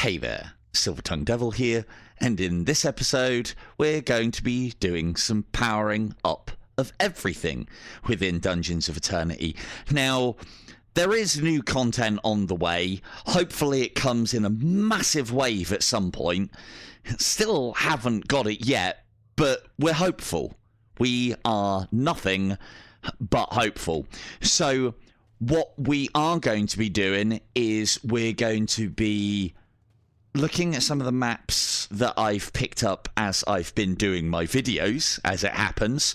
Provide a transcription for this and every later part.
Hey there, Silver-Tongued Devil here, and in this episode we're going to be doing some powering up of everything within Dungeons of Eternity. Now, there is new content on the way. Hopefully it comes in a massive wave at some point. Still haven't got it yet, but we're hopeful. We are nothing but hopeful. So what we are going to be doing is we're going to be looking at some of the maps that I've picked up as I've been doing my videos, as it happens,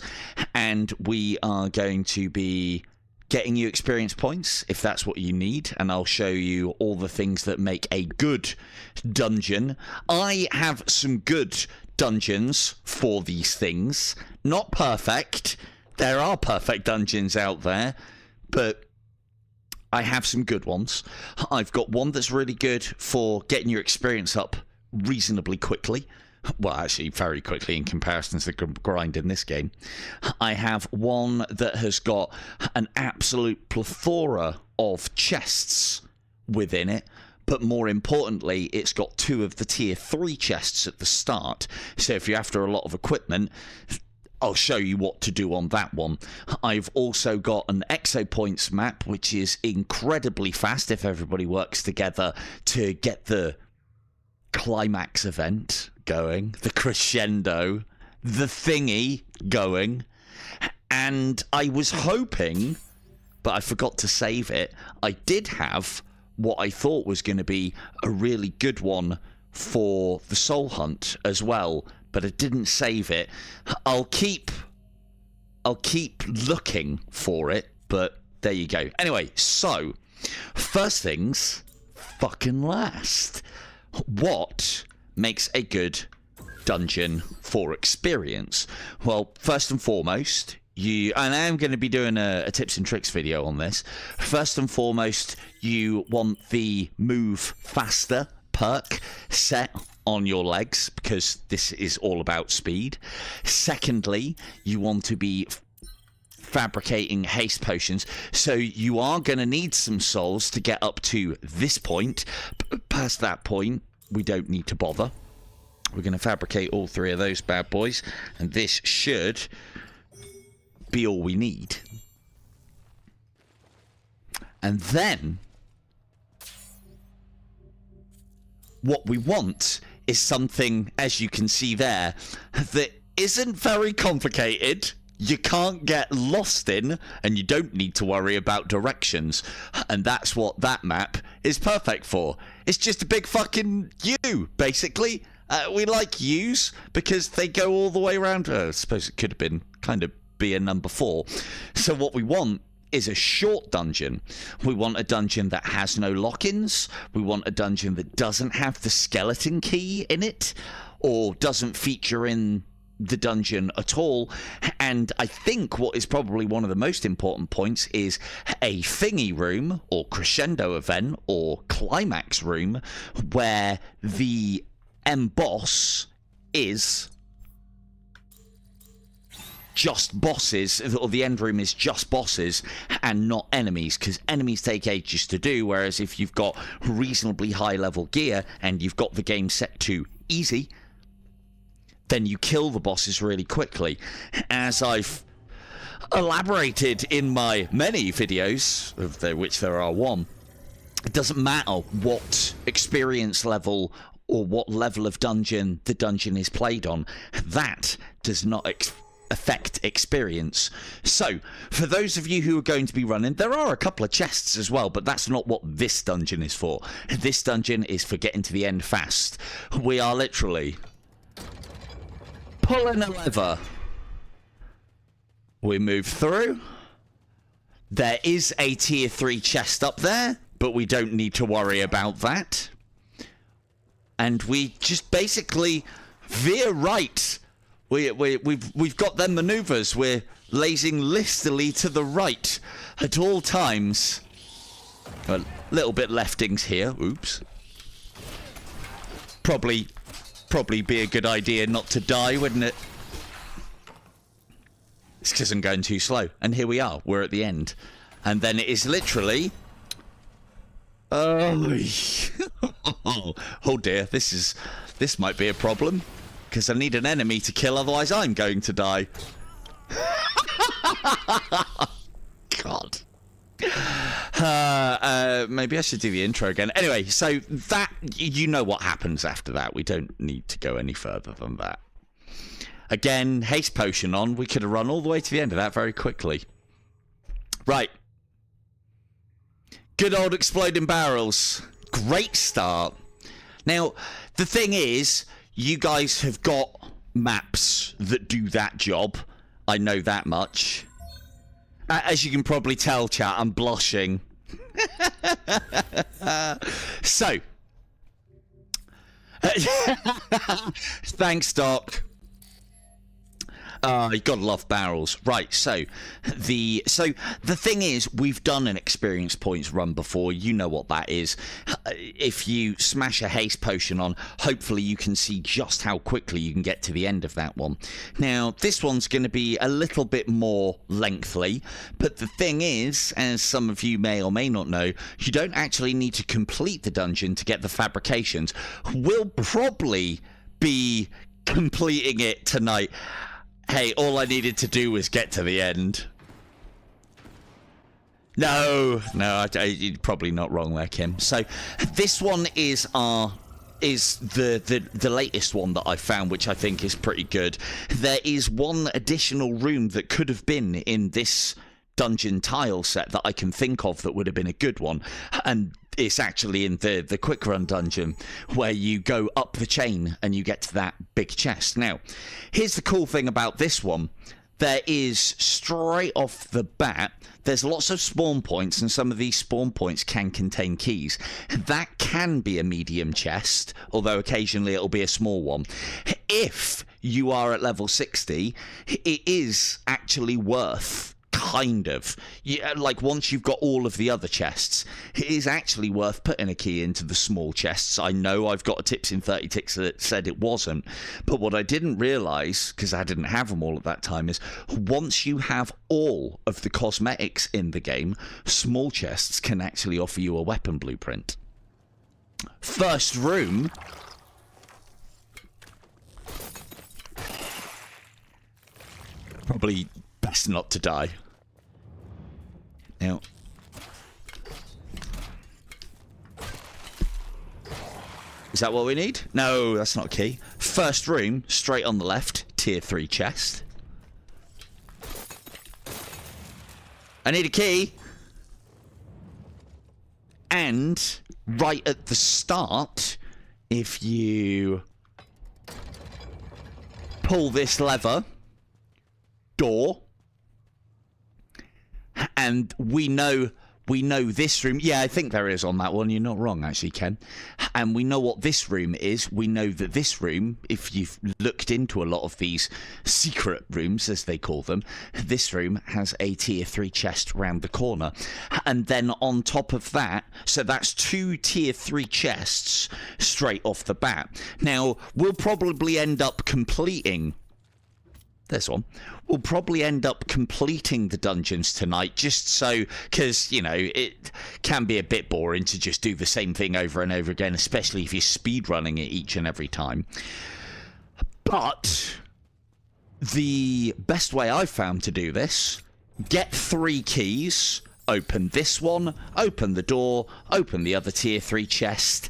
and we are going to be getting you experience points if that's what you need, and I'll show you all the things that make a good dungeon. I have some good dungeons for these things. Not perfect. There are perfect dungeons out there, but I have some good ones. I've got one that's really good for getting your experience up reasonably quickly. Well, actually, very quickly in comparison to the grind in this game. I have one that has got an absolute plethora of chests within it, but more importantly, it's got 2 of the tier 3 chests at the start. So if you're after a lot of equipment, I'll show you what to do on that one. I've also got an EXO points map, which is incredibly fast if everybody works together to get the climax event going, the crescendo, the thingy going. And I was hoping, but I forgot to save it, I did have what I thought was going to be a really good one for the Soul Hunt as well, but I didn't save it. I'll keep looking for it, but there you go. Anyway, so first things fucking last. What makes a good dungeon for experience? Well, first and foremost, and I am going to be doing a tips and tricks video on this. First and foremost, you want the move faster perk set on your legs, because this is all about speed. Secondly, you want to be fabricating haste potions, so you are going to need some souls to get up to this point. Past that point, we don't need to bother. We're going to fabricate all 3 of those bad boys, and this should be all we need. And then what we want is something, as you can see there, that isn't very complicated. You can't get lost in, and you don't need to worry about directions. And that's what that map is perfect for. It's just a big fucking U, basically. We like U's because they go all the way around. I suppose it could have been kind of be a number 4. So what we want is a short dungeon. We want a dungeon that has no lock-ins. We want a dungeon that doesn't have the skeleton key in it, or doesn't feature in the dungeon at all. And I think what is probably one of the most important points is a thingy room, or crescendo event, or climax room, where the end boss is just bosses, or the end room is just bosses and not enemies, because enemies take ages to do, whereas if you've got reasonably high level gear and you've got the game set to easy, then you kill the bosses really quickly. As I've elaborated in my many videos, of which there are 1, it doesn't matter what experience level or what level of dungeon the dungeon is played on, that does not affect experience. So for those of you who are going to be running, there are a couple of chests as well, but that's not what this dungeon is for. This dungeon is for getting to the end fast. We are literally pulling a lever. We move through. There is a tier 3 chest up there, but we don't need to worry about that. And we just basically veer right. We've got them maneuvers. We're lazing listily to the right at all times. A little bit leftings here. Oops. Probably be a good idea not to die, wouldn't it? It's because I'm going too slow. And here we are. We're at the end. And then it is literally... Oh dear, this might be a problem. Because I need an enemy to kill, otherwise I'm going to die. God. Maybe I should do the intro again. Anyway, so that, you know what happens after that. We don't need to go any further than that. Again, haste potion on. We could have run all the way to the end of that very quickly. Right. Good old exploding barrels. Great start. Now, the thing is, you guys have got maps that do that job. I know that much. As you can probably tell, chat, I'm blushing. So. Thanks, Doc. You gotta love barrels. Right, so the thing is, we've done an experience points run before. You know what that is. If you smash a haste potion on, hopefully you can see just how quickly you can get to the end of that one. Now, this one's going to be a little bit more lengthy, but the thing is, as some of you may or may not know, you don't actually need to complete the dungeon to get the fabrications. We'll probably be completing it tonight. Hey, all I needed to do was get to the end. No, you're probably not wrong there, Kim. So this one is the latest one that I found, which I think is pretty good. There is one additional room that could have been in this dungeon tile set that I can think of that would have been a good one, and it's actually in the quick run dungeon where you go up the chain and you get to that big chest. Now, here's the cool thing about this one. There is, straight off the bat, there's lots of spawn points, and some of these spawn points can contain keys. That can be a medium chest, although occasionally it'll be a small one. If you are at level 60, it is actually worth, kind of, like once you've got all of the other chests, it is actually worth putting a key into the small chests. I know I've got a tips in 30 ticks that said it wasn't, but what I didn't realise, because I didn't have them all at that time, is once you have all of the cosmetics in the game, small chests can actually offer you a weapon blueprint. First room. Probably best not to die. Now, is that what we need? No, that's not a key. First room, straight on the left, tier 3 chest. I need a key. And right at the start, if you pull this lever, door, and we know this room. Yeah, I think there is on that one. You're not wrong, actually, Ken. And we know what this room is. We know that this room, if you've looked into a lot of these secret rooms, as they call them, this room has a tier 3 chest round the corner. And then on top of that, so that's 2 tier 3 chests straight off the bat. Now, we'll probably end up completing... This one. We'll probably end up completing the dungeons tonight, just so, because, you know, it can be a bit boring to just do the same thing over and over again, especially if you're speedrunning it each and every time. But the best way I've found to do this, get 3 keys, open this one, open the door, open the other tier 3 chest,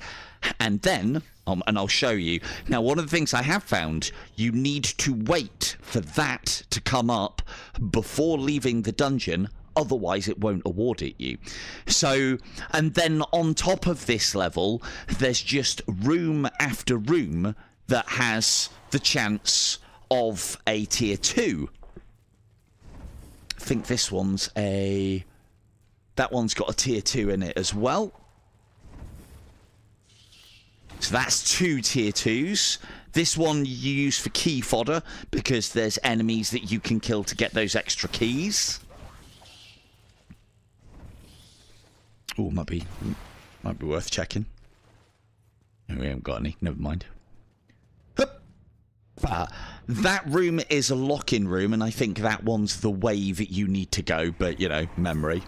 and then... and I'll show you. Now, one of the things I have found, you need to wait for that to come up before leaving the dungeon, otherwise it won't award it you. So, and then on top of this level, there's just room after room that has the chance of a tier 2. I think this one's a... that one's got a tier 2 in it as well. So that's 2 tier 2s. This one you use for key fodder because there's enemies that you can kill to get those extra keys. Oh, might be worth checking. No, we haven't got any. Never mind. That room is a lock-in room, and I think that one's the way that you need to go, but, you know, memory.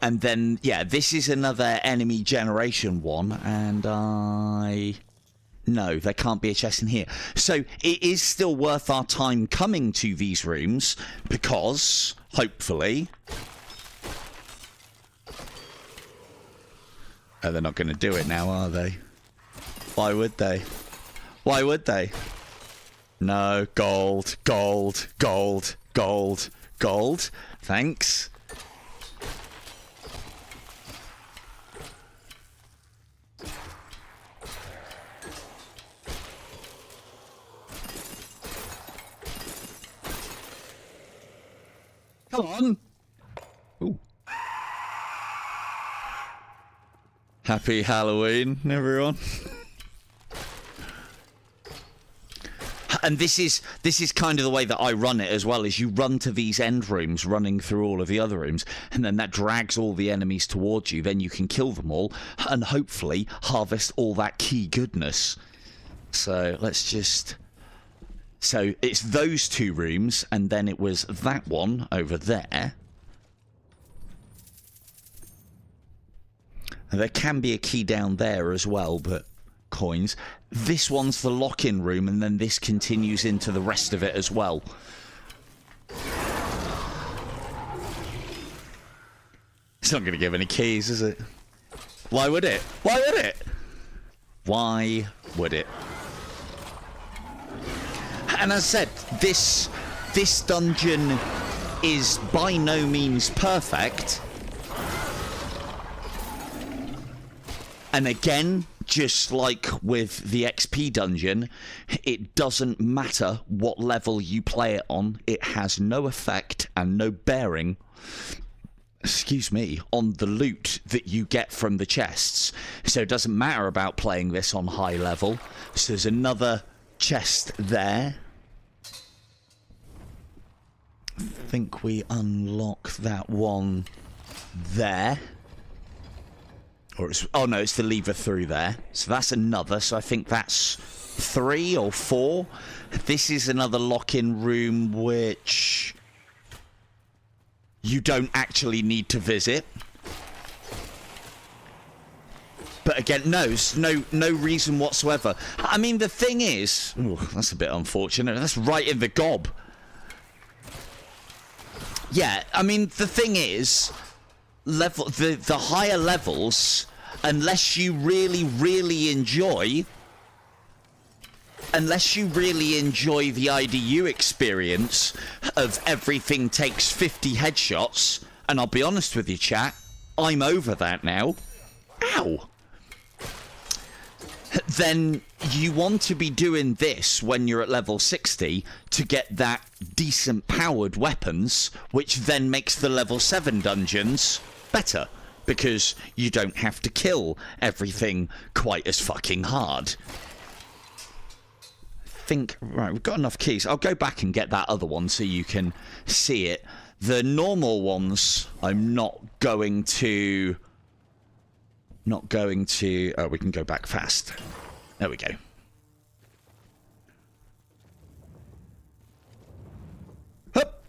And then, yeah, this is another enemy generation one, and no, there can't be a chest in here. So it is still worth our time coming to these rooms, because, hopefully... Oh, they're not going to do it now, are they? Why would they? Why would they? No, gold, gold, gold, gold, gold. Thanks. Come on. Ooh. Happy Halloween, everyone. And this is kind of the way that I run it as well, is you run to these end rooms, running through all of the other rooms, and then that drags all the enemies towards you. Then you can kill them all, and hopefully harvest all that key goodness. So let's just... So it's those two rooms, and then it was that one over there. And there can be a key down there as well, but coins. This one's the lock-in room, and then this continues into the rest of it as well. It's not going to give any keys, is it? Why would it? Why would it? Why would it? And as I said, this dungeon is by no means perfect. And again, just like with the XP dungeon, it doesn't matter what level you play it on. It has no effect and no bearing, excuse me, on the loot that you get from the chests. So it doesn't matter about playing this on high level. So there's another chest there. I think we unlock that one there. Or it's, oh no, it's the lever through there. So that's another. So I think that's 3 or 4. This is another lock-in room which you don't actually need to visit. But again, no reason whatsoever. I mean, the thing is... Ooh, that's a bit unfortunate. That's right in the gob. Yeah, I mean, the thing is... The higher levels, unless you really enjoy the IDU experience of everything takes 50 headshots, and I'll be honest with you, chat, I'm over that now. Ow! Then you want to be doing this when you're at level 60 to get that decent powered weapons, which then makes the level 7 dungeons better, because you don't have to kill everything quite as fucking hard. I think, right, we've got enough keys. I'll go back and get that other one so you can see it. The normal ones, I'm not going to... Oh, we can go back fast. There we go. Hup.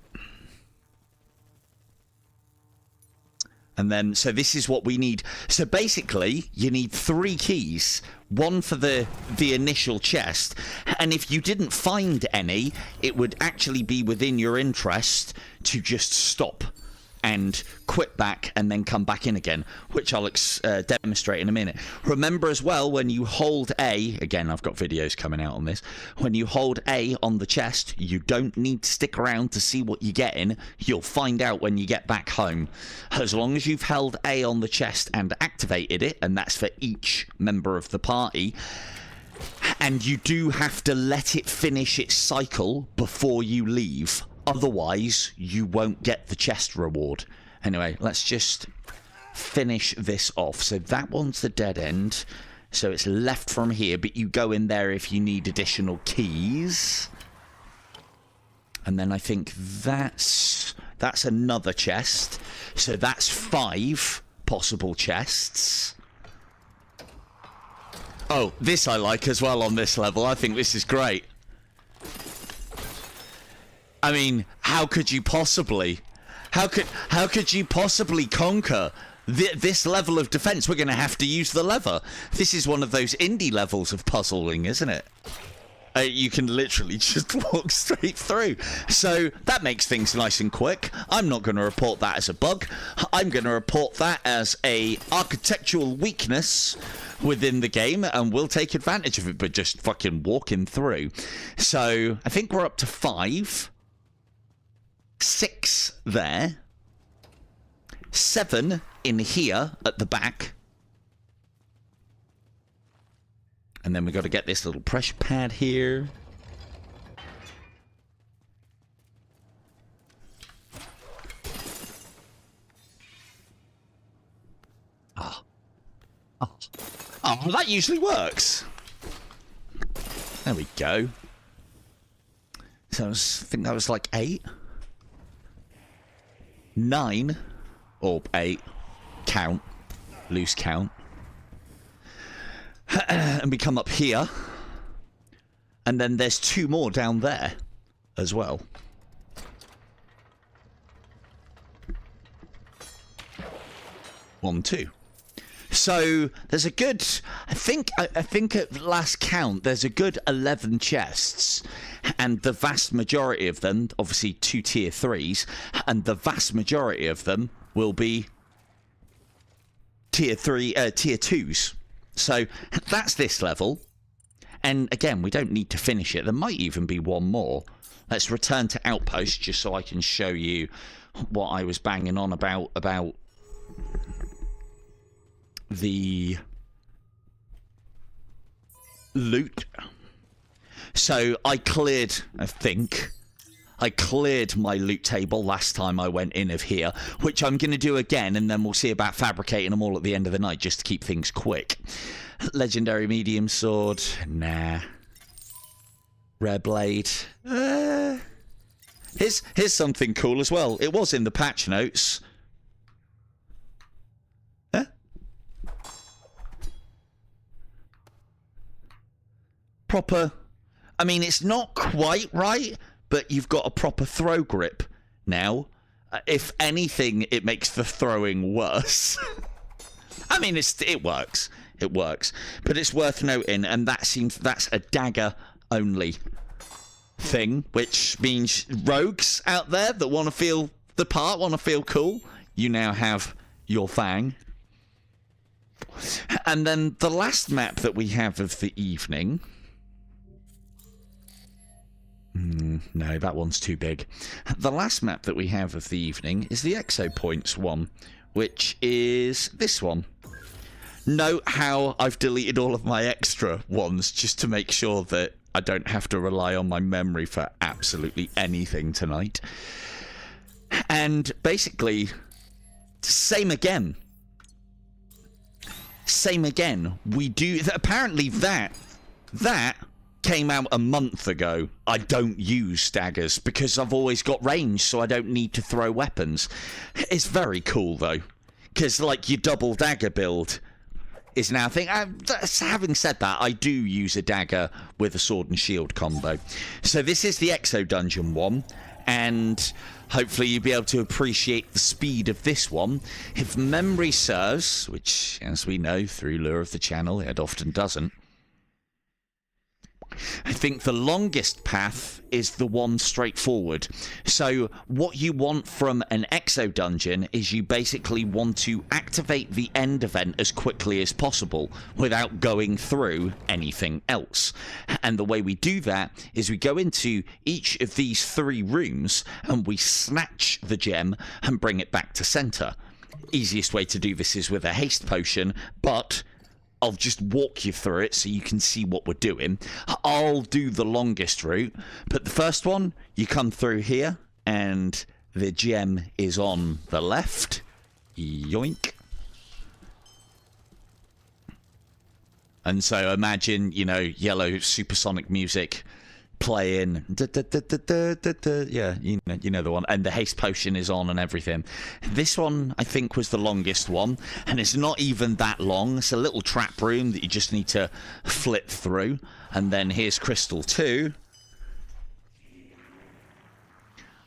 And then, so this is what we need. So basically, you need 3 keys. One for the initial chest. And if you didn't find any, it would actually be within your interest to just stop and quit back and then come back in again, which I'll demonstrate in a minute. Remember as well, when you hold A, again, I've got videos coming out on this, when you hold A on the chest, you don't need to stick around to see what you're getting. You'll find out when you get back home. As long as you've held A on the chest and activated it, and that's for each member of the party, and you do have to let it finish its cycle before you leave. Otherwise, you won't get the chest reward. Anyway, let's just finish this off. So that one's the dead end. So it's left from here, but you go in there if you need additional keys. And then I think that's another chest. So that's 5 possible chests. Oh, this I like as well on this level. I think this is great. I mean, how could you possibly how could you possibly conquer this level of defense? We're going to have to use the lever. This is one of those indie levels of puzzling, isn't it? You can literally just walk straight through. So that makes things nice and quick. I'm not going to report that as a bug. I'm going to report that as a architectural weakness within the game, and we'll take advantage of it by just fucking walking through. So I think we're up to 5. 6 there. 7 in here at the back. And then we got to get this little pressure pad here. Oh, that usually works. There we go. So I think that was like 8. 9 or 8. Count. Loose count. And we come up here, and then there's 2 more down there as well. One, 2. So there's a good, I think at last count there's a good 11 chests, and the vast majority of them, obviously 2 tier 3s, and the vast majority of them will be tier 2s. So that's this level, and again, we don't need to finish it. There might even be one more. Let's return to Outpost just so I can show you what I was banging on about the loot. So I cleared my loot table last time I went in of here, which I'm going to do again, and then we'll see about fabricating them all at the end of the night just to keep things quick. Legendary medium sword. Nah. Rare blade. Here's something cool as well. It was in the patch notes. Huh? Proper. I mean, it's not quite right, but you've got a proper throw grip now. If anything, it makes the throwing worse. I mean, it works. It works. But it's worth noting, and that's a dagger only thing, which means rogues out there that want to feel the part, want to feel cool, you now have your fang. And then the last map that we have of the evening... no, that one's too big. The last map that we have of the evening is the EXO points one, which is this one. Note how I've deleted all of my extra ones just to make sure that I don't have to rely on my memory for absolutely anything tonight. And basically, same again. Same again. We do... Apparently that came out a month ago. I don't use daggers because I've always got range, so I don't need to throw weapons. It's very cool, though. Because, like, your double dagger build... is now a thing. Having said that, I do use a dagger with a sword and shield combo. So this is the EXO dungeon one, and hopefully you'll be able to appreciate the speed of this one. If memory serves, which, as we know through lore of the channel, it often doesn't, I think the longest path is the one straight forward. So what you want from an EXO dungeon is you basically want to activate the end event as quickly as possible without going through anything else. And the way we do that is we go into each of these 3 rooms and we snatch the gem and bring it back to center. Easiest way to do this is with a haste potion, but I'll just walk you through it so you can see what we're doing. I'll do the longest route, but the first one, you come through here, and the gem is on the left. Yoink. And so imagine, you know, yellow supersonic music playing. Yeah, you know the one. And the haste potion is on and everything. This one, I think, was the longest one. And it's not even that long. It's a little trap room that you just need to flip through. And then here's Crystal 2.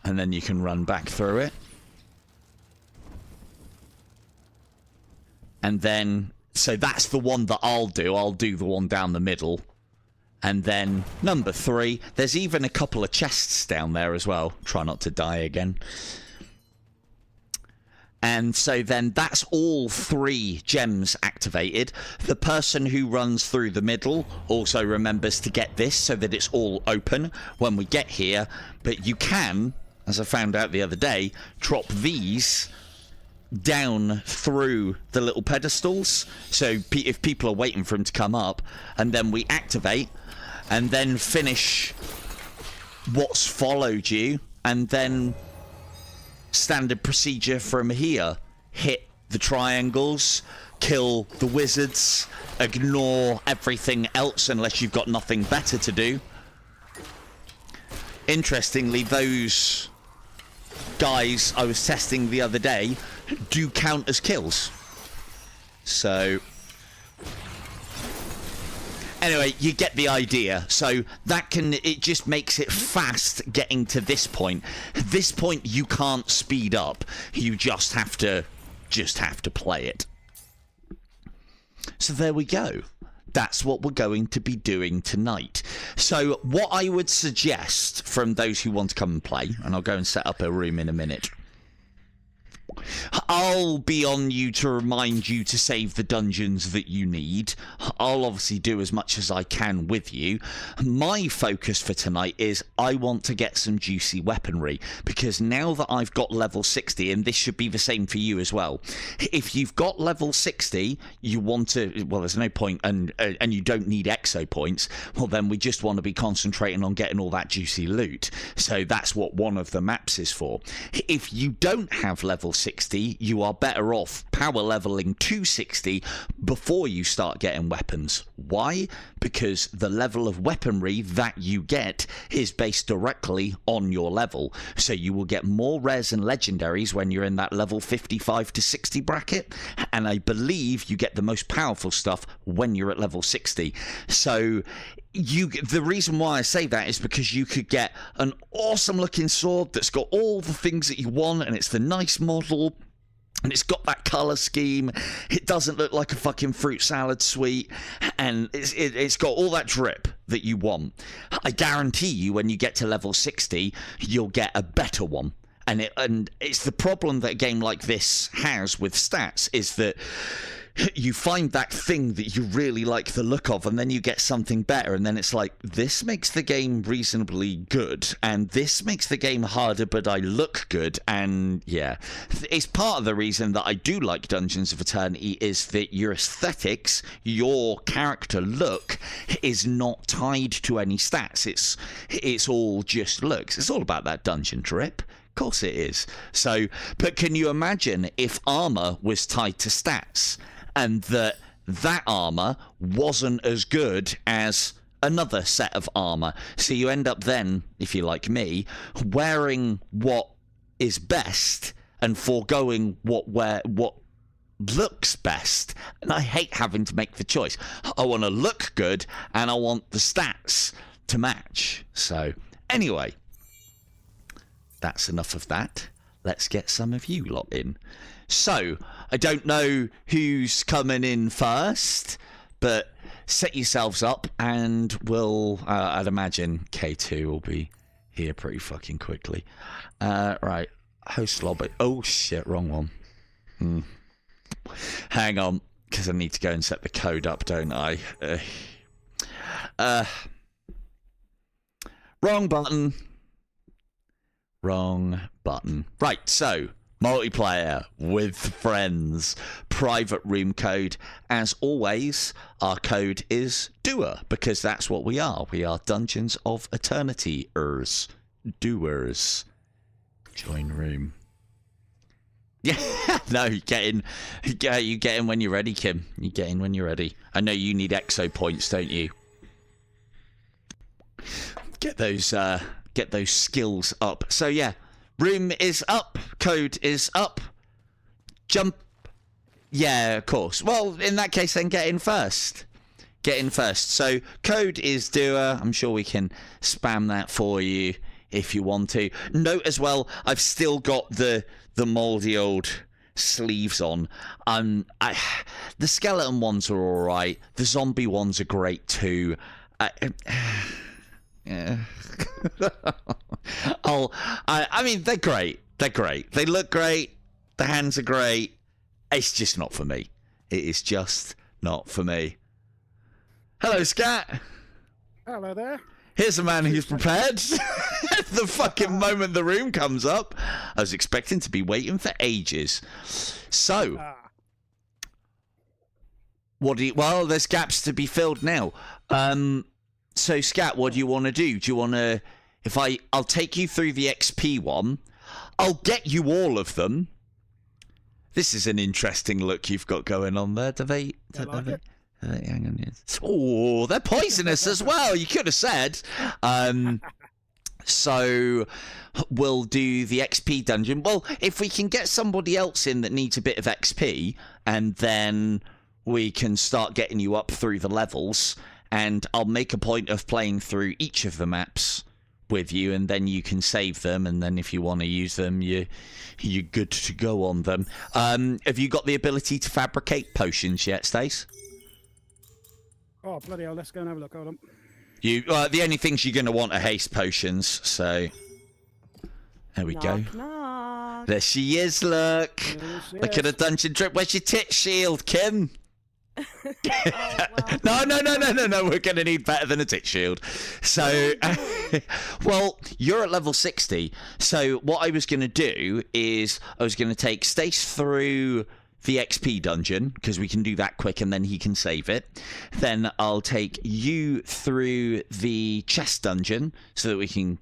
And then you can run back through it. And then, so that's the one that I'll do. I'll do the one down the middle. And then number 3, there's even a couple of chests down there as well. Try not to die again. And so then that's all 3 gems activated. The person who runs through the middle also remembers to get this so that it's all open when we get here. But you can, as I found out the other day, drop these down through the little pedestals. So if people are waiting for him to come up, and then we activate and then finish what's followed you, and then standard procedure from here: hit the triangles, kill the wizards, ignore everything else unless you've got nothing better to do. Interestingly, those guys I was testing the other day do count as kills. So anyway, you get the idea. So that it just makes it fast getting to this point. This point you can't speed up. You just have to play it. So there we go. That's what we're going to be doing tonight. So what I would suggest from those who want to come and play, and I'll go and set up a room in a minute, I'll be on you to remind you to save the dungeons that you need. I'll obviously do as much as I can with you. My focus for tonight is I want to get some juicy weaponry, because now that I've got level 60, and this should be the same for you as well, if you've got level 60, you want to, well, there's no point, and you don't need EXO points, well, then we just want to be concentrating on getting all that juicy loot. So that's what one of the maps is for. If you don't have level 60, you are better off power leveling to 60 before you start getting weapons. Why? Because the level of weaponry that you get is based directly on your level. So you will get more rares and legendaries when you're in that level 55 to 60 bracket, and I believe you get the most powerful stuff when you're at level 60. So the reason why I say that is because you could get an awesome looking sword that's got all the things that you want, and it's the nice model, and it's got that colour scheme, it doesn't look like a fucking fruit salad sweet, and it's got all that drip that you want. I guarantee you when you get to level 60, you'll get a better one. And it's the problem that a game like this has with stats, is that you find that thing that you really like the look of, and then you get something better, and then it's like, this makes the game reasonably good, and this makes the game harder, but I look good. And yeah, it's part of the reason that I do like Dungeons of Eternity, is that your aesthetics, your character look, is not tied to any stats. It's all just looks. It's all about that dungeon drip. Of course it is. So, but can you imagine if armor was tied to stats, and that armor wasn't as good as another set of armor? So you end up then, if you're like me, wearing what is best and foregoing what looks best. And I hate having to make the choice. I want to look good, and I want the stats to match. So anyway, that's enough of that. Let's get some of you lot in. So, I don't know who's coming in first, but set yourselves up, and we'll, I'd imagine K2 will be here pretty fucking quickly. Right, host lobby. Oh shit, wrong one. Hang on, because I need to go and set the code up, don't I? Wrong button. Wrong button. Right, so multiplayer with friends, private room code. As always, our code is doer, because that's what we are. We are Dungeons of Eternity-ers. Doers. Join room. Yeah, no, you get in when you're ready, Kim. You get in when you're ready. I know you need EXO points, don't you? Get those skills up. So yeah, room is up, code is up, jump. Yeah, of course. Well, in that case, then get in first. Get in first. So code is doer. I'm sure we can spam that for you if you want to. Note as well, I've still got the moldy old sleeves on. The skeleton ones are all right. The zombie ones are great too. Yeah. I mean, they're great. They're great. They look great. The hands are great. It's just not for me. It is just not for me. Hello, Scat. Hello there. Here's a man who's prepared. The fucking moment the room comes up, I was expecting to be waiting for ages. So, well, there's gaps to be filled now. So, Scat, what do you want to do? Do you want to... I'll take you through the XP one. I'll get you all of them. This is an interesting look you've got going on there. Hang on. Oh, they're poisonous as well. You could have said. So we'll do the XP dungeon. Well, if we can get somebody else in that needs a bit of XP, and then we can start getting you up through the levels, and I'll make a point of playing through each of the maps with you, and then you can save them, and then if you want to use them, you're good to go on them. Have you got the ability to fabricate potions yet, Stace? Oh, bloody hell, let's go and have a look. Hold on. The only things you're going to want are haste potions, so... There we go. Knock. There she is, look! Look at the dungeon drip. Where's your tit shield, Kim? Well. No, we're going to need better than a tit shield. So, well, you're at level 60. So what I was going to do is I was going to take Stace through the XP dungeon, because we can do that quick and then he can save it. Then I'll take you through the chest dungeon so that we can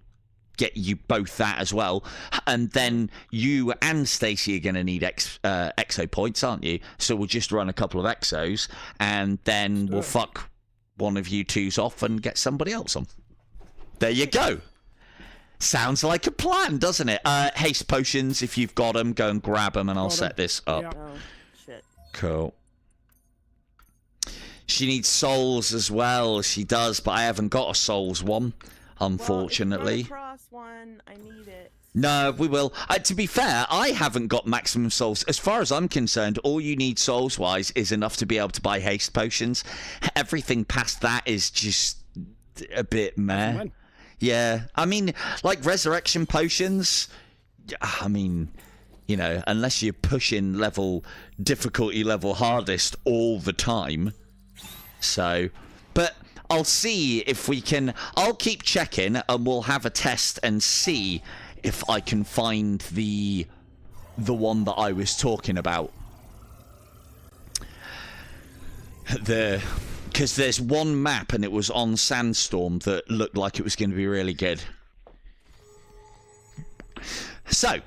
get you both that as well. And then you and Stacey are going to need exo points, aren't you? So we'll just run a couple of exos, and then we'll fuck one of you twos off and get somebody else on. There you go. Sounds like a plan, doesn't it? Haste potions, if you've got them, go and grab them, and I'll set this up. Yeah. Oh, shit. Cool. She needs souls as well. She does, but I haven't got a souls one, unfortunately. Well, if you run across one, I need it. No, we will. To be fair, I haven't got maximum souls. As far as I'm concerned, all you need souls-wise is enough to be able to buy haste potions. Everything past that is just a bit meh. Yeah, I mean, like resurrection potions, I mean, you know, unless you're pushing difficulty level hardest all the time. So, but I'll see if we can, I'll keep checking and we'll have a test and see if I can find the one that I was talking about. Because there's one map and it was on Sandstorm that looked like it was going to be really good. So,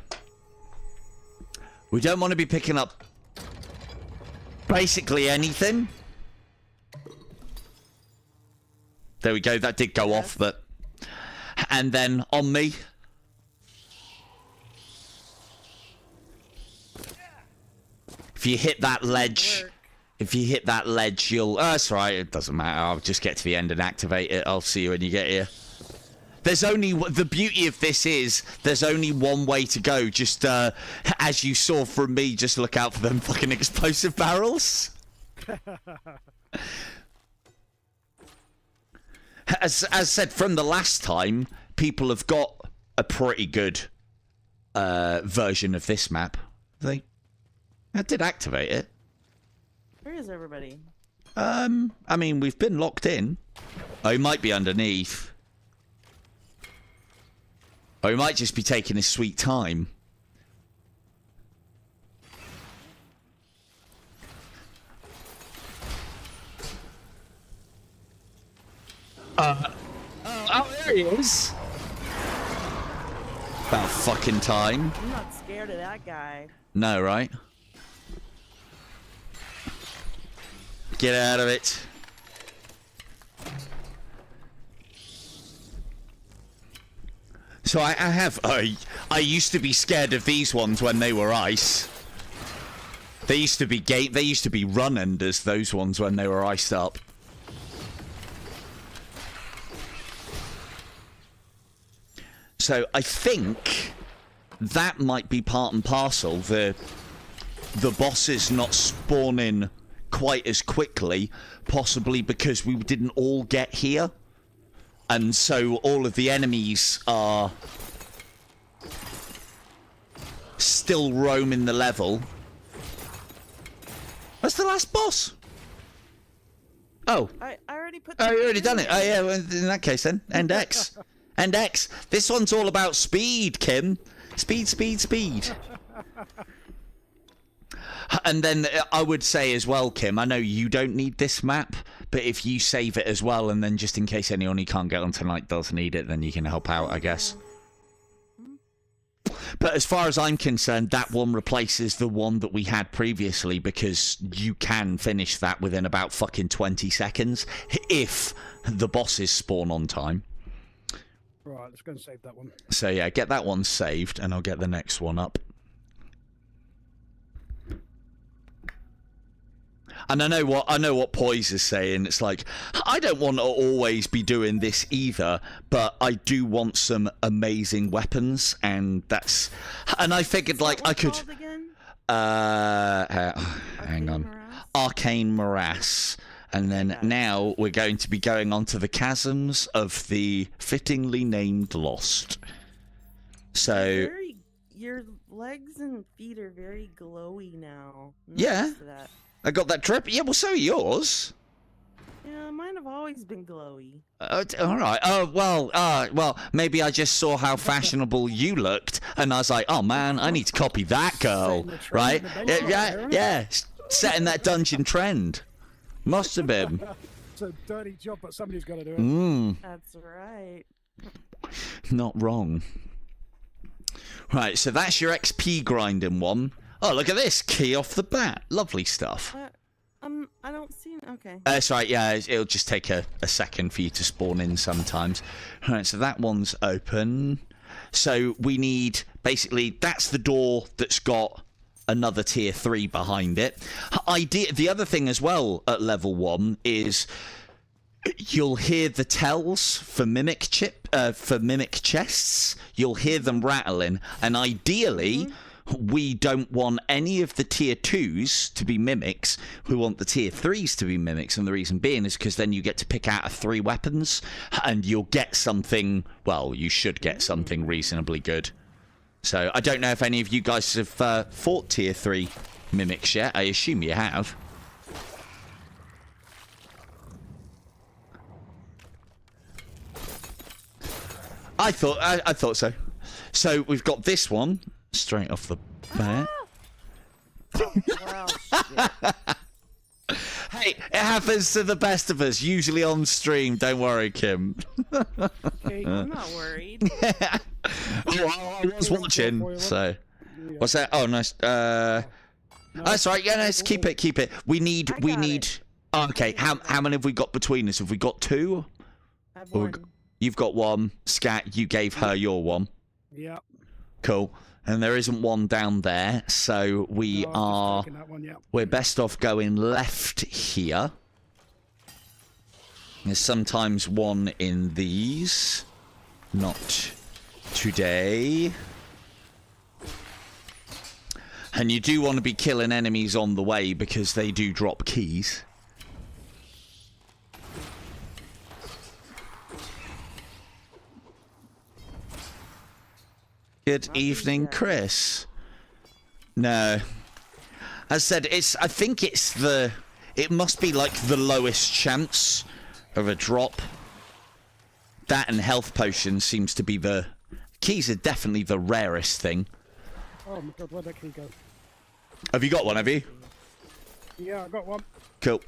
we don't want to be picking up basically anything. There we go, that did go off, but... And then on me. If you hit that ledge... If you hit that ledge, you'll... Oh, that's right, it doesn't matter. I'll just get to the end and activate it. I'll see you when you get here. There's only... The beauty of this is there's only one way to go. Just, as you saw from me, just look out for them fucking explosive barrels. As said from the last time, people have got a pretty good version of this map. I did activate it. Where is everybody? I mean, we've been locked in. Oh, he might be underneath. Or he might just be taking his sweet time. Oh, there he is. About fucking time. I'm not scared of that guy. No, right? Get out of it. So I used to be scared of these ones when they were ice. They used to be run enders, those ones, when they were iced up. So I think that might be part and parcel. the bosses not spawning quite as quickly, possibly because we didn't all get here. And so all of the enemies are still roaming the level. That's the last boss. Oh. I already put. Oh, you already done it. Oh, yeah. Well, in that case, then end X. End X. This one's all about speed, Kim. Speed, speed, speed. And then I would say as well, Kim, I know you don't need this map, but if you save it as well, and then just in case anyone who can't get on tonight does need it, then you can help out, I guess. But as far as I'm concerned, that one replaces the one that we had previously, because you can finish that within about fucking 20 seconds if the bosses spawn on time. Right, let's go and save that one. So yeah, get that one saved, and I'll get the next one up. And I know what Poise is saying. It's like, I don't want to always be doing this either, but I do want some amazing weapons, and I figured like I could. Hang on, Arcane Morass, and then now we're going to be going on to the chasms of the fittingly named Lost. So your legs and feet are very glowy now. Yeah. I got that drip. Yeah, well, so are yours. Yeah, mine have always been glowy. All right. Oh, well, maybe I just saw how fashionable you looked, and I was like, oh, man, I need to copy that girl, right? Yeah, setting that dungeon trend. Must have been. It's a dirty job, but somebody's got to do it. That's right. Not wrong. Right, so that's your XP grinding one. Oh, look at this. Key off the bat. Lovely stuff. I don't see... Okay. That's right, yeah. It'll just take a second for you to spawn in sometimes. Right, so that one's open. So we need... Basically, that's the door that's got another tier 3 behind it. The other thing as well at level 1 is... You'll hear the tells for mimic chests. You'll hear them rattling. And ideally... We don't want any of the tier 2s to be mimics. We want the tier 3s to be mimics, and the reason being is because then you get to pick out of 3 weapons, and you'll get something, well, you should get something reasonably good. So I don't know if any of you guys have fought tier 3 mimics yet. I assume you have. I thought so. So we've got this one. Straight off the bat. Wow, shit. Hey, it happens to the best of us, usually on stream. Don't worry, Kim. Okay. I'm not worried. I was watching, so... What's that? Oh, nice. That's right. Yeah, nice. Keep it. We need... Oh, okay, how many have we got between us? Have we got 2? I have 1. You've got 1. Scat, you gave her your 1. Yeah. Cool. And there isn't one down there, so we're best off going left here. There's sometimes one in these. Not today. And you do want to be killing enemies on the way because they do drop keys. Good evening, Chris. No. As I said, I think it must be like the lowest chance of a drop. That and health potions seems to be the... Keys are definitely the rarest thing. Oh my god, where'd that key go? Have you got one, have you? Yeah, I got one. Cool.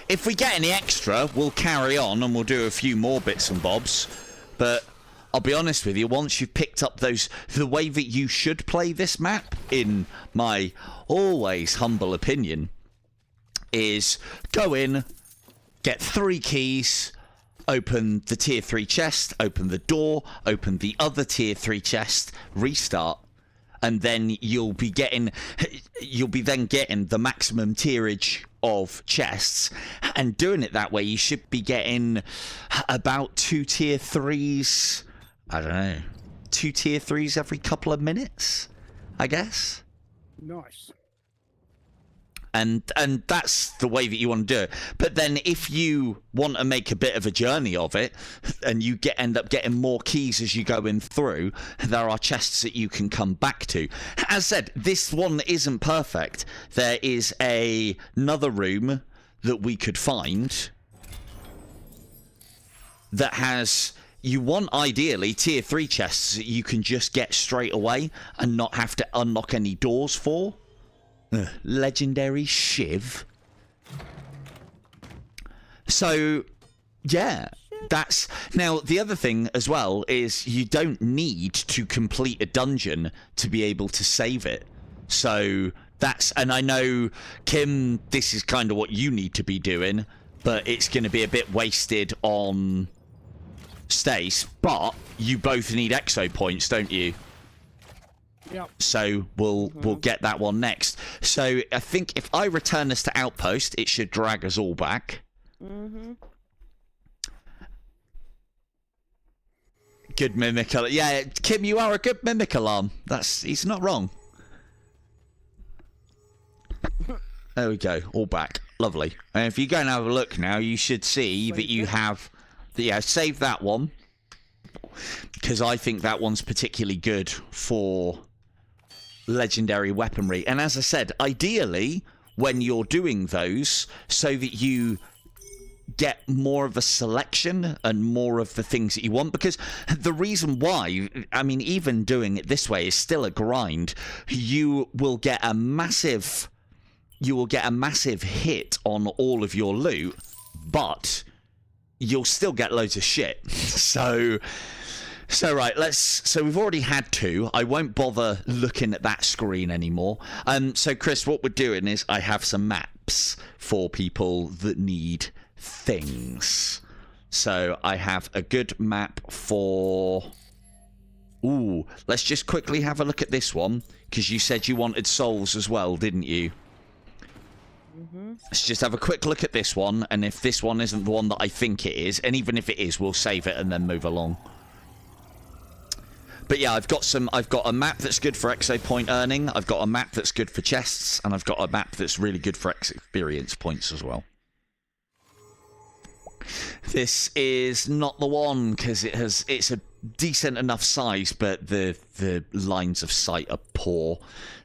If we get any extra, we'll carry on and we'll do a few more bits and bobs. But I'll be honest with you, once you've picked up the way that you should play this map, in my always humble opinion, is go in, get 3 keys, open the tier 3 chest, open the door, open the other tier 3 chest, restart. And then you'll be then getting the maximum tierage of chests, and doing it that way you should be getting about 2 tier 3s, I don't know, 2 tier 3s every couple of minutes, I guess. Nice. And that's the way that you want to do it. But then if you want to make a bit of a journey of it, and you end up getting more keys as you go in through, there are chests that you can come back to. As said, this one isn't perfect. There is another room that we could find that has... You want, ideally, tier 3 chests that you can just get straight away and not have to unlock any doors for. Legendary Shiv. So, yeah, that's... Now, the other thing as well is you don't need to complete a dungeon to be able to save it. So, that's... And I know, Kim, this is kind of what you need to be doing, but it's going to be a bit wasted on Stace, but you both need EXO points, don't you? Yep. So we'll get that one next. So I think if I return us to Outpost, it should drag us all back. Good mimic alarm. Yeah, Kim, you are a good mimic alarm. He's not wrong. There we go, all back. Lovely. And if you go and have a look now, you should see that you have... Yeah, save that one. Because I think that one's particularly good for... legendary weaponry. And as I said, ideally when you're doing those, so that you get more of a selection and more of the things that you want, because the reason why, I mean, even doing it this way is still a grind. You will get a massive hit on all of your loot, but you'll still get loads of shit. So right, so we've already had 2. I won't bother looking at that screen anymore. So Chris, what we're doing is I have some maps for people that need things. So I have a good map for... Ooh, let's just quickly have a look at this one, because you said you wanted souls as well, didn't you? Let's just have a quick look at this one, and if this one isn't the one that I think it is, and even if it is, we'll save it and then move along. But yeah, I've got a map that's good for EXO point earning, I've got a map that's good for chests, and I've got a map that's really good for experience points as well. This is not the one, because it's a decent enough size, but the lines of sight are poor.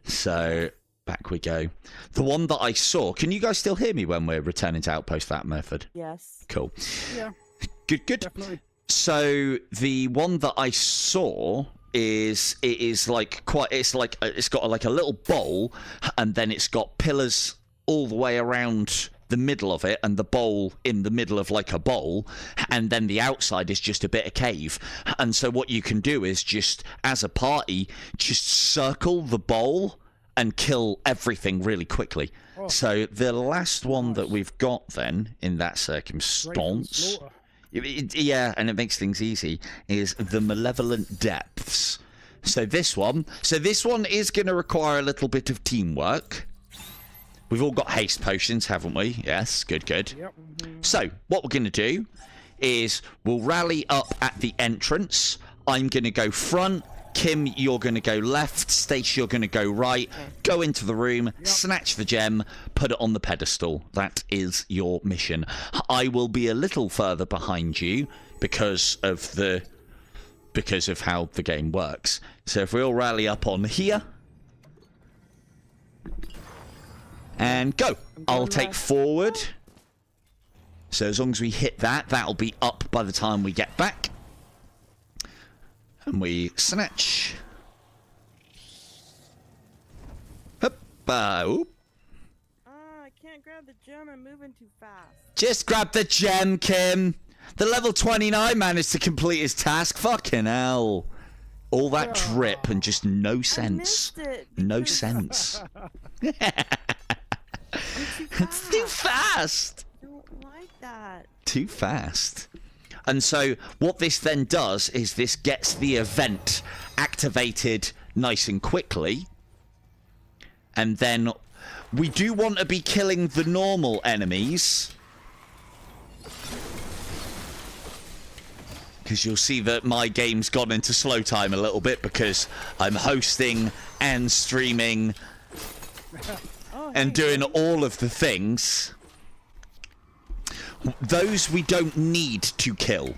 So back we go. The one that I saw, can you guys still hear me when we're returning to Outpost that method? Yes. Cool. Yeah. Good. Definitely. So the one that I saw it's got like a little bowl, and then it's got pillars all the way around the middle of it, and the bowl in the middle of like a bowl, and then the outside is just a bit of cave. And so what you can do is just, as a party, just circle the bowl and kill everything really quickly. Oh. So the last one that we've got then in that circumstance, yeah, and it makes things easy, is the Malevolent Depths. So this one is going to require a little bit of teamwork. We've all got haste potions, haven't we? Yes, good. Yep. So what we're going to do is we'll rally up at the entrance. I'm going to go front. Kim, you're going to go left. Stace, you're going to go right. Go into the room, snatch the gem, put it on the pedestal. That is your mission. I will be a little further behind you because of how the game works. So if we all rally up on here and go. I'll take forward. So as long as we hit that, that'll be up by the time we get back. And we snatch. Hup, oop. I can't grab the gem. I'm moving too fast. Just grab the gem, Kim. The level 29 managed to complete his task. Fucking hell. All that drip and just no sense. I missed it No sense. It's too fast. I don't like that. Too fast. And so what this then does is this gets the event activated nice and quickly. And then we do want to be killing the normal enemies. because you'll see that my game's gone into slow time a little bit because I'm hosting and streaming and doing all of the things. Those we don't need to kill.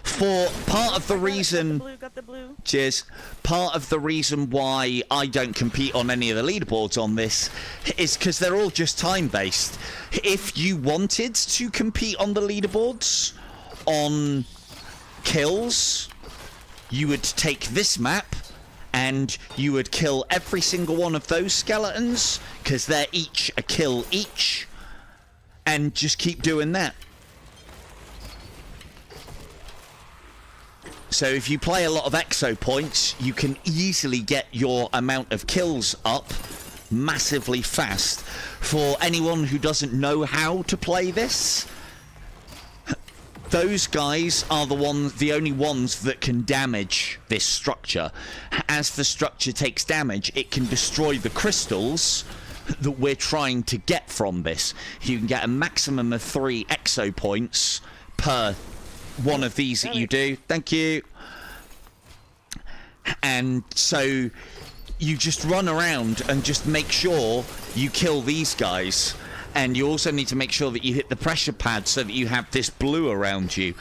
For part of the reason... Got the blue. Cheers. Part of the reason why I don't compete on any of the leaderboards on this is because they're all just time-based. If you wanted to compete on the leaderboards on kills, you would take this map and you would kill every single one of those skeletons, because they're each a kill each, and just keep doing that. So if you play a lot of EXO points, you can easily get your amount of kills up massively fast. For anyone who doesn't know how to play this, those guys are the only ones that can damage this structure. As the structure takes damage, it can destroy the crystals that we're trying to get from this. You can get a maximum of 3 EXO points per one of these that you do. Thank you. And so you just run around and just make sure you kill these guys. And you also need to make sure that you hit the pressure pad so that you have this blue around you.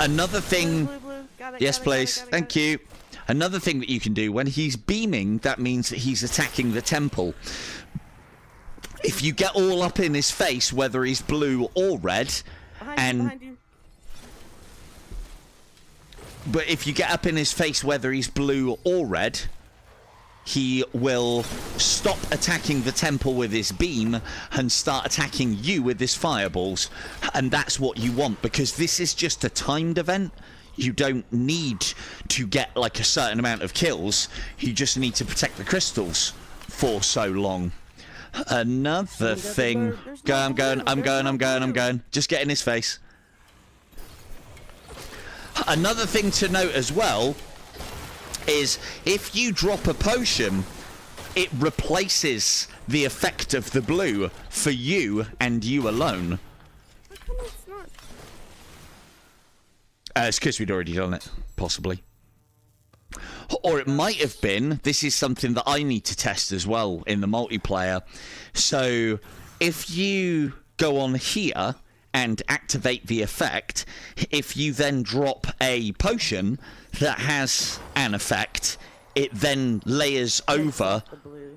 Another thing... Blue. Yes, please. Thank you. Another thing that you can do, when he's beaming, that means that he's attacking the temple. If you get all up in his face, whether he's blue or red, Behind you. But if you get up in his face, whether he's blue or red, he will stop attacking the temple with his beam and start attacking you with his fireballs. And that's what you want, because this is just a timed event. You don't need to get like a certain amount of kills. You just need to protect the crystals for so long. Another thing... I'm going. Just get in his face. Another thing to note as well is if you drop a potion, it replaces the effect of the blue for you and you alone. How come it's not? It's because we'd already done it, possibly. Or it might have been, this is something that I need to test as well in the multiplayer. So if you go on here and activate the effect, if you then drop a potion that has an effect, it then layers over,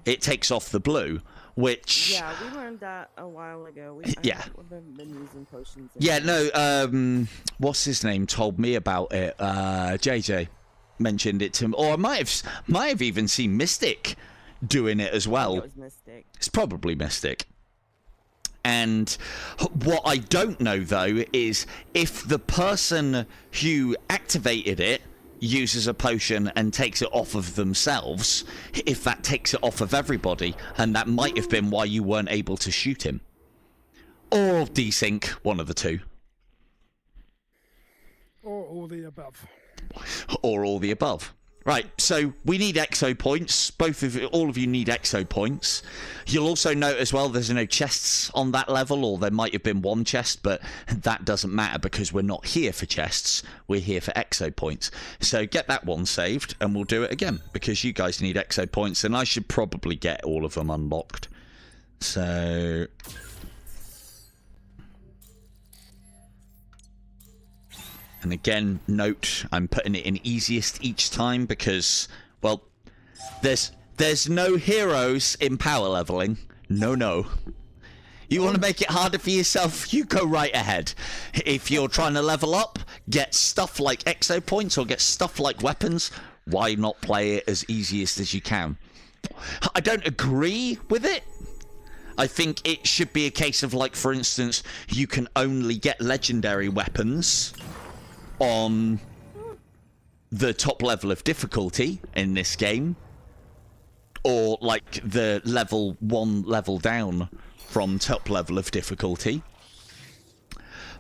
it takes off the blue, which... Yeah, we learned that a while ago. Yeah. I've been using potions. Yeah, no, what's his name told me about it, JJ mentioned it to him, or I might have even seen Mystic doing it as well. It was Mystic. It's probably Mystic. And what I don't know, though, is if the person who activated it uses a potion and takes it off of themselves, if that takes it off of everybody, and that might have been why you weren't able to shoot him. Or desync, one of the two. Or all the above. Or all the above. Right, so we need EXO points. All of you need EXO points. You'll also note as well there's no chests on that level, or there might have been one chest, but that doesn't matter because we're not here for chests. We're here for EXO points. So get that one saved, and we'll do it again, because you guys need EXO points, and I should probably get all of them unlocked. So... And again, note, I'm putting it in easiest each time because, well, there's no heroes in power leveling. No. You want to make it harder for yourself, you go right ahead. If you're trying to level up, get stuff like EXO points or get stuff like weapons, why not play it as easiest as you can? I don't agree with it. I think it should be a case of, like, for instance, you can only get legendary weapons on the top level of difficulty in this game, or like the level 1 level down from top level of difficulty.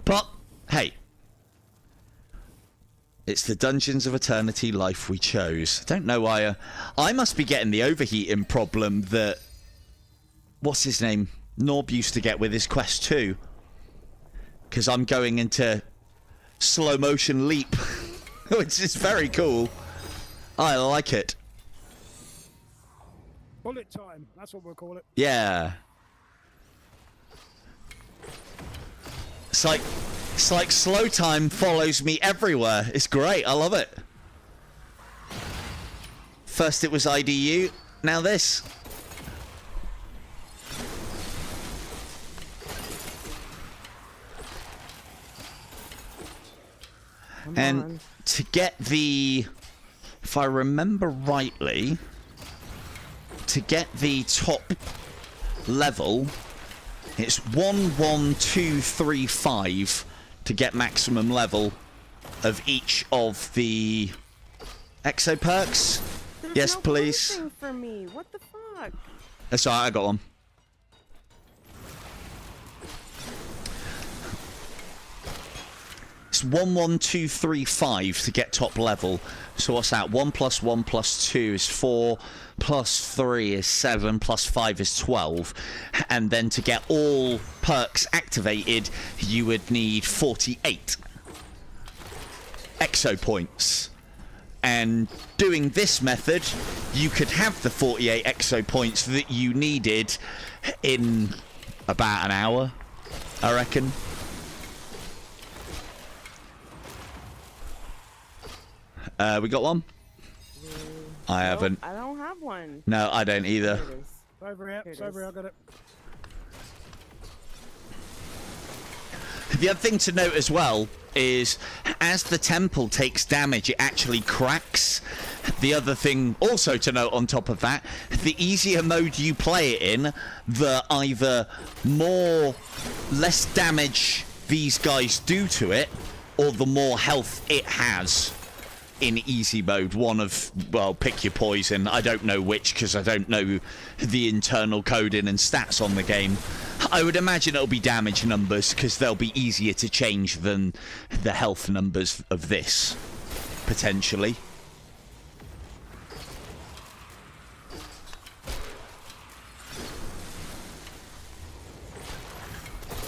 But hey, it's the Dungeons of Eternity life we chose. I don't know why I must be getting the overheating problem that what's his name Norb used to get with his Quest 2, because I'm going into slow motion leap, which is very cool. I like it. Bullet time. That's what we'll call it. Yeah. It's like slow time follows me everywhere. It's great. I love it. First it was IDU, now this. And to get the, if I remember rightly, to get the top level, it's 1, 1, 2, 3, 5 to get maximum level of each of the EXO perks. There's Yes, no please. thing for me. What the fuck? That's alright, I got one. It's 1, 1, 2, 3, 5 to get top level. So what's that? 1 plus 1 plus 2 is 4, plus 3 is 7, plus 5 is 12. And then to get all perks activated, you would need 48 EXO points. And doing this method, you could have the 48 EXO points that you needed in about an hour, I reckon. We got one? I haven't. I don't have one. No, I don't either. There it is. Over here. It's over here. I got it. The other thing to note as well is as the temple takes damage, it actually cracks. The other thing also to note on top of that, the easier mode you play it in, the either less damage these guys do to it, or the more health it has. In easy mode, one of, well, pick your poison. I don't know which, because I don't know the internal coding and stats on the game. I would imagine it'll be damage numbers, because they'll be easier to change than the health numbers of this, potentially.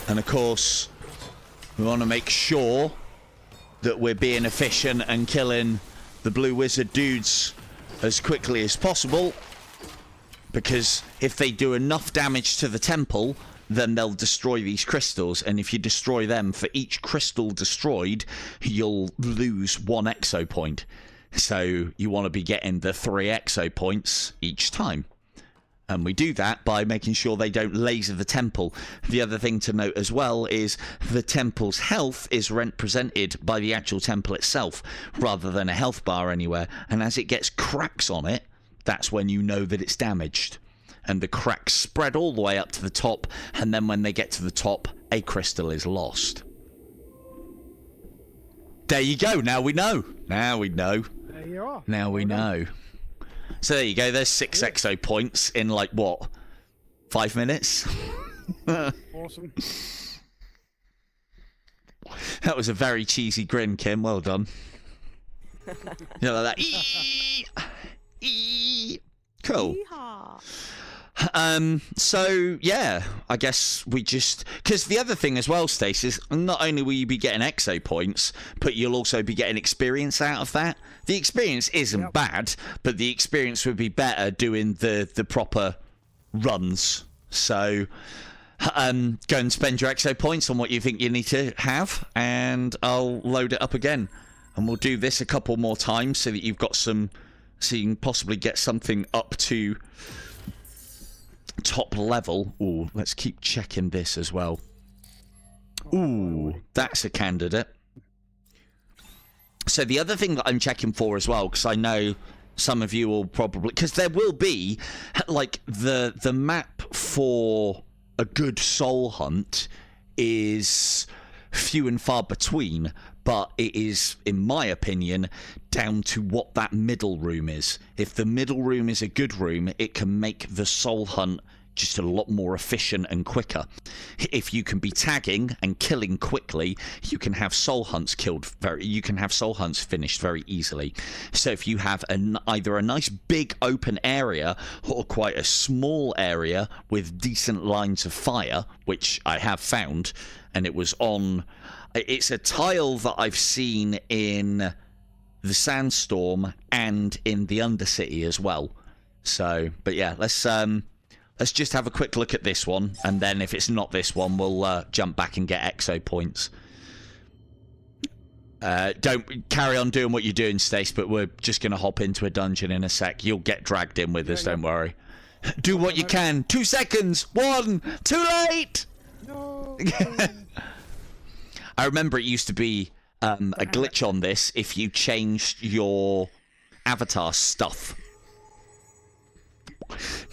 And of course, we want to make sure that we're being efficient and killing the blue wizard dudes as quickly as possible, because if they do enough damage to the temple, then they'll destroy these crystals, and if you destroy them, for each crystal destroyed, you'll lose 1 EXO point. So you want to be getting the 3 EXO points each time. And we do that by making sure they don't laser the temple. The other thing to note as well is the temple's health is represented by the actual temple itself, rather than a health bar anywhere. And as it gets cracks on it, that's when you know that it's damaged. And the cracks spread all the way up to the top, and then when they get to the top, a crystal is lost. There you go, now we know. Now we know. There you are. Now we know. So there you go, there's 6 EXO points in like, what, 5 minutes? Awesome. That was a very cheesy grin, Kim, well done. You know, like that. Cool. Yeehaw. So yeah, I guess we just, because the other thing as well, Stace, is not only will you be getting EXO points, but you'll also be getting experience out of that. The experience isn't bad, but the experience would be better doing the proper runs. So go and spend your EXO points on what you think you need to have, and I'll load it up again, and we'll do this a couple more times so that you've got some, so you can possibly get something up to top level. Ooh, let's keep checking this as well. Ooh, that's a candidate. So the other thing that I'm checking for as well, because I know some of you will probably, because there will be, like, the map for a good soul hunt is few and far between, but it is, in my opinion, down to what that middle room is. If the middle room is a good room, it can make the soul hunt just a lot more efficient and quicker. If you can be tagging and killing quickly, you can have soul hunts finished very easily. So if you have either a nice big open area or quite a small area with decent lines of fire, which I have found, and it's a tile that I've seen in the Sandstorm and in the Undercity as well. So, but yeah, let's just have a quick look at this one, and then if it's not this one, we'll jump back and get EXO points. Don't carry on doing what you're doing, Stace, but we're just going to hop into a dungeon in a sec. You'll get dragged in with us, don't worry. Do what you can. 2 seconds. 1. Too late. No. I remember it used to be a glitch on this if you changed your avatar stuff.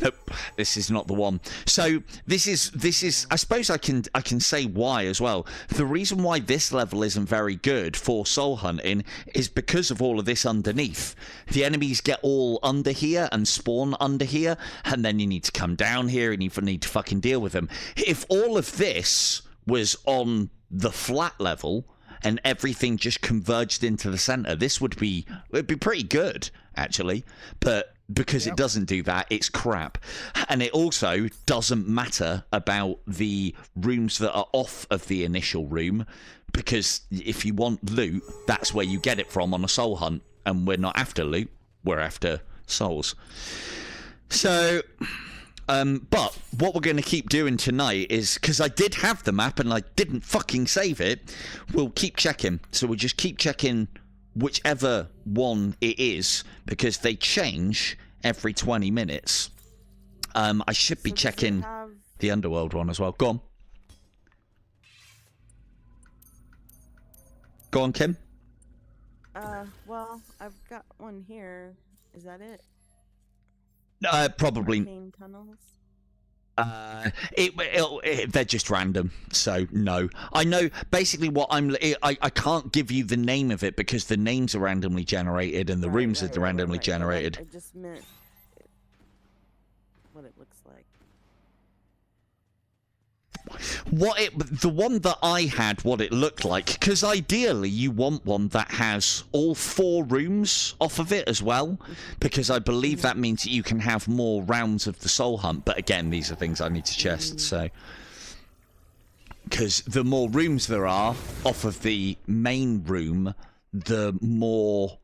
Nope, this is not the one. So this is I suppose I can say why as well. The reason why this level isn't very good for soul hunting is because of all of this underneath. The enemies get all under here and spawn under here, and then you need to come down here and you need to fucking deal with them. If all of this was on the flat level and everything just converged into the center, it'd be pretty good actually, but because it doesn't do that, it's crap. And it also doesn't matter about the rooms that are off of the initial room, because if you want loot, that's where you get it from on a soul hunt, and we're not after loot, we're after souls. So but what we're going to keep doing tonight is, because I did have the map and I didn't fucking save it, we'll keep checking. So we'll just keep checking whichever one it is, because they change every 20 minutes. I should be checking the underworld one as well. Go on. Go on, Kim. Well, I've got one here. Is that it? Probably. Arcane tunnels? They're just random, so no. I know basically what I can't give you the name of it because the names are randomly generated and the rooms are randomly generated. I just meant what it looks like. The one that I had, what it looked like, because ideally you want one that has all 4 rooms off of it as well, because I believe that means that you can have more rounds of the soul hunt. But again, these are things I need to test, so because the more rooms there are off of the main room, the more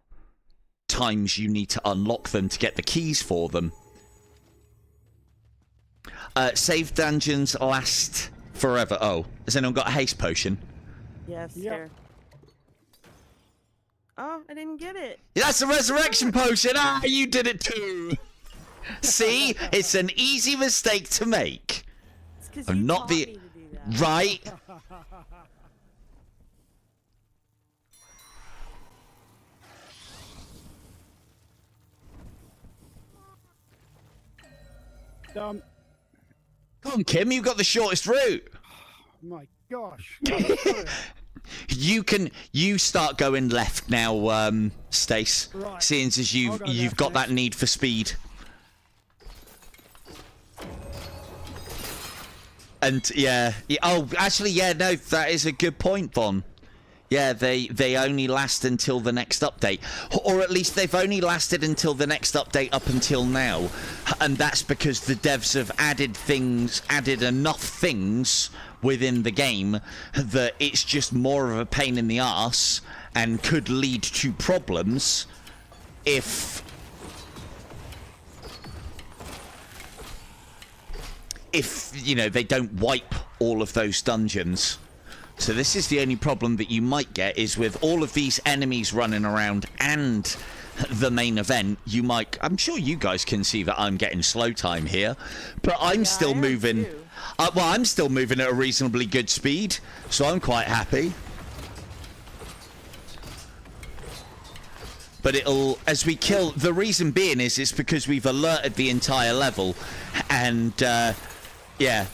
times you need to unlock them to get the keys for them. Save dungeons last forever. Oh, has anyone got a haste potion? Yes, sir. Oh, I didn't get it. That's a resurrection potion. Ah, you did it too. See, it's an easy mistake to make. It's 'cause you taught me to do that. Right. Come on, Kim, you've got the shortest route. My gosh. You start going left now, Stace. Right. Seeing as you've got that need for speed. And yeah. Oh, actually, yeah, no, that is a good point, Von. Yeah, they only last until the next update. Or at least they've only lasted until the next update up until now. And that's because the devs have added enough things within the game that it's just more of a pain in the arse and could lead to problems if you know, they don't wipe all of those dungeons. So this is the only problem that you might get, is with all of these enemies running around and the main event, you might... I'm sure you guys can see that I'm getting slow time here, but I'm still moving... well, I'm still moving at a reasonably good speed, so I'm quite happy. But it'll... As we kill... The reason being is it's because we've alerted the entire level, and, yeah,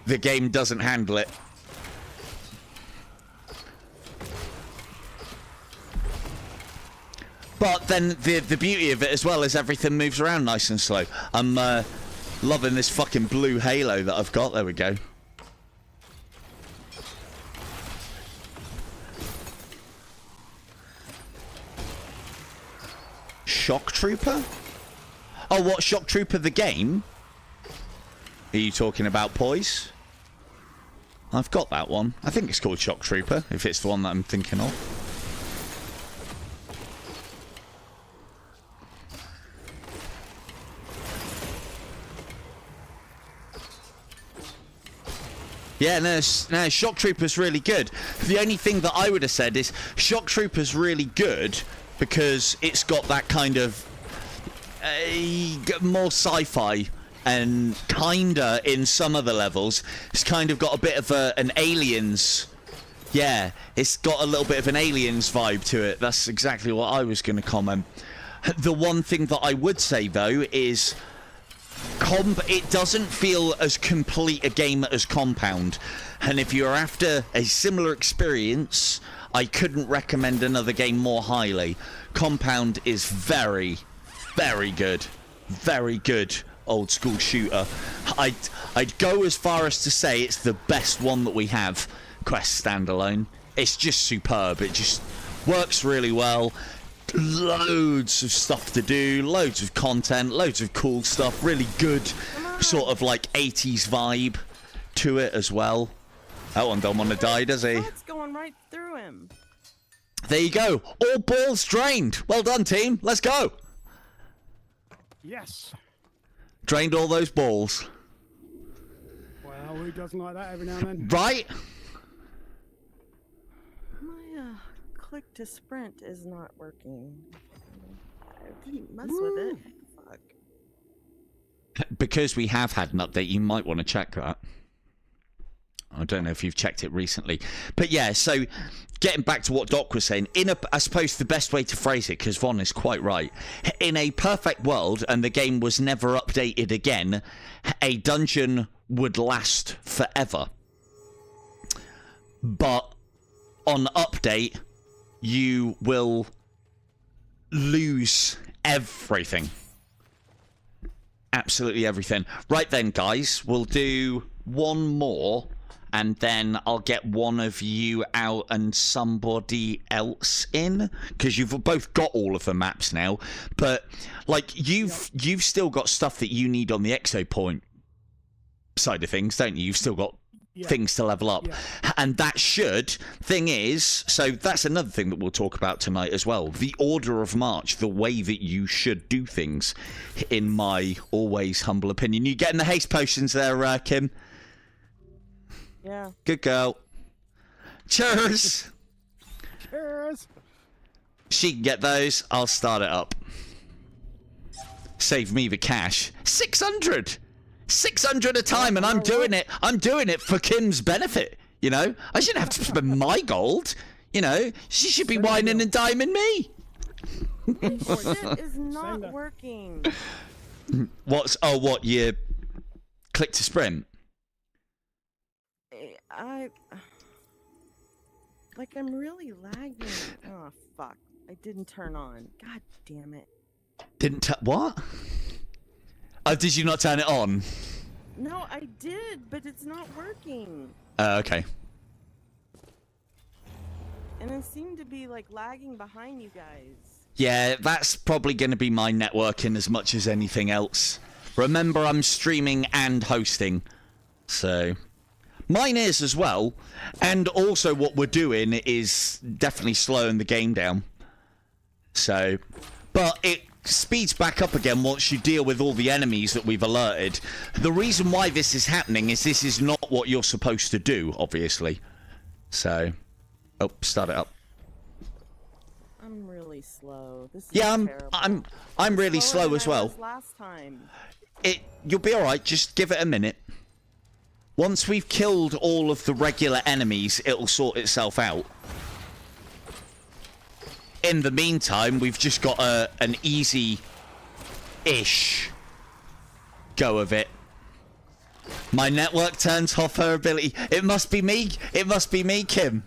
the game doesn't handle it. But then the beauty of it as well is everything moves around nice and slow. Loving this fucking blue halo that I've got. There we go. Shock Trooper? Oh, what? Shock Trooper the game? Are you talking about Poise? I've got that one. I think it's called Shock Trooper, if it's the one that I'm thinking of. Yeah, no, Shock Trooper's really good. The only thing that I would have said is Shock Trooper's really good because it's got that kind of more sci-fi and kinda in some of the levels. It's kind of got a bit of an Aliens. Yeah, it's got a little bit of an Aliens vibe to it. That's exactly what I was going to comment. The one thing that I would say though is it doesn't feel as complete a game as Compound, and if you're after a similar experience, I couldn't recommend another game more highly. Compound is very, very good. Very good old school shooter. I'd go as far as to say it's the best one that we have. Quest standalone. It's just superb. It just works really well. Loads of stuff to do, loads of content, loads of cool stuff, really good sort of like 80s vibe to it as well. That one don't want to die, does he? It's going right through him. There you go. All balls drained. Well done, team. Let's go. Yes. Drained all those balls. Well, who doesn't like that every now and then? Right? My click to sprint is not working. I didn't mess with it. Fuck. Because we have had an update, you might want to check that. I don't know if you've checked it recently. But yeah, so getting back to what Doc was saying, I suppose the best way to phrase it, because Von is quite right, in a perfect world, and the game was never updated again, a dungeon would last forever. But on update, you will lose everything. Absolutely everything. Right then, guys, we'll do one more, and then I'll get one of you out and somebody else in, because you've both got all of the maps now. But like you've still got stuff that you need on the EXO point side of things, don't you? You've still got things to level up, and that thing is, so that's another thing that we'll talk about tonight as well, the order of march, the way that you should do things, in my always humble opinion. You getting the haste potions there, Kim? Yeah. Good girl. Cheers. Cheers. She can get those. I'll start it up. Save me the cash. 600 a time, and I'm doing it for Kim's benefit, you know. I shouldn't have to spend my gold, you know. She should be whining and diming me. Shit is not working. What, you click to sprint? I'm really lagging. Oh fuck, I didn't turn on. God damn it. What? Oh, did you not turn it on? No, I did, but it's not working. Okay. And it seemed to be like lagging behind you guys. Yeah, that's probably going to be my networking as much as anything else. Remember, I'm streaming and hosting, so mine is as well. And also what we're doing is definitely slowing the game down. So, but it speeds back up again once you deal with all the enemies that we've alerted. The reason why this is happening is this is not what you're supposed to do, obviously. So, oh, start it up. I'm really slow. This is terrible. I'm really slow as well. Last time. You'll be all right. Just give it a minute. Once we've killed all of the regular enemies, it'll sort itself out. In the meantime, we've just got an easy-ish go of it. My network turns off her ability. It must be me. It must be me, Kim.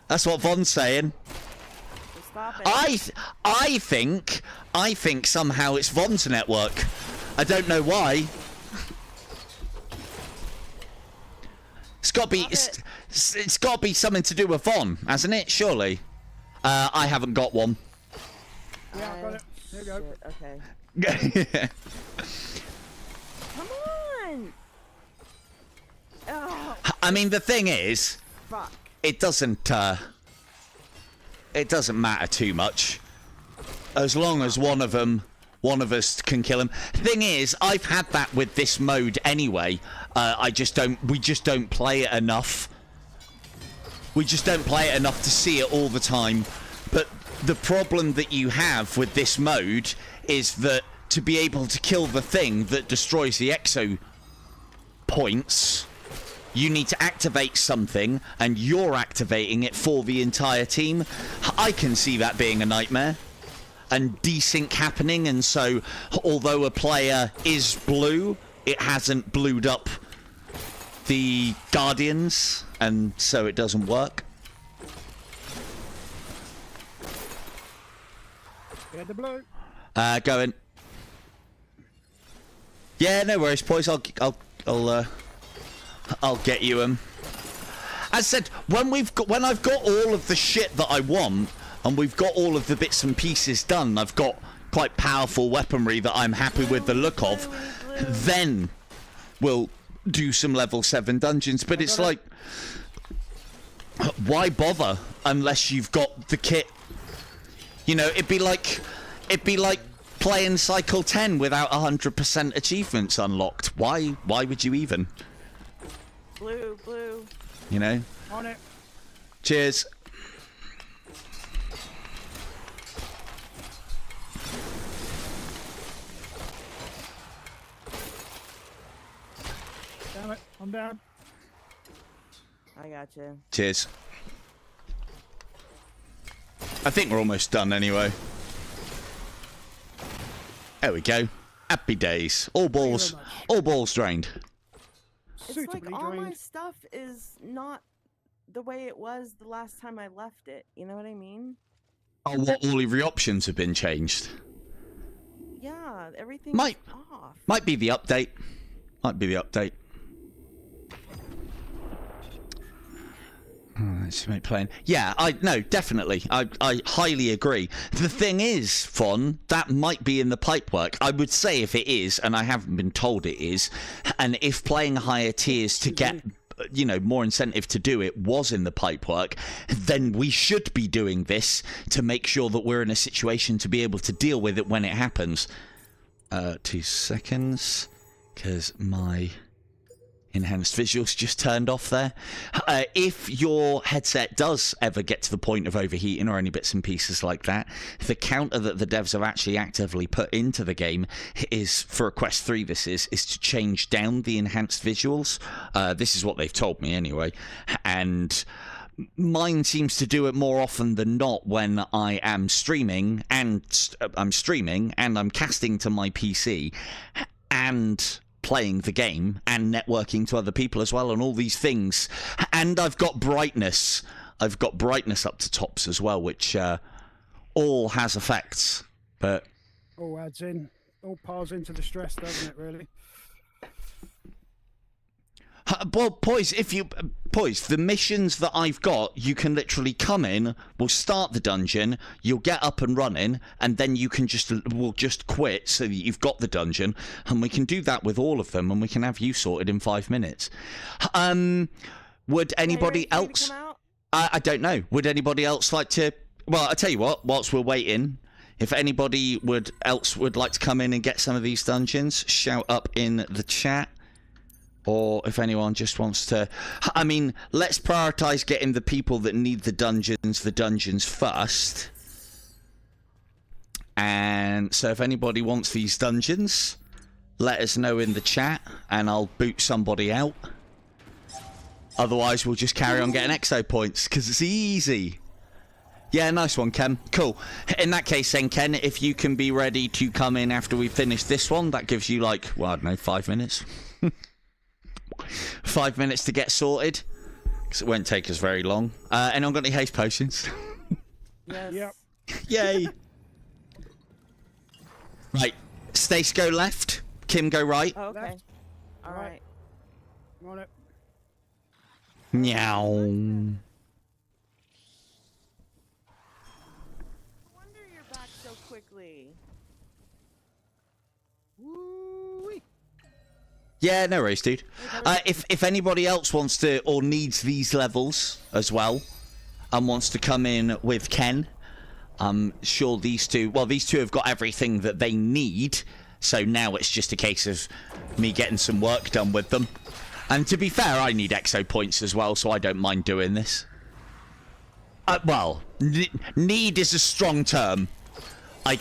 That's what Von's saying. Stop it. I think somehow it's Von's network. I don't know why. got to be. It's got to be something to do with Von, hasn't it? Surely. I haven't got one. Yeah, I got it. There you go. Shit, okay. Come on! Oh, I mean, the thing is, fuck. it doesn't matter too much, as long as one of us can kill him. Thing is, I've had that with this mode anyway. We just don't play it enough. We just don't play it enough to see it all the time. But the problem that you have with this mode is that to be able to kill the thing that destroys the EXO points, you need to activate something, and you're activating it for the entire team. I can see that being a nightmare. And desync happening, and so although a player is blue, it hasn't blued up the Guardians, and so it doesn't work. Yeah, the blue. Going. Yeah, no worries, boys. I'll get you them. As I said, when I've got all of the shit that I want, and we've got all of the bits and pieces done, I've got quite powerful weaponry that I'm happy with the look of, then we'll do some level 7 dungeons. But it's like, why bother unless you've got the kit? You know, it'd be like playing Cycle 10 without 100% achievements unlocked. Why would you even? Blue. You know? On it. Cheers. Damn it, I'm down. I got you. Cheers. I think we're almost done anyway. There we go. Happy days. All balls drained. It's Suitably like all my drained. stuff is not the way it was the last time I left it. You know what I mean? Oh, what? All of your options have been changed. Yeah, everything's Might off. be the update. Might be the update. Let's make playing. Yeah, no, definitely. I highly agree. The thing is, Fon, that might be in the pipework. I would say if it is, and I haven't been told it is, and if playing higher tiers to get, you know, more incentive to do it was in the pipework, then we should be doing this to make sure that we're in a situation to be able to deal with it when it happens. 2 seconds, because my enhanced visuals just turned off there. If your headset does ever get to the point of overheating or any bits and pieces like that, the counter that the devs have actually actively put into the game is, for Quest 3 this is to change down the enhanced visuals. This is what they've told me anyway, and mine seems to do it more often than not when I am streaming, and I'm casting to my PC and playing the game and networking to other people as well, and all these things. And I've got brightness up to tops as well, which all has effects. But All adds in, all piles into the stress, doesn't it, really? well, boys, the missions that I've got, you can literally come in, we'll start the dungeon, you'll get up and running, and then we'll just quit so that you've got the dungeon, and we can do that with all of them, and we can have you sorted in 5 minutes. Would anybody else? I don't know. Would anybody else like to? Well, I tell you what. Whilst we're waiting, if anybody would like to come in and get some of these dungeons, shout up in the chat. Or if anyone just wants to, I mean, let's prioritize getting the people that need the dungeons first. And so if anybody wants these dungeons, let us know in the chat and I'll boot somebody out. Otherwise, we'll just carry on getting EXO points because it's easy. Yeah, nice one, Ken. Cool. In that case then, Ken, if you can be ready to come in after we finish this one, that gives you like, well, I don't know, 5 minutes. 5 minutes to get sorted, because it won't take us very long. And I've got any haste potions. Yes. Yep. Yay. Right, Stace go left, Kim go right. Oh, okay. Left. All right. On it. Meow. No wonder you're back so quickly. Woo-wee. Yeah, no worries, dude. If anybody else wants to or needs these levels as well and wants to come in with Ken, I'm sure these two have got everything that they need, so now it's just a case of me getting some work done with them. And to be fair, I need EXO points as well, so I don't mind doing this. Well, need is a strong term. I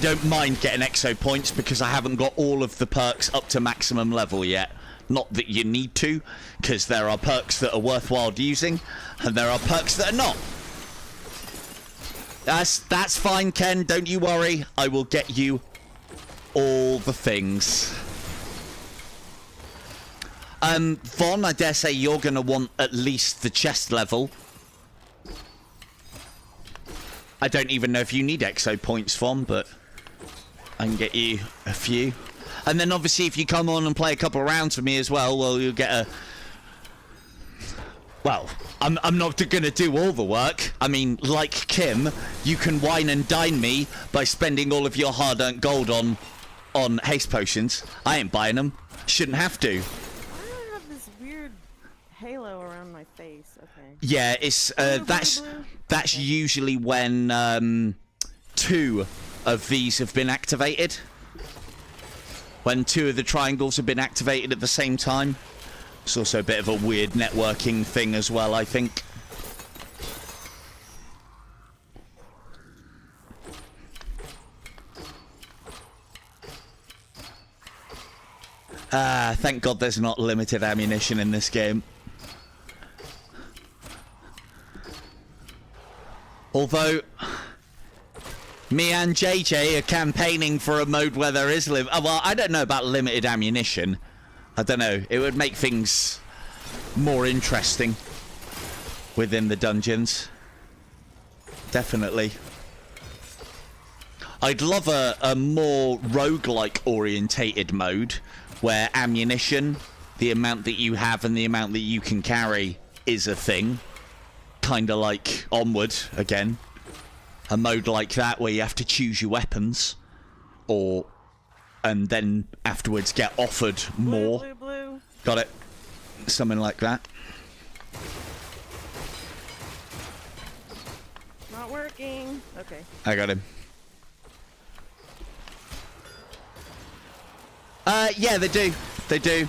don't mind getting EXO points because I haven't got all of the perks up to maximum level yet. Not that you need to, because there are perks that are worthwhile using, and there are perks that are not. That's fine, Ken. Don't you worry. I will get you all the things. Von, I dare say you're going to want at least the chest level. I don't even know if you need EXO points, Von, but I can get you a few. And then obviously if you come on and play a couple of rounds with me as well, well, you'll get a... Well, I'm not going to do all the work. I mean, like Kim, you can wine and dine me by spending all of your hard-earned gold on haste potions. I ain't buying them. Shouldn't have to. Why do I have this weird halo around my face? Okay. Yeah, it's that's Okay. usually when 2 of these have been activated. When 2 of the triangles have been activated at the same time. It's also a bit of a weird networking thing as well, I think. Thank God there's not limited ammunition in this game. Although, me and JJ are campaigning for a mode where there is well, I don't know about limited ammunition. I don't know. It would make things more interesting within the dungeons. Definitely. I'd love a more roguelike orientated mode where ammunition, the amount that you have and the amount that you can carry is a thing. Kind of like Onward again. A mode like that where you have to choose your weapons and then afterwards get offered more. Blue. Got it. Something like that. Not working. Okay. I got him. Yeah, they do. They do.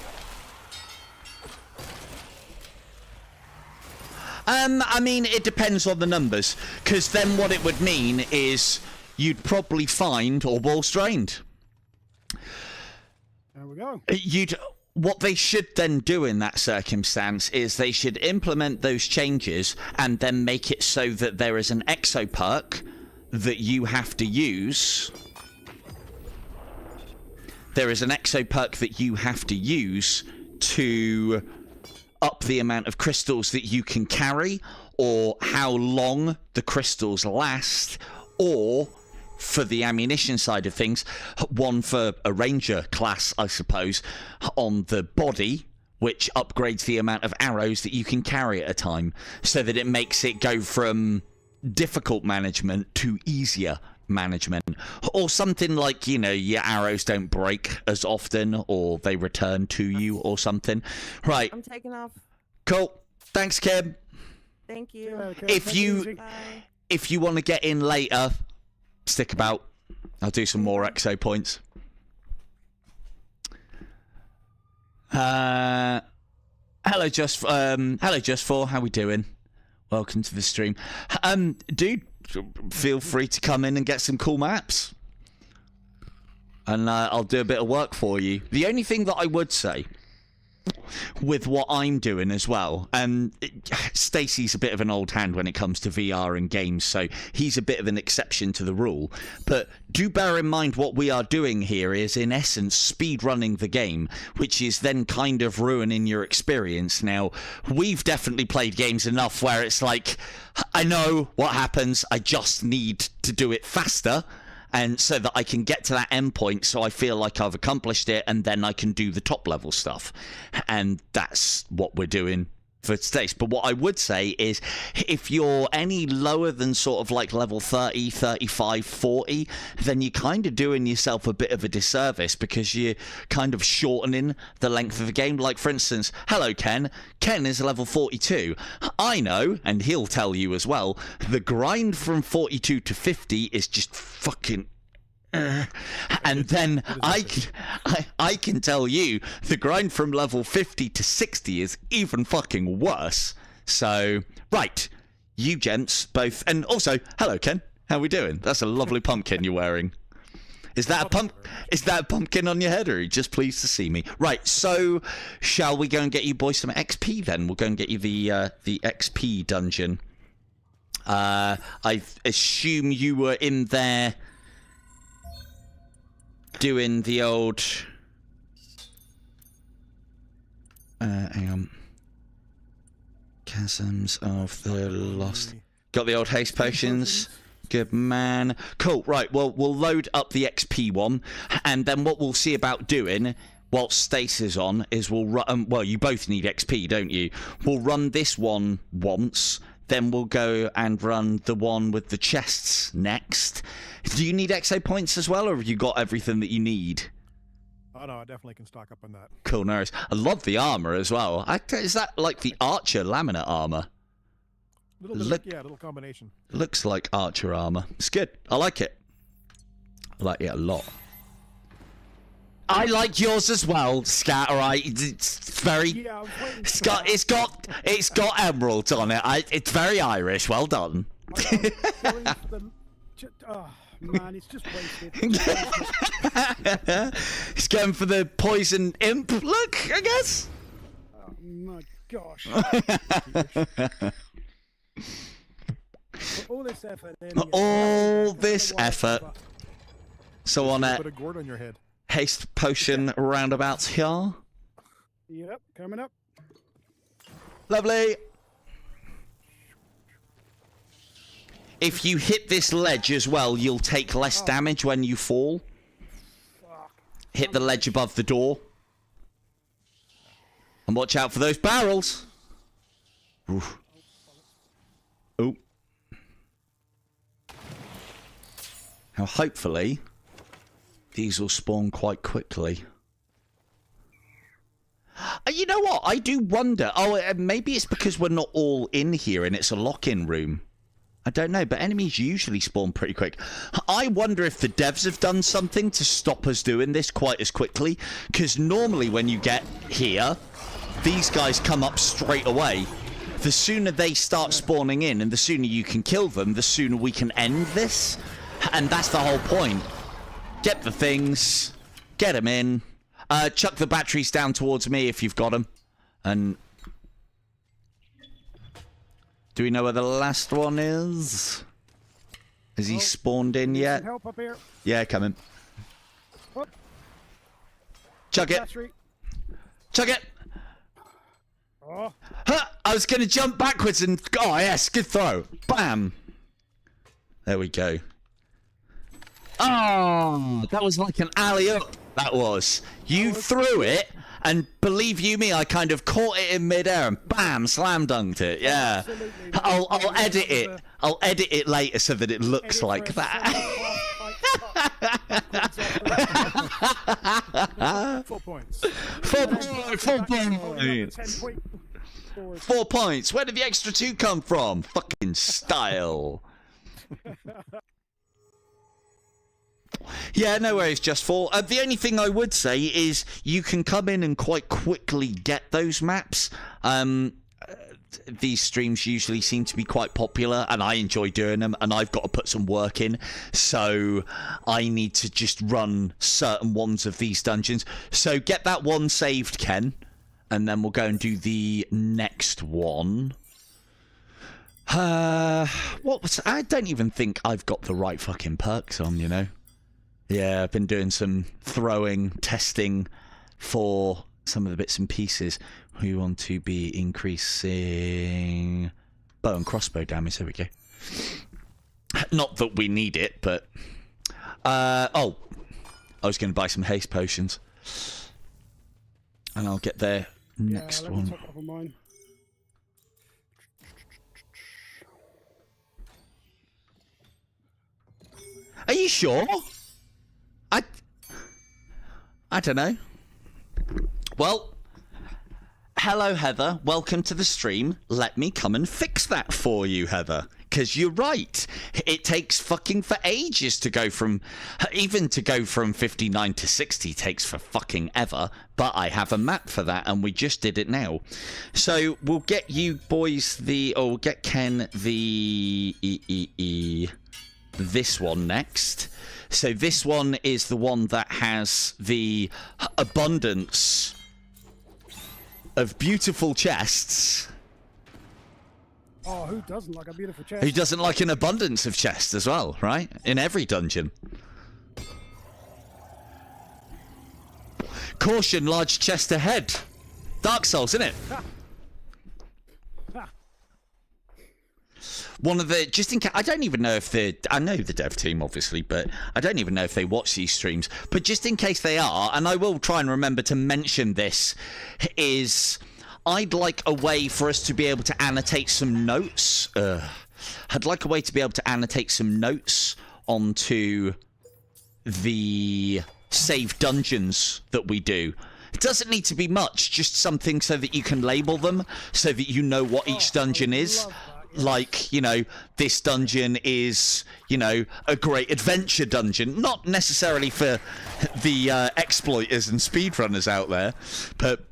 I mean, it depends on the numbers, because then what it would mean is you'd probably find or ball strained. There we go. What they should then do in that circumstance is they should implement those changes and then make it so that there is an EXO perk that you have to use. There is an EXO perk that you have to use to up the amount of crystals that you can carry, or how long the crystals last, or for the ammunition side of things, one for a ranger class, I suppose, on the body, which upgrades the amount of arrows that you can carry at a time, so that it makes it go from difficult management to easier management. Or something like, you know, your arrows don't break as often, or they return to you, or something. Right. I'm taking off. Cool. Thanks, Kim. Thank you. Yeah, okay, If take it you- easy. Bye. If you want to get in later, stick about. I'll do some more EXO points. Hello, Just For. How we doing? Welcome to the stream. Dude, feel free to come in and get some cool maps, and I'll do a bit of work for you. The only thing that I would say with what I'm doing as well, and Stacey's a bit of an old hand when it comes to VR and games, so he's a bit of an exception to the rule, but do bear in mind what we are doing here is in essence speed running the game, which is then kind of ruining your experience. Now, we've definitely played games enough where it's like, I know what happens, I just need to do it faster, and so that I can get to that endpoint, so I feel like I've accomplished it, and then I can do the top level stuff. And that's what we're doing for stace. But what I would say is if you're any lower than sort of like level 30, 35, 40, then you're kind of doing yourself a bit of a disservice because you're kind of shortening the length of the game. Like, for instance, hello, Ken. Ken is level 42. I know, and he'll tell you as well, the grind from 42 to 50 is just fucking... and then I can tell you the grind from level 50 to 60 is even fucking worse. So, right, you gents both, and also, hello Ken, how we doing? That's a lovely pumpkin you're wearing. Is that a pumpkin on your head, or are you just pleased to see me? Right, so shall we go and get you boys some XP then? We'll go and get you the XP dungeon. I assume you were in there doing the old hang on, chasms of the lost. Got the old haste potions. Good man. Cool. Right, well, we'll load up the XP one, and then what we'll see about doing whilst Stace is on is we'll run, well, you both need XP, don't you? We'll run this one once, then we'll go and run the one with the chests next. Do you need EXO points as well, or have you got everything that you need? Oh no, I definitely can stock up on that. Cool, no worries. I love the armor as well. Is that like the archer laminate armor? Yeah, a little combination. Looks like archer armor. It's good. I like it. I like it a lot. I like yours as well, Scat. All right, it's very. Yeah, it's got emerald on it. It's very Irish. Well done. Oh, man, it's just wasted. He's going for the poison imp look, I guess. Oh, my gosh. All this effort. All this effort. So on Put a gourd on your head. Haste potion roundabouts here. Yep, coming up. Lovely. If you hit this ledge as well, you'll take less damage when you fall. Hit the ledge above the door. And watch out for those barrels. Oof. Oh. Now, hopefully, these will spawn quite quickly. You know what? I do wonder. Oh, maybe it's because we're not all in here and it's a lock-in room. I don't know, but enemies usually spawn pretty quick. I wonder if the devs have done something to stop us doing this quite as quickly. Because normally when you get here, these guys come up straight away. The sooner they start spawning in and the sooner you can kill them, the sooner we can end this. And that's the whole point. Get the things, get them in. Chuck the batteries down towards me if you've got them. And do we know where the last one is? Has he spawned in yet? Help up here. Yeah, coming. Oh. Chuck it. Battery. Chuck it. Oh. Huh! I was going to jump backwards and... Oh, yes, good throw. Bam. There we go. Oh, that was like an alley-oop. That was. You threw it, and believe you me, I kind of caught it in midair and bam, slam dunked it. Yeah. I'll edit it. I'll edit it later so that it looks like that. 4 points. 4 points. 4 points. 4 points. Where did the extra 2 come from? Fucking style. Yeah, no worries, Just 4. The only thing I would say is you can come in and quite quickly get those maps. These streams usually seem to be quite popular, and I enjoy doing them, and I've got to put some work in. So I need to just run certain ones of these dungeons. So get that one saved, Ken, and then we'll go and do the next one. I don't even think I've got the right fucking perks on, you know. Yeah, I've been doing some throwing, testing for some of the bits and pieces. We want to be increasing bow and crossbow damage. There we go. Not that we need it, but... oh, I was going to buy some haste potions. And I'll get there next one. Top of mine. Are you sure? I don't know. Well, hello, Heather. Welcome to the stream. Let me come and fix that for you, Heather. Because you're right. It takes fucking for ages to go from... Even to go from 59 to 60 takes for fucking ever. But I have a map for that, and we just did it now. So we'll get you boys the... Or we'll get Ken the... This one next. So this one is the one that has the abundance of beautiful chests. Oh, who doesn't like a beautiful chest? Who doesn't like an abundance of chests as well, right? In every dungeon. Caution, large chest ahead. Dark Souls, isn't it? One of the, just in case, I don't even know if I know the dev team obviously, but I don't even know if they watch these streams. But just in case they are, and I will try and remember to mention this, is I'd like a way for us to be able to annotate some notes. I'd like a way to be able to annotate some notes onto the save dungeons that we do. It doesn't need to be much, just something so that you can label them, so that you know what each dungeon is. Like, you know, this dungeon is, you know, a great adventure dungeon. Not necessarily for the exploiters and speedrunners out there, but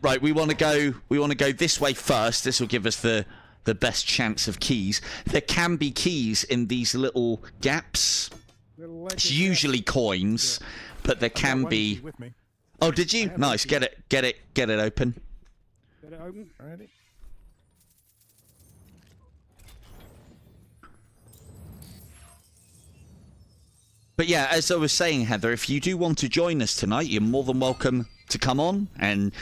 right, we want to go this way first. This will give us the best chance of keys. There can be keys in these little gaps. It's usually coins, but there can be. Oh, did you? Nice. Get it open. Get it open. Alrighty. But yeah, as I was saying, Heather, if you do want to join us tonight, you're more than welcome to come on, and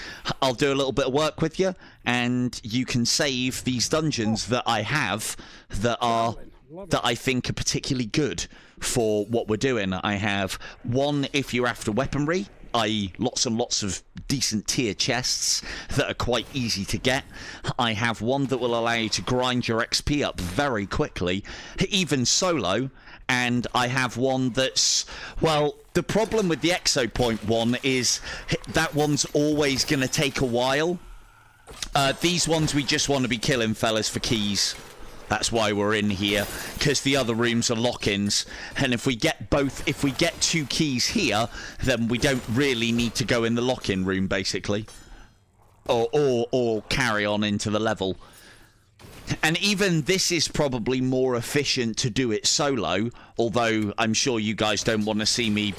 I'll do a little bit of work with you, and you can save these dungeons that I have that I think are particularly good for what we're doing. I have one if you're after weaponry, i.e. lots and lots of decent tier chests that are quite easy to get. I have one that will allow you to grind your XP up very quickly, even solo. And I have one that's, well, the problem with the EXO point one is that one's always going to take a while. These ones we just want to be killing fellas for keys. That's why we're in here, because the other rooms are lock-ins. And if we get 2 keys here, then we don't really need to go in the lock-in room, basically. Or carry on into the level. And even this is probably more efficient to do it solo, although I'm sure you guys don't want to see me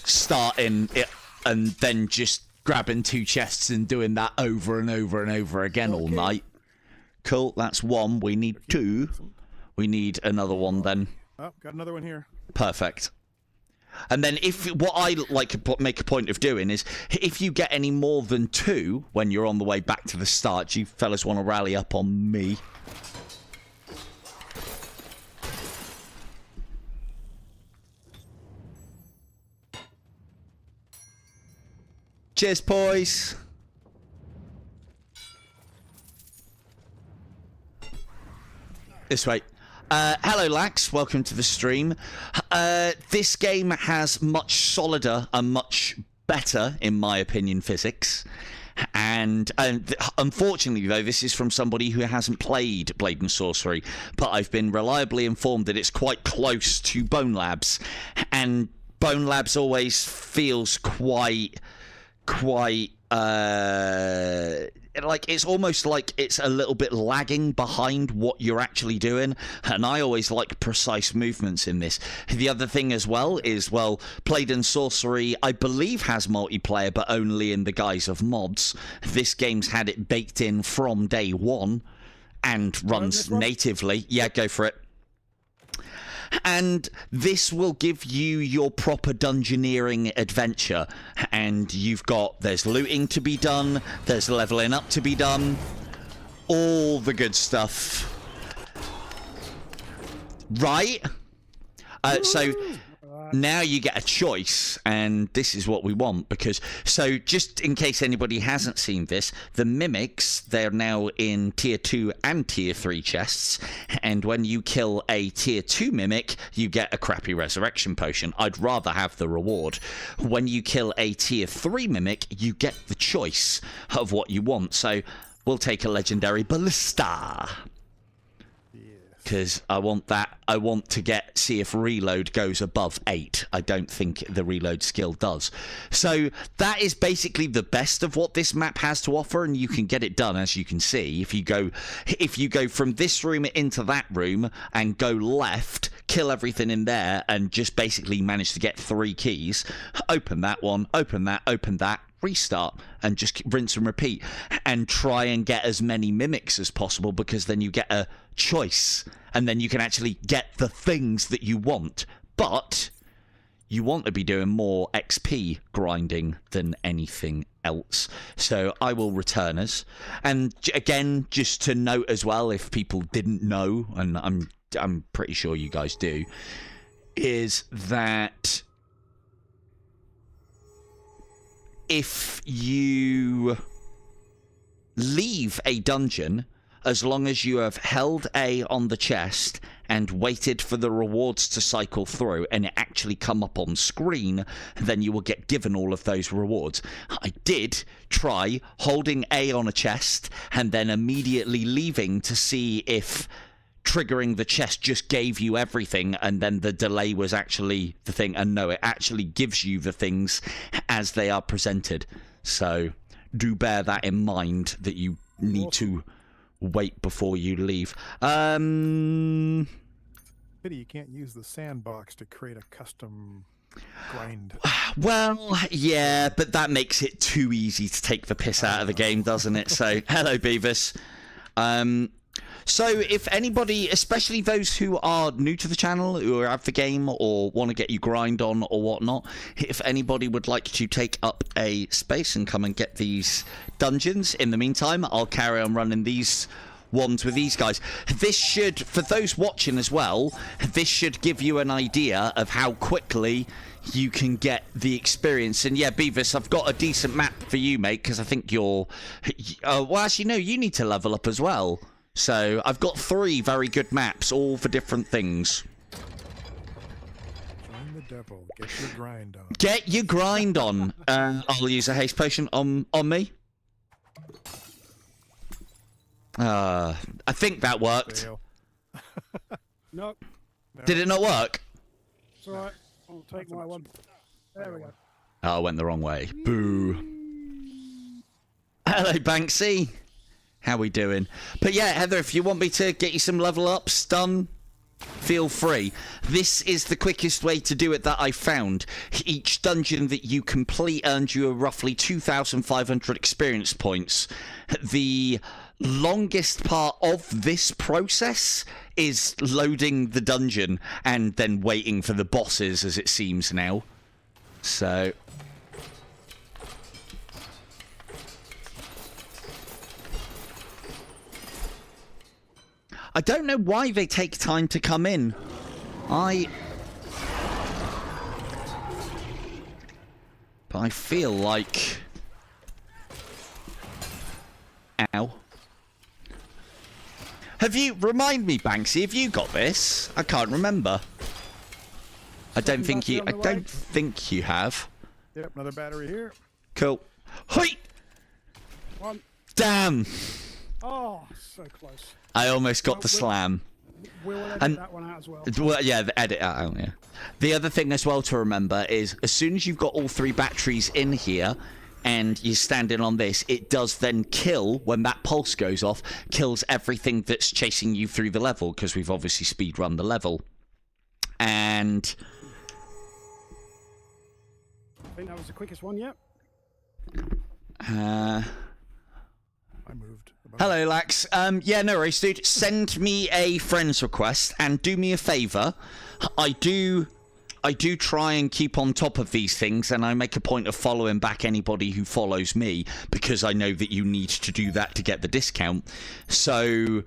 starting it and then just grabbing 2 chests and doing that over and over and over again all night. Cool, that's 1. We need 2. We need another one then. Oh, got another one here. Perfect. And then what I like to make a point of doing is, if you get any more than 2 when you're on the way back to the start, you fellas want to rally up on me. Cheers, boys. This way. Hello, Lax. Welcome to the stream. This game has much solider and much better, in my opinion, physics. And unfortunately, though, this is from somebody who hasn't played Blade and Sorcery, but I've been reliably informed that it's quite close to Bone Labs. And Bone Labs always feels quite like it's almost like it's a little bit lagging behind what you're actually doing, and I always like precise movements in this. The other thing as well is, well, Blade and Sorcery I believe has multiplayer, but only in the guise of mods. This game's had it baked in from day one and runs natively. Yeah, go for it. And this will give you your proper dungeoneering adventure. And there's looting to be done, there's leveling up to be done, all the good stuff. Right? So now you get a choice, and this is what we want, because so just in case anybody hasn't seen this, the mimics, they're now in tier 2 and tier 3 chests, and when you kill a tier 2 mimic, you get a crappy resurrection potion. I'd rather have the reward. When you kill a tier 3 mimic, you get the choice of what you want. So we'll take a legendary ballista, because I want that. I want to see if reload goes above 8. I don't think the reload skill does. So that is basically the best of what this map has to offer, and you can get it done, as you can see. If you go from this room into that room and go left, kill everything in there, and just basically manage to get 3 keys, open that one, open that, restart, and just rinse and repeat, and try and get as many mimics as possible, because then you get a choice, and then you can actually get the things that you want. But you want to be doing more XP grinding than anything else. So I will return us. And again, just to note as well, if people didn't know, and I'm pretty sure you guys do, is that if you leave a dungeon, as long as you have held A on the chest and waited for the rewards to cycle through and it actually come up on screen, then you will get given all of those rewards. I did try holding A on a chest and then immediately leaving to see if triggering the chest just gave you everything, and then the delay was actually the thing. And no, it actually gives you the things as they are presented. So do bear that in mind, that you need to wait before you leave. Pity you can't use the sandbox to create a custom grind. Well, yeah, but that makes it too easy to take the piss out of the game, doesn't it? So, hello, Beavis. So if anybody, especially those who are new to the channel, who are at the game or want to get you grind on or whatnot, if anybody would like to take up a space and come and get these dungeons, in the meantime, I'll carry on running these ones with these guys. This should, for those watching as well, this should give you an idea of how quickly you can get the experience. And yeah, Beavis, I've got a decent map for you, mate, because I think you're... well, actually, no, you need to level up as well. So I've got 3 very good maps, all for different things. Join the devil. Get your grind on. Get your grind on. I'll use a haste potion on me. I think that worked. Fail. No, Did it not work? it's all right. I'll take my one. There we go. Oh, I went the wrong way. Boo. Hello, Banksy. How we doing? But yeah, Heather, if you want me to get you some level ups done, feel free. This is the quickest way to do it that I found. Each dungeon that you complete earns you a roughly 2,500 experience points. The longest part of this process is loading the dungeon and then waiting for the bosses, as it seems now. So... I don't know why they take time to come in. But I feel like... Ow. Remind me, Banksy, have you got this? I can't remember. I don't think you have. Yep, another battery here. Cool. Hoi! One. Damn! Oh, so close. I almost got the slam. We'll edit that one out as well. Well, yeah, the edit out, yeah. The other thing as well to remember is, as soon as you've got all 3 batteries in here, and you're standing on this, it does then kill, when that pulse goes off, kills everything that's chasing you through the level, because we've obviously speedrun the level. And... I think that was the quickest one yet. I moved. Hello, Lax. Yeah, no worries, dude. Send me a friend's request, and do me a favour. I do try and keep on top of these things, and I make a point of following back anybody who follows me, because I know that you need to do that to get the discount. So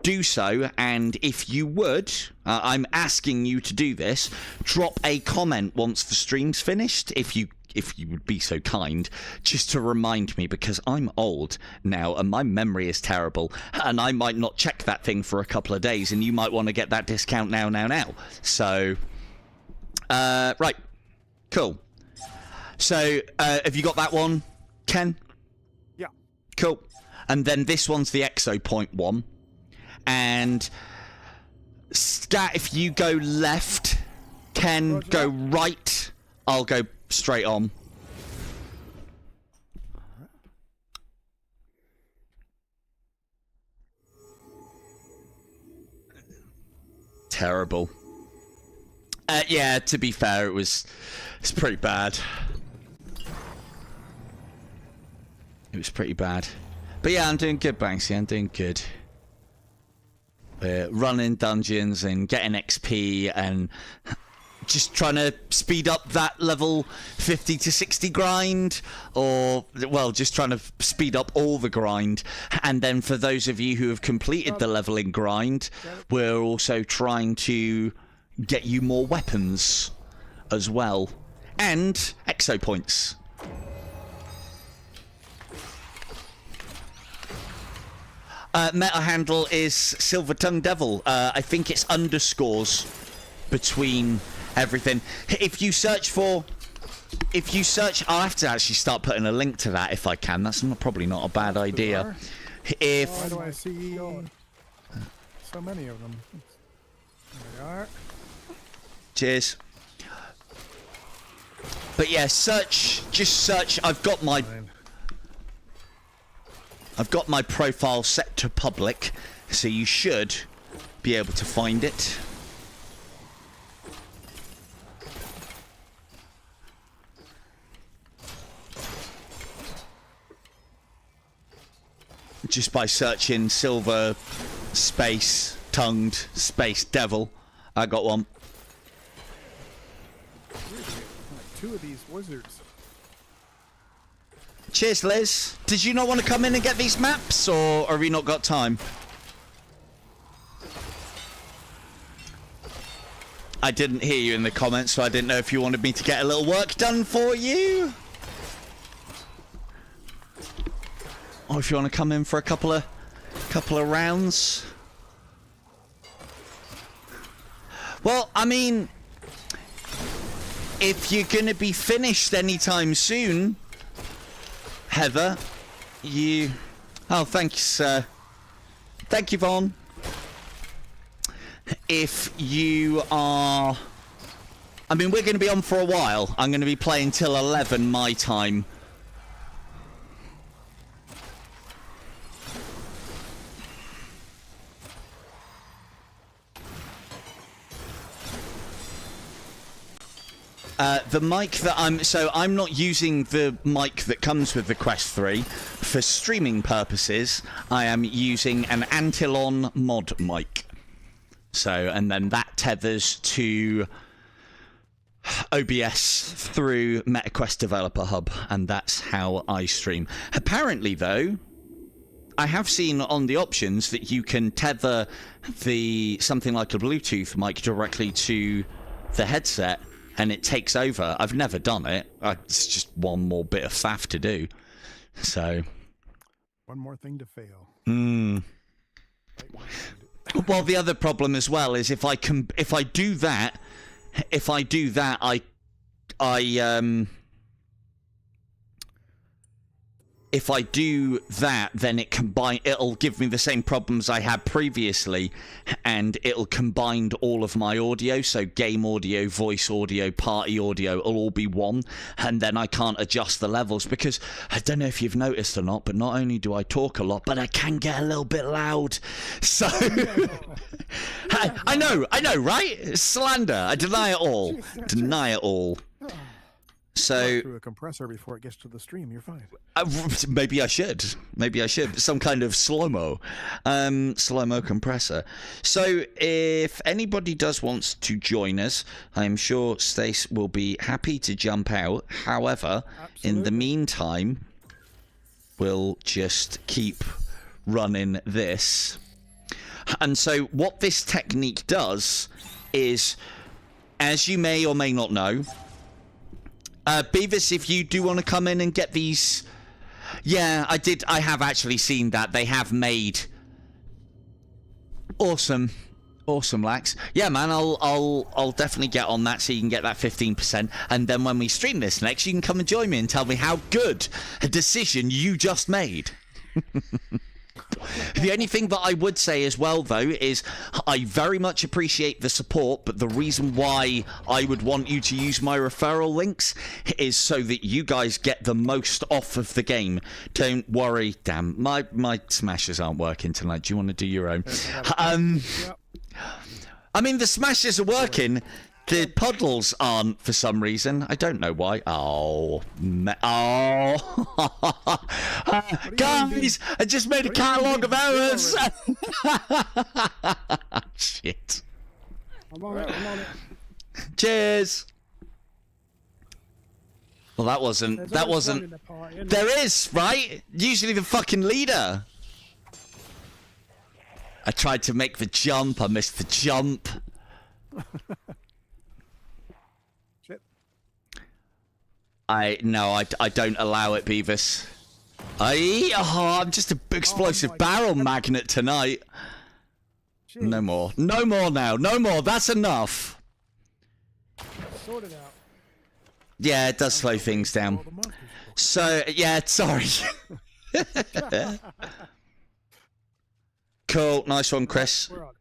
do so, and if you would, I'm asking you to do this, drop a comment once the stream's finished, if you would be so kind, just to remind me, because I'm old now and my memory is terrible, and I might not check that thing for a couple of days, and you might want to get that discount now. So, right, cool. So, have you got that one, Ken? Yeah. Cool. And then this one's the EXO point one. And Scat, if you go left, Ken, go right, I'll go straight on. Terrible. Yeah, to be fair, it's pretty bad. It was pretty bad. But yeah, I'm doing good, Banksy. I'm doing good. Running dungeons and getting XP and just trying to speed up that level 50 to 60 grind, or, well, just trying to speed up all the grind. And then for those of you who have completed the leveling grind, we're also trying to get you more weapons as well. And EXO points. Meta handle is Silver Tongue Devil. I think it's underscores between everything. If you search, I'll have to actually start putting a link to that if I can. That's probably not a bad idea. Why do I see so many of them? There they are. Cheers. But yeah, just search. I've got my profile set to public, so you should be able to find it. Just by searching Silver Space Tongued Space Devil, I got one. Like 2 of these wizards. Cheers, Liz. Did you not want to come in and get these maps, or have you not got time? I didn't hear you in the comments, so I didn't know if you wanted me to get a little work done for you, or if you want to come in for a couple of rounds. Well, I mean, if you're going to be finished anytime soon, Heather, oh, thanks, thank you, Vaughn. If you are, I mean, we're going to be on for a while. I'm going to be playing till 11 my time. The mic that I'm not using the mic that comes with the Quest 3 for streaming purposes. I am using an Antillon mod mic. So, and then that tethers to OBS through MetaQuest Developer Hub, and that's how I stream. Apparently, though, I have seen on the options that you can tether something like a Bluetooth mic directly to the headset, and it takes over. I've never done it. It's just one more bit of faff to do. So, one more thing to fail. Well, the other problem as well is if I do that, then it'll give me the same problems I had previously, and it'll combine all of my audio, so game audio, voice audio, party audio will all be one, and then I can't adjust the levels, because I don't know if you've noticed or not, but not only do I talk a lot, but I can get a little bit loud. So I know, right? Slander. I deny it all. Deny it all. So through a compressor before it gets to the stream, you're fine. Maybe I should. Some kind of slow-mo compressor. So if anybody does want to join us, I'm sure Stace will be happy to jump out. However, in the meantime, we'll just keep running this. And so what this technique does is, as you may or may not know, Beavis, if you do want to come in and get these... Yeah, I have actually seen that. They have made... Awesome, Lax. Yeah, man, I'll definitely get on that so you can get that 15%. And then when we stream this next, you can come and join me and tell me how good a decision you just made. The only thing that I would say as well, though, is I very much appreciate the support, but the reason why I would want you to use my referral links is so that you guys get the most off of the game. Don't worry. Damn, my smashes aren't working tonight. Do you want to do your own? I mean, the smashes are working. The puddles aren't for some reason. I don't know why. Guys, I just made a catalogue of errors. Shit. I'm on it. Cheers. Well, that wasn't. There's That always one wasn't. in the party, isn't There there? is, right? Usually the fucking leader. I tried to make the jump. I missed the jump. Shit. I don't allow it, Beavis. I'm just an explosive my barrel magnet tonight. Jeez, No more now. No more. That's enough. Sort it out. Yeah, it does slow things down. All the monsters. So yeah, sorry. Cool, nice one, Chris. We're on.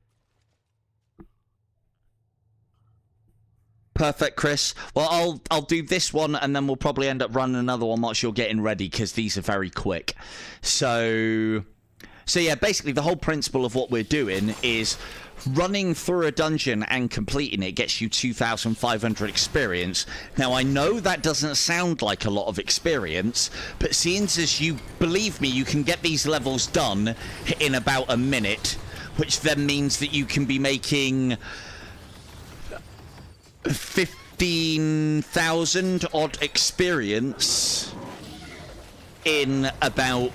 Perfect, Chris. Well, I'll do this one, and then we'll probably end up running another one once you're getting ready, because these are very quick. So yeah, basically the whole principle of what we're doing is running through a dungeon and completing it gets you 2,500 experience. Now, I know that doesn't sound like a lot of experience, but seeing as you, believe me, you can get these levels done in about a minute, which then means that you can be making 15,000 odd experience in about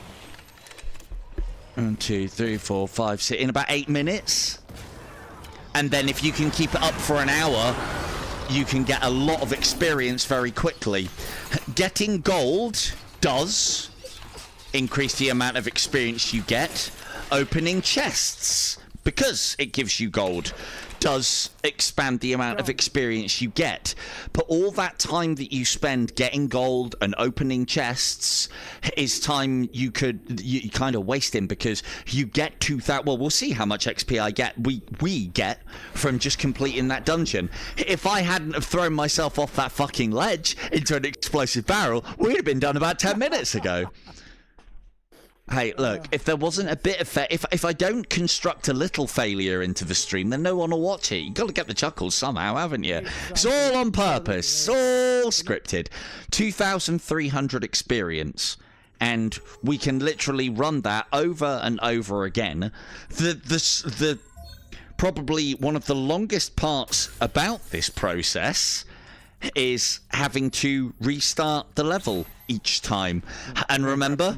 1, 2, 3, 4, 5, 6, in about 8 minutes. And then if you can keep it up for an hour, you can get a lot of experience very quickly. Getting gold does increase the amount of experience you get. Opening chests, because it gives you gold, does expand the amount of experience you get. But all that time that you spend getting gold and opening chests is time you kind of wasting, because you get 2,000. Well, we'll see how much XP I get. We get from just completing that dungeon. If I hadn't have thrown myself off that fucking ledge into an explosive barrel, we'd have been done about 10 minutes ago. Hey, look, if there wasn't a bit of if I don't construct a little failure into the stream, then no one will watch it. You've got to get the chuckles somehow, haven't you? It's all on purpose. It's all scripted. 2,300 experience. And we can literally run that over and over again. The probably one of the longest parts about this process is having to restart the level each time. And remember...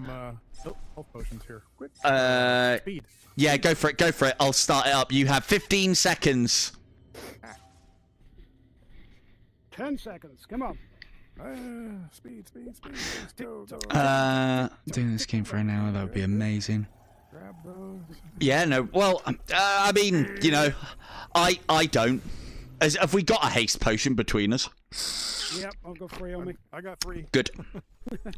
Health potions here. Quick. Speed. Yeah, go for it. I'll start it up. You have 15 seconds. 10 seconds. Come on. Speed. Go. Doing this game for an hour, that would be amazing. Grab those. Yeah, no, well, I mean, you know, I don't. Have we got a haste potion between us? Yep, I'll go 3 on me. I got 3. Good.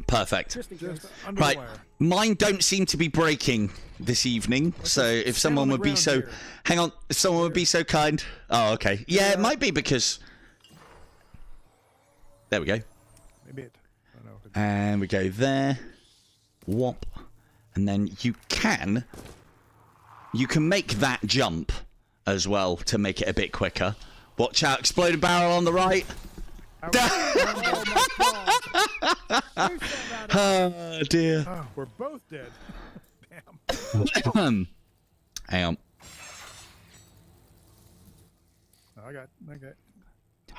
Perfect. Just in case. Under Right, the wire. mine don't seem to be breaking this evening, so if someone on the would be ground so... here. Hang on, if someone would be so kind... Oh, okay. Yeah, it might be because... There we go. Maybe it. I don't know. And we go there. Whop. And then you can make that jump as well to make it a bit quicker. Watch out, exploded barrel on the right. Oh dear. Oh, we're both dead. Hang Damn. on. I got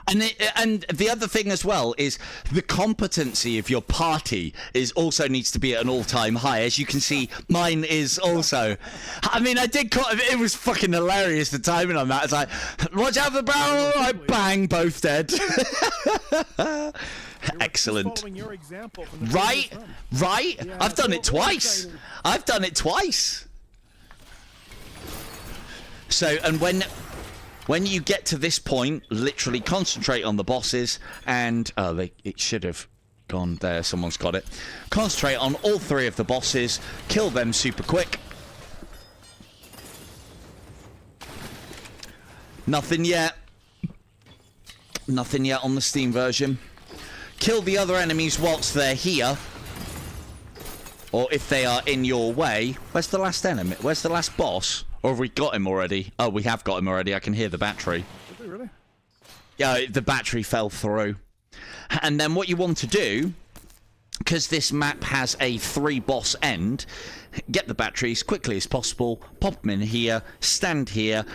And the other thing as well is the competency of your party is also needs to be at an all-time high. As you can see, mine is also. I mean, it was fucking hilarious, the timing on that. It's like, watch out for the barrel, I bang, both dead. Excellent. Following your example from the Right? previous run. Right? Yeah, I've done that's it what we're twice. saying. I've done it twice. So, and when you get to this point, literally concentrate on the bosses, and it should have gone there. Someone's got it. Concentrate on all 3 of the bosses, kill them super quick. Nothing yet. Nothing yet on the Steam version. Kill the other enemies whilst they're here, or if they are in your way. Where's the last enemy? Where's the last boss? Or have we got him already? Oh, we have got him already. I can hear the battery. Did they really? Yeah, the battery fell through. And then what you want to do, because this map has a 3-boss end, get the batteries quickly as possible, pop them in here, stand here,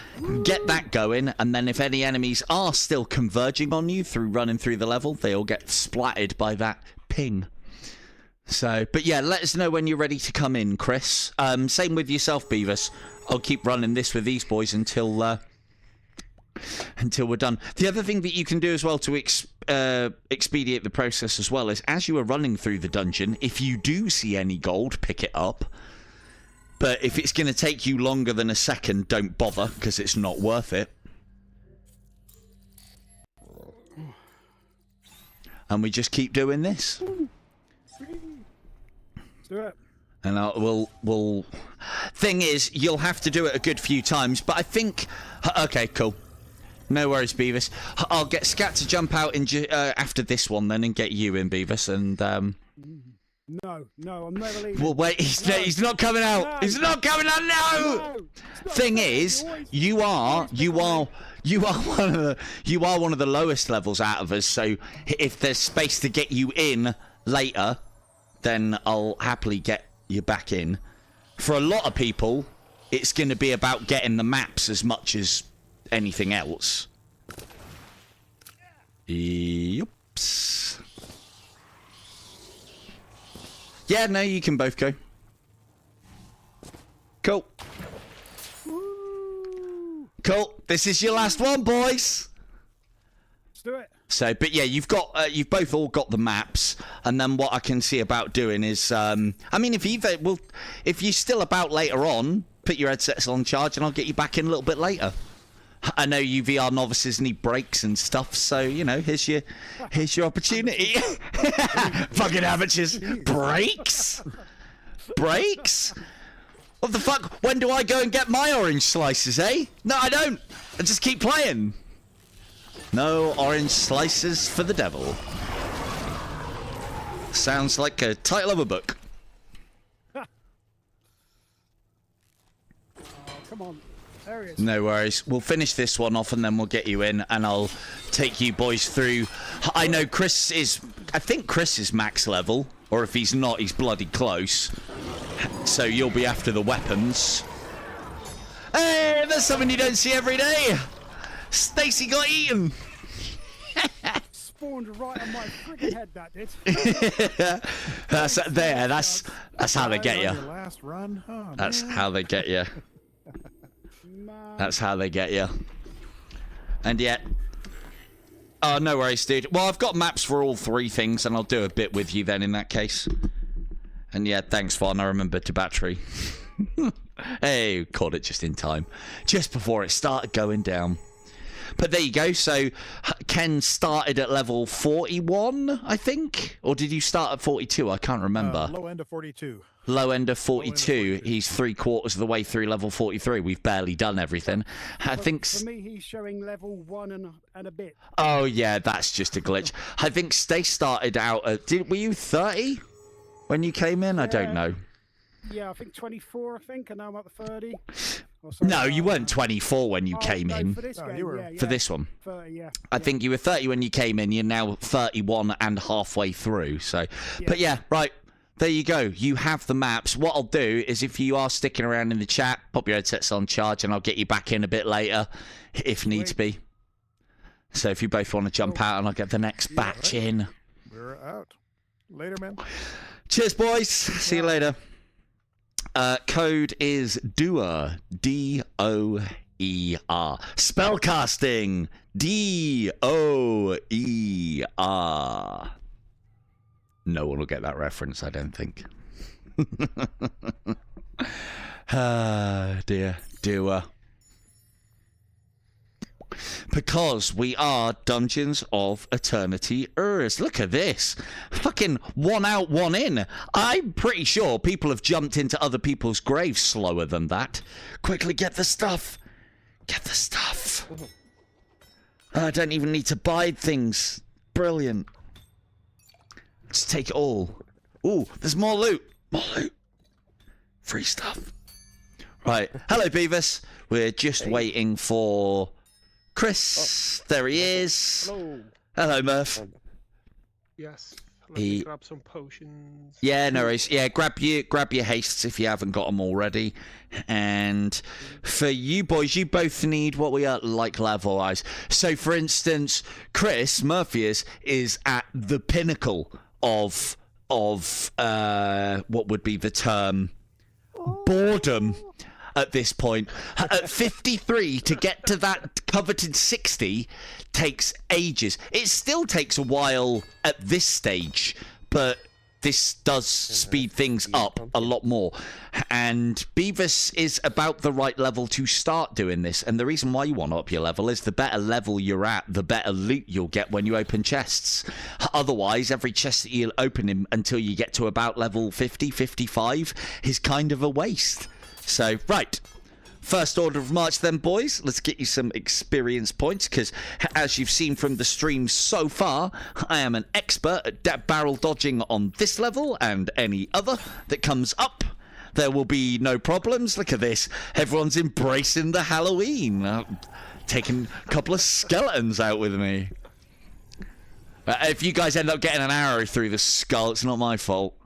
get that going, and then if any enemies are still converging on you through running through the level, they'll get splattered by that ping. So, but yeah, let us know when you're ready to come in, Chris. Same with yourself, Beavis. I'll keep running this with these boys until we're done. The other thing that you can do as well to expedite the process as well is, as you are running through the dungeon, if you do see any gold, pick it up. But if it's going to take you longer than a second, don't bother, because it's not worth it. And we just keep doing this. Let's do it. And we'll. Thing is, you'll have to do it a good few times, but I think. Okay, cool. No worries, Beavis. I'll get Scat to jump out after this one then and get you in, Beavis, and No, I'm never leaving. well, wait, he's not coming out. No. He's not coming out. No. Thing is, you are one of the lowest levels out of us. So if there's space to get you in later, then I'll happily get you back in. For a lot of people, it's going to be about getting the maps as much as anything else. Yups. Yeah, no, you can both go. Cool. Cool. This is your last one, boys. Let's do it. So, but yeah, you've both all got the maps, and then what I can see about doing is, I mean, if you're still about later on, put your headsets on charge, and I'll get you back in a little bit later. I know you VR novices need breaks and stuff, so you know, here's your opportunity. Fucking amateurs, breaks. What the fuck? When do I go and get my orange slices, eh? No, I don't. I just keep playing. No orange slices for the devil. Sounds like a title of a book. Oh, come on. There he is. No worries. We'll finish this one off and then we'll get you in and I'll take you boys through. I know I think Chris is max level, or if he's not, he's bloody close. So you'll be after the weapons. Hey, there's something you don't see every day. Stacy got eaten. Spawned right on my friggin' head, that did. That's how they get Your you. last run? Oh, That's man. how they get you. Man. That's how they get you. And yet, oh, no worries, dude. Well, I've got maps for all 3 things, and I'll do a bit with you then in that case. And yeah, thanks, Fawn. I remembered to battery. Hey, caught it just in time, just before it started going down. But there you go. So Ken started at level 41, I think, or did you start at 42? I can't remember. Low end of 42. Low end of 42. He's 3/4 of the way through level 43. We've barely done everything. I think. For me, he's showing level 1 and a bit. Oh yeah, that's just a glitch. I think Stace started out at. Were you 30 when you came in? I don't know. Yeah, I think 24, and now I'm up to 30. No, you weren't 24 when you came in. For this game, you were. yeah, For this one. 30, yeah. I think you were 30 when you came in. You're now 31 and halfway through. So, but yeah, right. There you go. You have the maps. What I'll do is, if you are sticking around in the chat, pop your headsets on charge, and I'll get you back in a bit later, if needs be. So if you both want to jump out and I'll get the next batch in. We're out. Later, man. Cheers, boys. See you later. Code is Doer. D-O-E-R. Spellcasting. D-O-E-R. No one will get that reference, I don't think. Ah, dear. Doer. Because we are Dungeons of Eternity Urs. Look at this. Fucking one out, one in. I'm pretty sure people have jumped into other people's graves slower than that. Quickly get the stuff. Get the stuff. I don't even need to buy things. Brilliant. Let's take it all. Ooh, there's more loot. More loot. Free stuff. Right. Hello, Beavis. We're just waiting for Chris. There he is. Hello. Hello, Murph. Yes. Let me grab some potions. Yeah, no worries. Yeah, grab your hastes if you haven't got them already. And for you boys, you both need what we are like level-wise. So, for instance, Chris Murphy is at the pinnacle of what would be the term boredom at this point. At 53, to get to that coveted 60 takes ages. It still takes a while at this stage, but this does speed things up a lot more. And Beavis is about the right level to start doing this. And the reason why you want to up your level is the better level you're at, the better loot you'll get when you open chests. Otherwise, every chest that you'll open until you get to about level 50, 55 is kind of a waste. So, right. First order of march then, boys. Let's get you some experience points, because as you've seen from the stream so far, I am an expert at barrel dodging on this level and any other that comes up. There will be no problems. Look at this. Everyone's embracing the Halloween. Taking a couple of skeletons out with me. If you guys end up getting an arrow through the skull, it's not my fault.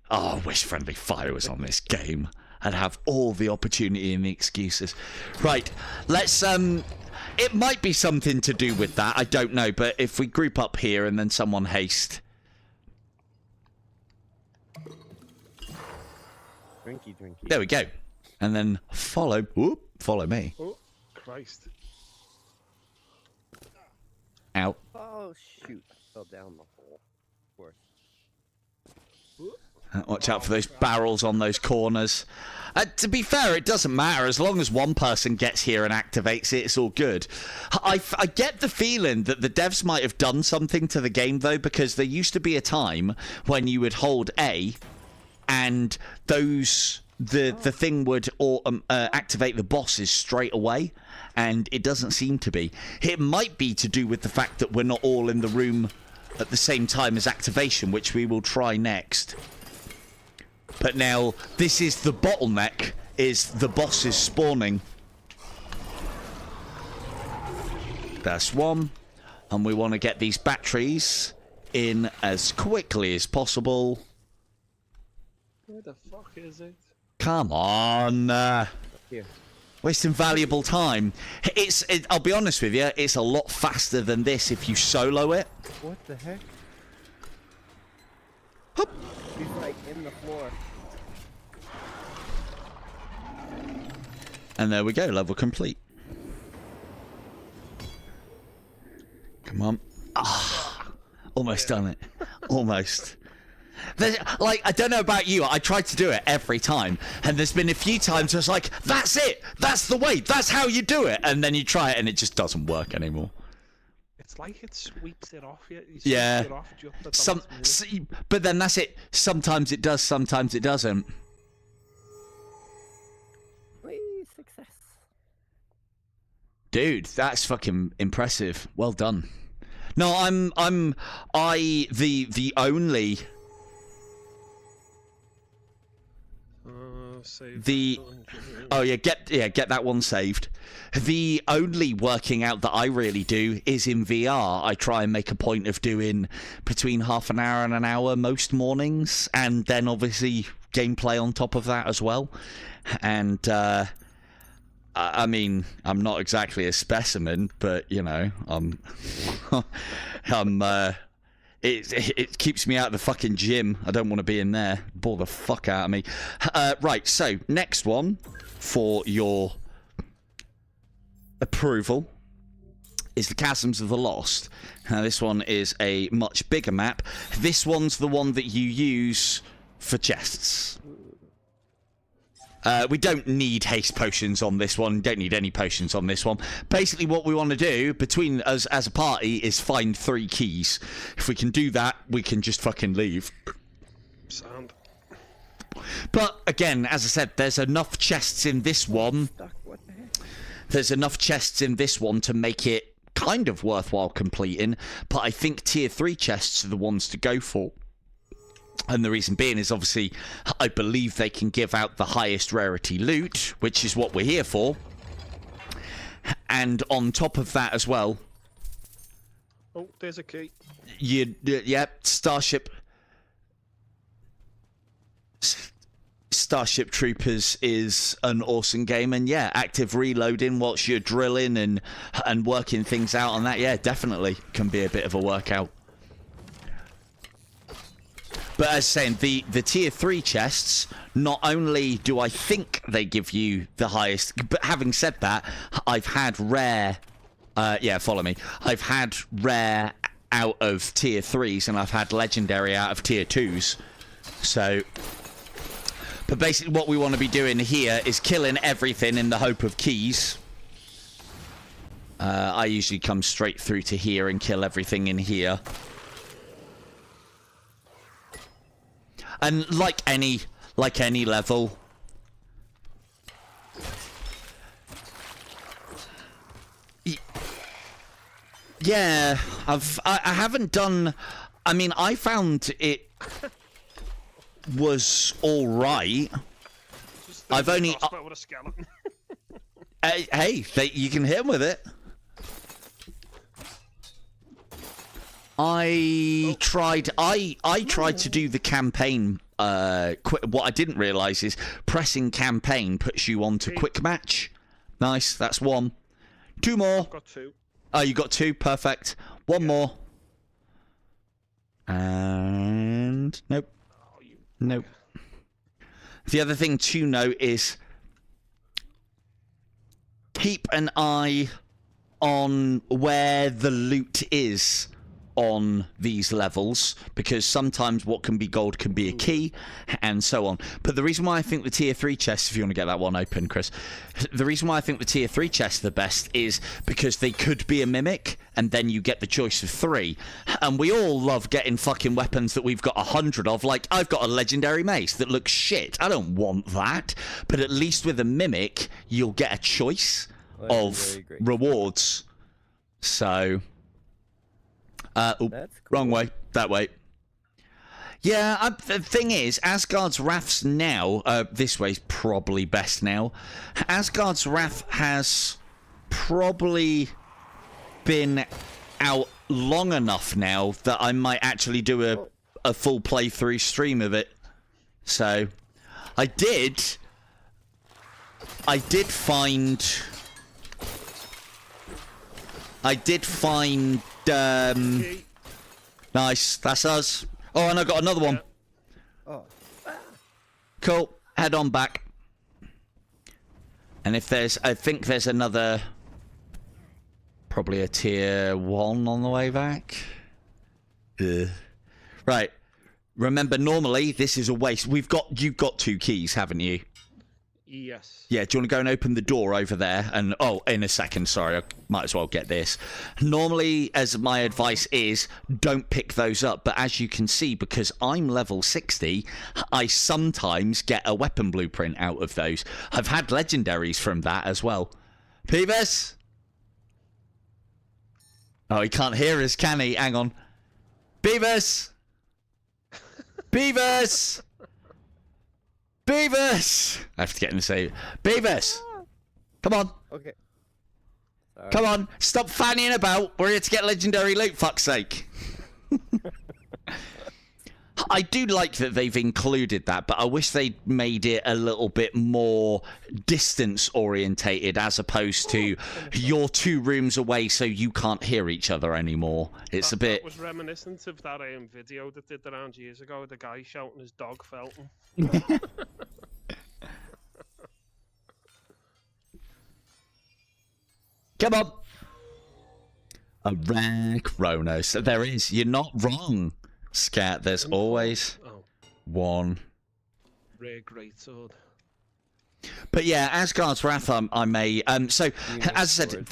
Oh, I wish Friendly Fire was on this game. I'd have all the opportunity and the excuses. Right, let's, it might be something to do with that, I don't know, but if we group up here and then someone haste. Drinky, drinky. There we go. And then follow me. Oh, Christ. Out. Oh, shoot. I fell down the hole. Of course. Watch out for those barrels on those corners. To be fair, it doesn't matter. As long as one person gets here and activates it, it's all good. I get the feeling that the devs might have done something to the game, though, because there used to be a time when you would hold A and the thing would activate the bosses straight away, and it doesn't seem to be. It might be to do with the fact that we're not all in the room at the same time as activation, which we will try next. But now, this is the bottleneck, is the bosses spawning. That's one. And we want to get these batteries in as quickly as possible. Where the fuck is it? Come on. Here. Wasting valuable time. I'll be honest with you, it's a lot faster than this if you solo it. What the heck? Hup. He's like in the floor. And there we go, level complete. Come on. Ah, almost done it. Almost. Like, I don't know about you, I try to do it every time, and there's been a few times where it's like, that's it, that's the way, that's how you do it, and then you try it and it just doesn't work anymore. It's like it sweeps it off you. Yeah. It off just at the last minute. But then that's it. Sometimes it does, sometimes it doesn't. Whee, success. Dude, that's fucking impressive. Well done. No, the only Save the oh yeah get that one saved. The only working out that I really do is in VR. I try and make a point of doing between half an hour and an hour most mornings, and then obviously gameplay on top of that as well. And I mean, I'm not exactly a specimen, but you know, it keeps me out of the fucking gym. I don't want to be in there. Bore the fuck out of me. Right, so next one for your approval is the Chasms of the Lost. Now this one is a much bigger map. This one's the one that you use for chests. We don't need haste potions on this one. Don't need any potions on this one. Basically what we want to do between us as a party is find 3 keys. If we can do that, we can just fucking leave. Sound. But again, as I said, there's enough chests in this one. What the heck? There's enough chests in this one to make it kind of worthwhile completing. But I think tier 3 chests are the ones to go for. And the reason being is obviously I believe they can give out the highest rarity loot, which is what we're here for. And on top of that as well, Oh, there's a key. Starship Troopers is an awesome game, and yeah, active reloading whilst you're drilling and working things out on that, yeah, definitely can be a bit of a workout. But as saying, the tier 3 chests, not only do I think they give you the highest, but having said that, I've had rare, follow me. I've had rare out of tier 3s, and I've had legendary out of tier 2s. So, but basically what we want to be doing here is killing everything in the hope of keys. I usually come straight through to here and kill everything in here. And like any level, yeah, I haven't done. I mean, I found it was all right. I've only. With a skeleton. Hey, you can hit him with it. I tried to do the campaign. What I didn't realise is pressing campaign puts you onto quick match. Nice, that's 1. 2 more. Got 2. Oh, you got 2. Perfect. 1 more. And nope. Nope. The other thing to note is keep an eye on where the loot is on these levels, because sometimes what can be gold can be a key, and so on. But the reason why I think the tier 3 chests, if you want to get that one open, Chris, the reason why I think the tier 3 chests are the best is because they could be a mimic, and then you get the choice of 3. And we all love getting fucking weapons that we've got 100 of. Like, I've got a legendary mace that looks shit. I don't want that. But at least with a mimic, you'll get a choice of rewards. So... That's cool. Wrong way. That way. Yeah, the thing is, Asgard's Wrath's now... this way's probably best now. Asgard's Wrath has probably been out long enough now that I might actually do a full playthrough stream of it. So, I did find... Nice, that's us. Oh, and I got another one. Oh. Cool, head on back. And if there's, I think there's another, probably a tier 1 on the way back. Right, remember normally this is a waste. You've got 2 keys, haven't you? Yes. Yeah, do you want to go and open the door over there? And, oh, in a second, sorry, I might as well get this. Normally, as my advice is, don't pick those up. But as you can see, because I'm level 60, I sometimes get a weapon blueprint out of those. I've had legendaries from that as well. Peeves? Oh, he can't hear us, can he? Hang on. Beavers! Beavers! Beavers! I have to get him to say, Beavers! Come on. Okay. Sorry. Come on. Stop fannying about. We're here to get legendary loot, fuck's sake. I do like that they've included that, but I wish they'd made it a little bit more distance orientated as opposed to you're 2 rooms away so you can't hear each other anymore. It's a bit... That was reminiscent of that video that did around years ago, the guy shouting his dog felt him. Come on! A rare Chronos. There is. You're not wrong, Scat. There's always one. Rare greatsword. But yeah, Asgard's Wrath, I may. So, as I said,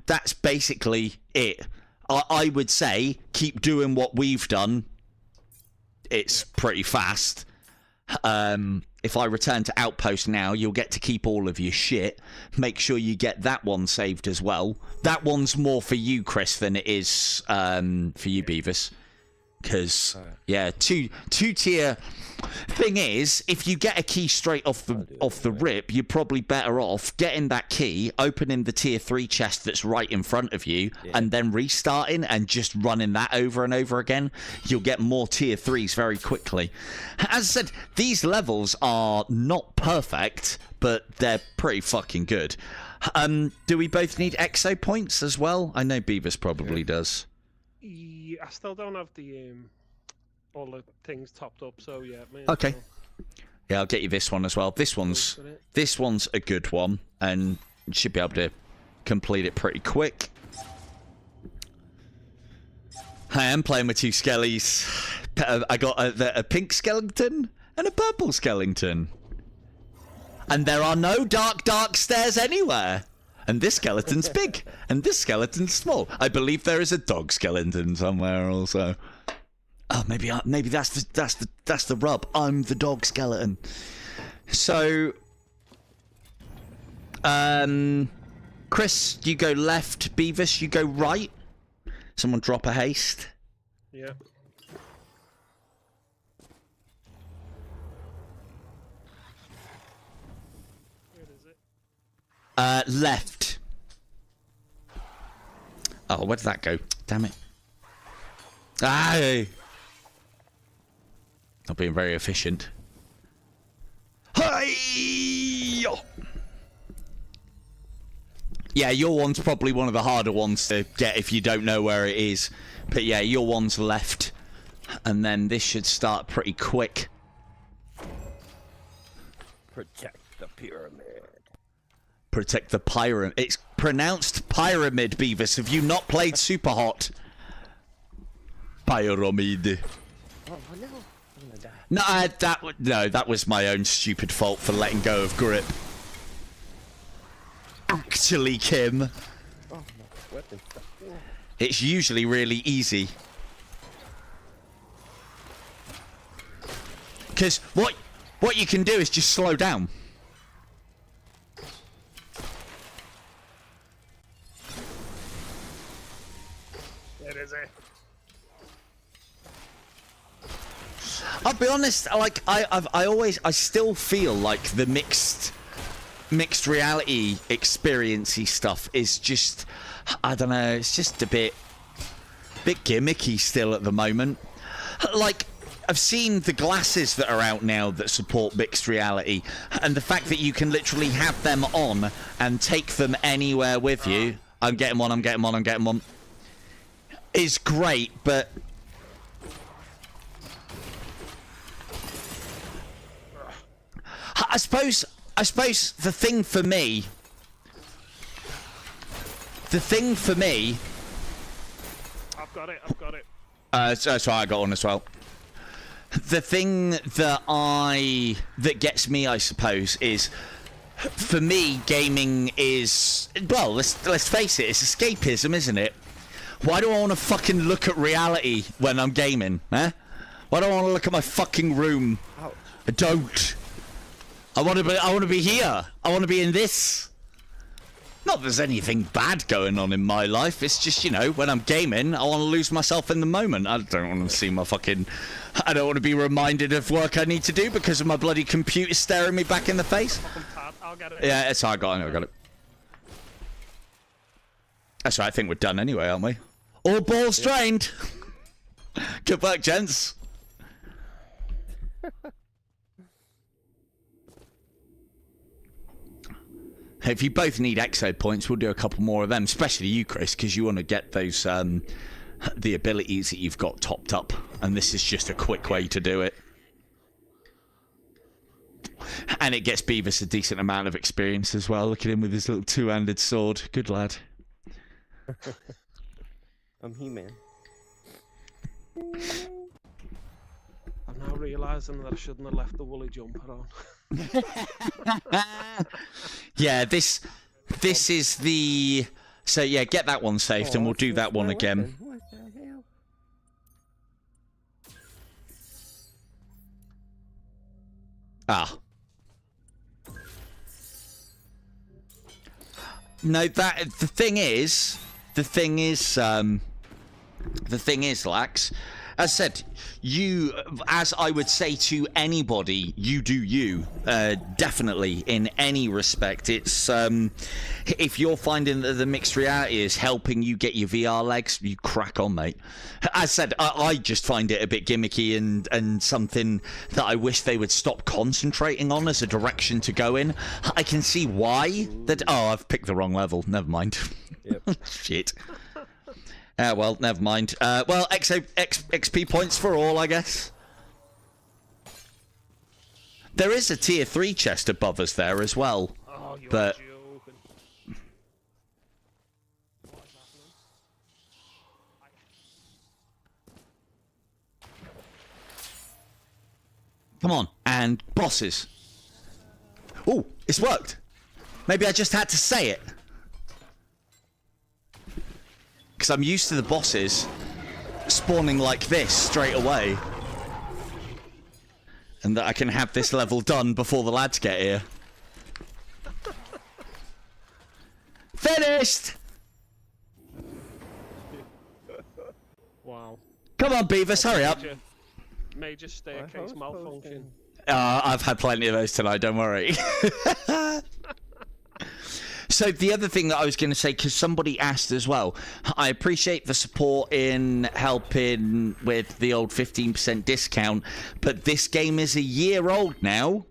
that's basically it. I would say keep doing what we've done. It's pretty fast. If I return to Outpost now, you'll get to keep all of your shit. Make sure you get that one saved as well. That one's more for you, Chris, than it is for you, Beavis. Because, yeah, two tier... Thing is, if you get a key straight off the rip, you're probably better off getting that key, opening the tier 3 chest that's right in front of you, and then restarting and just running that over and over again. You'll get more tier 3s very quickly. As I said, these levels are not perfect, but they're pretty fucking good. Do we both need EXO points as well? I know Beavis probably does. Yeah, I still don't have the all the things topped up, so yeah. Okay. Yeah, I'll get you this one as well. This one's a good one, and you should be able to complete it pretty quick. I am playing with 2 skellies. I got a pink skeleton and a purple skeleton. And there are no dark stairs anywhere. And this skeleton's big, and this skeleton's small. I believe there is a dog skeleton somewhere also. Oh, maybe that's the rub. I'm the dog skeleton. So, Chris, you go left. Beavis, you go right. Someone drop a haste. Yeah. Where is it? Left. Oh, where did that go? Damn it. Ah! Not being very efficient. Hi! Yeah, your one's probably one of the harder ones to get if you don't know where it is. But yeah, your one's left. And then this should start pretty quick. Protect the pyramid. Protect the pyramid. It's pronounced pyramid, Beavis. Have you not played Super Hot? Pyramid. Oh no. I'm gonna die. No, that was my own stupid fault for letting go of grip. Actually, Kim, Oh, my weapon stuff. it's usually really easy. Because what you can do is just slow down. Where is it? I'll be honest, like I still feel like the mixed reality experience-y stuff is just, I don't know, it's just a bit gimmicky still at the moment. Like, I've seen the glasses that are out now that support mixed reality, and the fact that you can literally have them on and take them anywhere with you. I'm getting one. Is great, but I suppose the thing for me. I've got it. That's right, I got one as well. The thing that gets me, I suppose, is for me, gaming is, well, let's face it, it's escapism, isn't it? Why do I want to fucking look at reality when I'm gaming, eh? Why do I want to look at my fucking room? Ouch. I don't. I want to be here. I want to be in this. Not that there's anything bad going on in my life. It's just, you know, when I'm gaming, I want to lose myself in the moment. I don't want to see my fucking... I don't want to be reminded of work I need to do because of my bloody computer staring me back in the face. I'll get it. Yeah, it's all right. I got it. That's right. I think we're done anyway, aren't we? All balls drained. Good work, gents. If you both need EXO points, we'll do a couple more of them, especially you, Chris, because you want to get those the abilities that you've got topped up, and this is just a quick way to do it. And it gets Beavis a decent amount of experience as well. Look at him with his little two-handed sword. Good lad. I'm He-Man. I'm now realising that I shouldn't have left the woolly jumper on. Yeah, this is the... So yeah, get that one saved, and we'll do that one again. What the hell? Ah. No, that the thing is, Lax. As I said, you, as I would say to anybody, you do you. Definitely, in any respect. It's if you're finding that the mixed reality is helping you get your VR legs, you crack on, mate. As I said, I just find it a bit gimmicky and something that I wish they would stop concentrating on as a direction to go in. I can see why. That I've picked the wrong level. Never mind. Yep. Shit. Well, never mind. Well, XP points for all, I guess. There is a tier 3 chest above us there as well. Oh, you're But- joking. What is happening? Come on. And bosses. Oh, it's worked. Maybe I just had to say it. Because I'm used to the bosses spawning like this straight away. And that I can have this level done before the lads get here. Finished! Wow. Come on, Beavis, hurry up. Major staircase malfunction. I've had plenty of those tonight, don't worry. So the other thing that I was going to say, because somebody asked as well, I appreciate the support in helping with the old 15% discount, but this game is a year old now.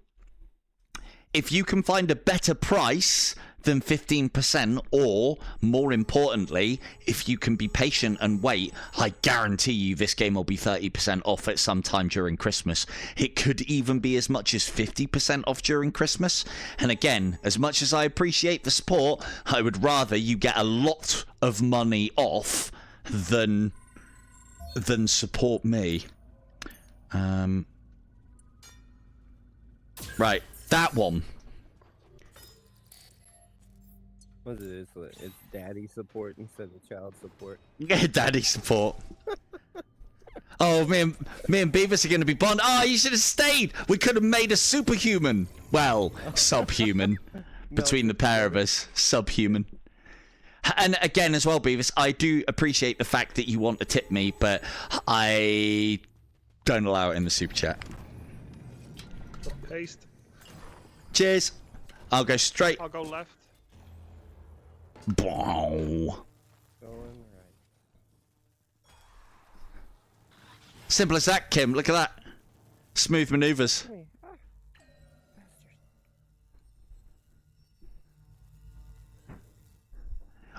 If you can find a better price than 15%, or more importantly, if you can be patient and wait, I guarantee you this game will be 30% off at some time during Christmas. It could even be as much as 50% off during Christmas. And again, as much as I appreciate the support, I would rather you get a lot of money off than support me. Right, that one. What is it? It's daddy support instead of child support. Yeah, daddy support. Oh, me and Beavis are going to be bond. Oh, you should have stayed. We could have made a superhuman. Well, subhuman. Between the pair of us, subhuman. And again, as well, Beavis, I do appreciate the fact that you want to tip me, but I don't allow it in the super chat. Paste. Cheers. I'll go straight. I'll go left. Bow. Going right. Simple as that, Kim. Look at that. Smooth maneuvers. Hey,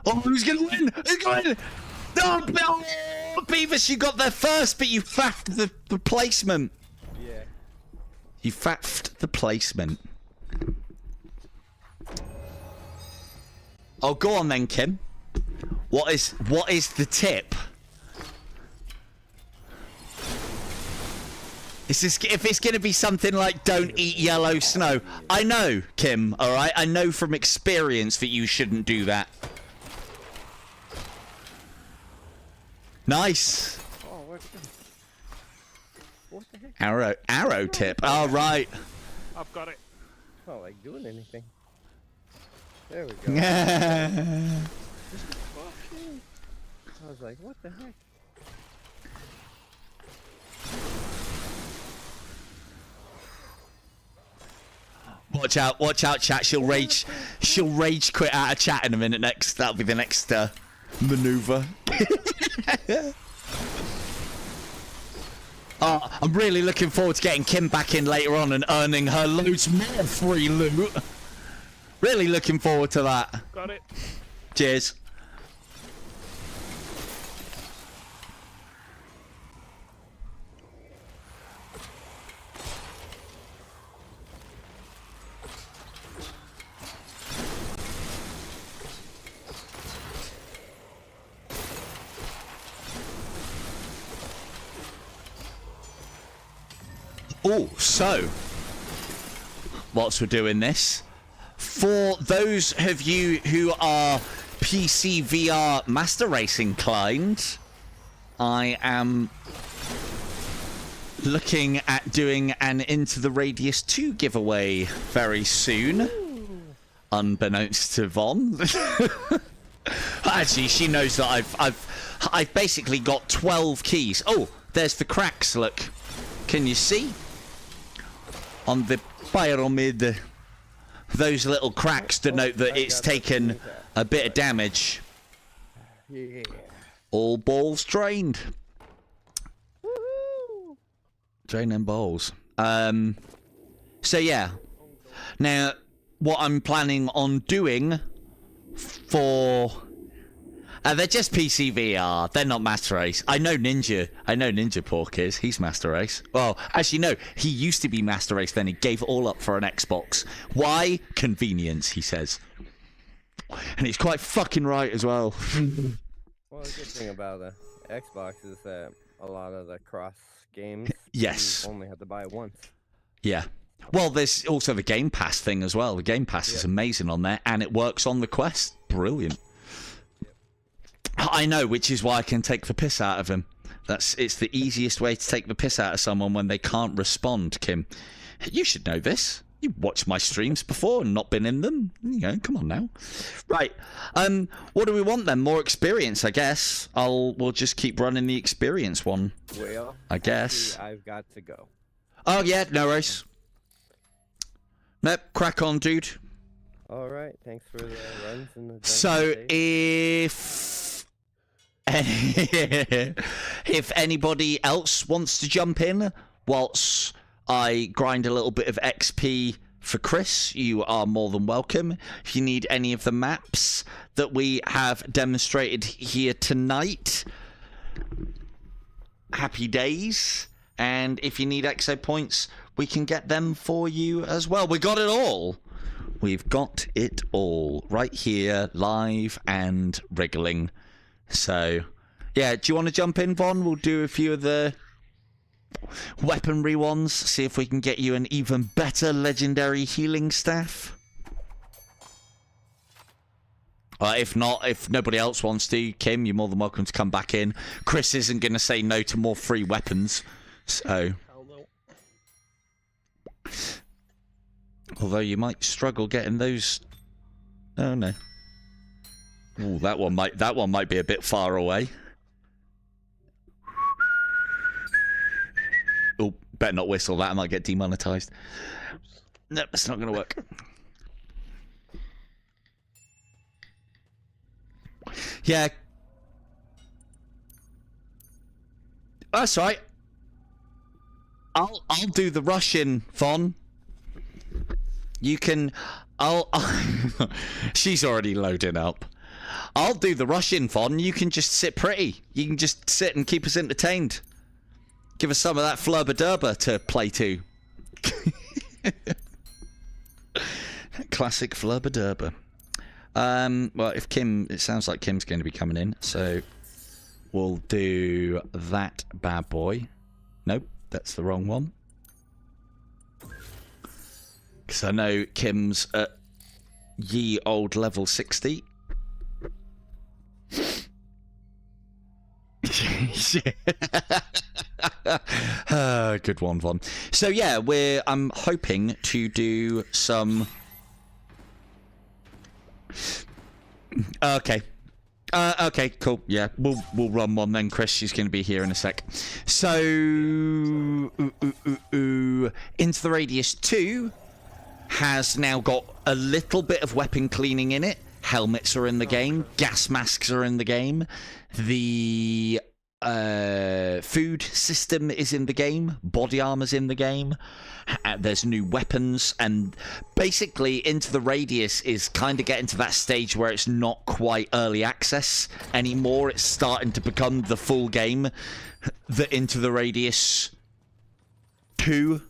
Oh, who's gonna win? Who's gonna win? No, Beavis, you got there first, but you faffed the placement. yeah. You faffed the placement. Oh, go on then, Kim. What is the tip? If it's going to be something like don't eat yellow snow. I know, Kim, alright? I know from experience that you shouldn't do that. Nice. Oh, what the heck? Arrow tip. Oh, right. I've got it. Not like doing anything. There we go. Yeah. I was like, what the heck? Watch out, chat. She'll rage quit out of chat in a minute next. That'll be the next maneuver. I'm really looking forward to getting Kim back in later on and earning her loads more free loot. Really looking forward to that. Got it. Cheers. Oh, so whilst we're doing this, for those of you who are PC VR Master Race inclined, I am looking at doing an Into the Radius 2 giveaway very soon. Unbeknownst to Von. Actually, she knows that I've basically got 12 keys. Oh, there's the cracks, look. Can you see? On the pyramid, those little cracks denote that it's taken a bit of damage. Yeah. All balls drained. Drain them balls. So yeah. Now, what I'm planning on doing for... they're just PC VR. They're not Master Race. I know Ninja Pork is. He's Master Race. Well, actually, no. He used to be Master Race, then he gave it all up for an Xbox. Why? Convenience, he says. And he's quite fucking right as well. Well, the good thing about the Xbox is that a lot of the cross games, Yes. you only have to buy it once. Yeah. Well, there's also the Game Pass thing as well. The Game Pass is amazing on there, and it works on the Quest. Brilliant. I know, which is why I can take the piss out of him. It's the easiest way to take the piss out of someone when they can't respond, Kim. You should know this. You've watched my streams before and not been in them. You know, come on now. Right. What do we want then? More experience, I guess. We'll just keep running the experience one. Well, I guess. actually, I've got to go. Oh yeah, no worries. Nope, crack on, dude. All right, thanks for the runs and the. So if anybody else wants to jump in whilst I grind a little bit of XP for Chris, you are more than welcome. If you need any of the maps that we have demonstrated here tonight, happy days. And if you need EXO points, we can get them for you as well. We got it all. We've got it all right here, live and wriggling. So, yeah, do you want to jump in, Von? We'll do a few of the weaponry ones, see if we can get you an even better legendary healing staff. If not, if nobody else wants to, Kim, you're more than welcome to come back in. Chris isn't going to say no to more free weapons, so... Although you might struggle getting those... Oh, no. Ooh, that one might be a bit far away. Oh, better not whistle that. I might get demonetized. Nope, that's not going to work. Yeah. That's right. I'll do the Russian, Von. You can... She's already loading up. I'll do the Russian, Von. You can just sit pretty. You can just sit and keep us entertained. Give us some of that flubber-durber to play to. Classic flubber-durber. Well, if Kim... It sounds like Kim's going to be coming in, so we'll do that bad boy. Nope, that's the wrong one. Because I know Kim's at ye old level 60. Good one, Von. So yeah, I'm hoping to do some... Okay. Okay, cool. Yeah, we'll run one then, Chris. She's going to be here in a sec. So, Into the Radius 2 has now got a little bit of weapon cleaning in it. Helmets are in the game. Gas masks are in the game. The food system is in the game, body armor's in the game, there's new weapons, and basically Into the Radius is kind of getting to that stage where it's not quite early access anymore. It's starting to become the full game that Into the Radius 2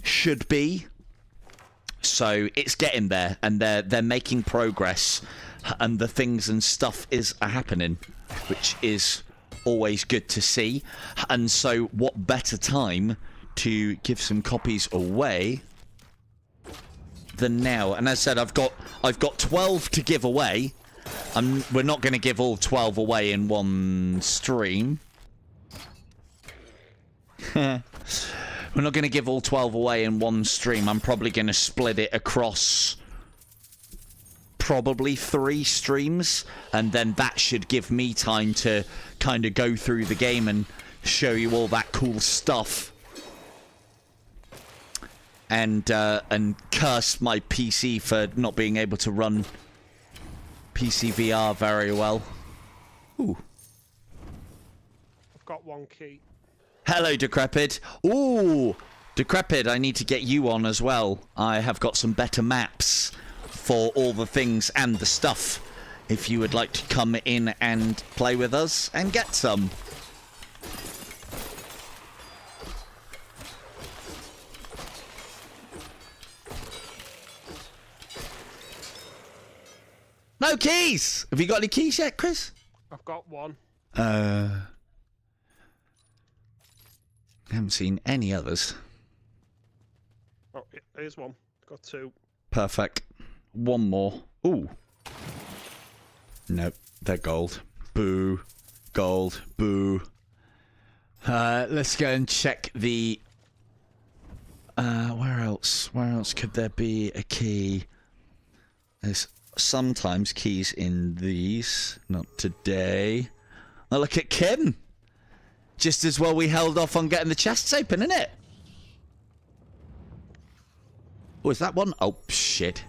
should be. So it's getting there, and they're making progress, and the things and stuff are happening, which is always good to see. And so what better time to give some copies away than now? And as I said, I've got 12 to give away. We're not going to give all 12 away in one stream. We're not going to give all 12 away in one stream. I'm probably going to split it across probably 3 streams, and then that should give me time to kind of go through the game and show you all that cool stuff, and curse my PC for not being able to run PC VR very well. Ooh. I've got 1 key. Hello, Decrepit. Ooh, Decrepit, I need to get you on as well. I have got some better maps for all the things and the stuff, if you would like to come in and play with us and get some. No keys! Have you got any keys yet, Chris? I've got 1. I haven't seen any others. Oh, here's 1. Got 2. Perfect. 1 more. Ooh. Nope, they're gold. Boo. Gold. Boo. Let's go and check the... where else? Where else could there be a key? There's sometimes keys in these. Not today. Oh, look at Kim! Just as well we held off on getting the chests open, innit? Oh, is that one? Oh, shit.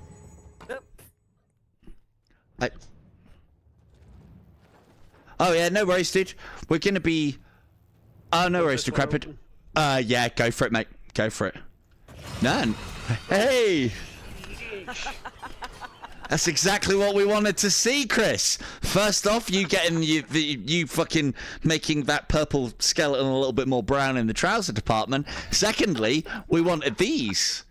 Oh, yeah, no worries, dude. We're gonna be... Oh, no worries, Decrepit. Yeah, go for it, mate. Go for it. None. Hey! That's exactly what we wanted to see, Chris. First off, you getting you fucking making that purple skeleton a little bit more brown in the trouser department. Secondly, we wanted these.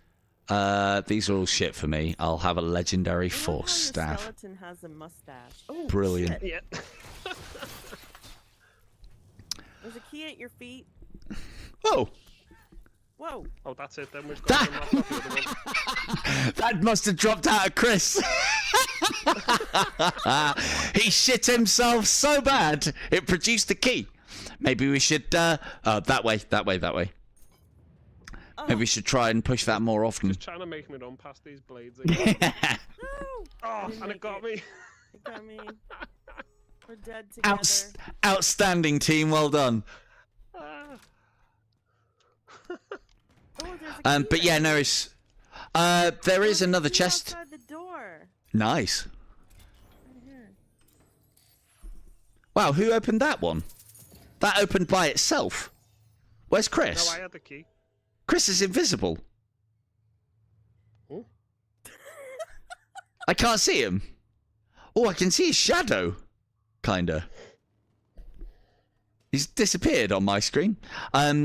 These are all shit for me. I'll have a legendary force staff. The skeleton has a mustache. Oh, Brilliant. shit. Yeah. There's a key at your feet. Oh, Whoa. Oh, that's it. Then we've got that, the other one. that must have dropped out of Chris. He shit himself so bad it produced a key. Maybe we should that way. Oh. Maybe we should try and push that more often. Just trying to make me run past these blades again. No. Oh, Didn't and it make got me. It got me. We're dead together. Outstanding team, well done. Oh, there's a key But yeah, right no, here. it's there is There's a another key chest. outside the door. Nice. Right here. Wow, who opened that one? That opened by itself. Where's Chris? No, I had the key. Chris is invisible. Oh. I can't see him. Oh, I can see his shadow. Kinda. He's disappeared on my screen.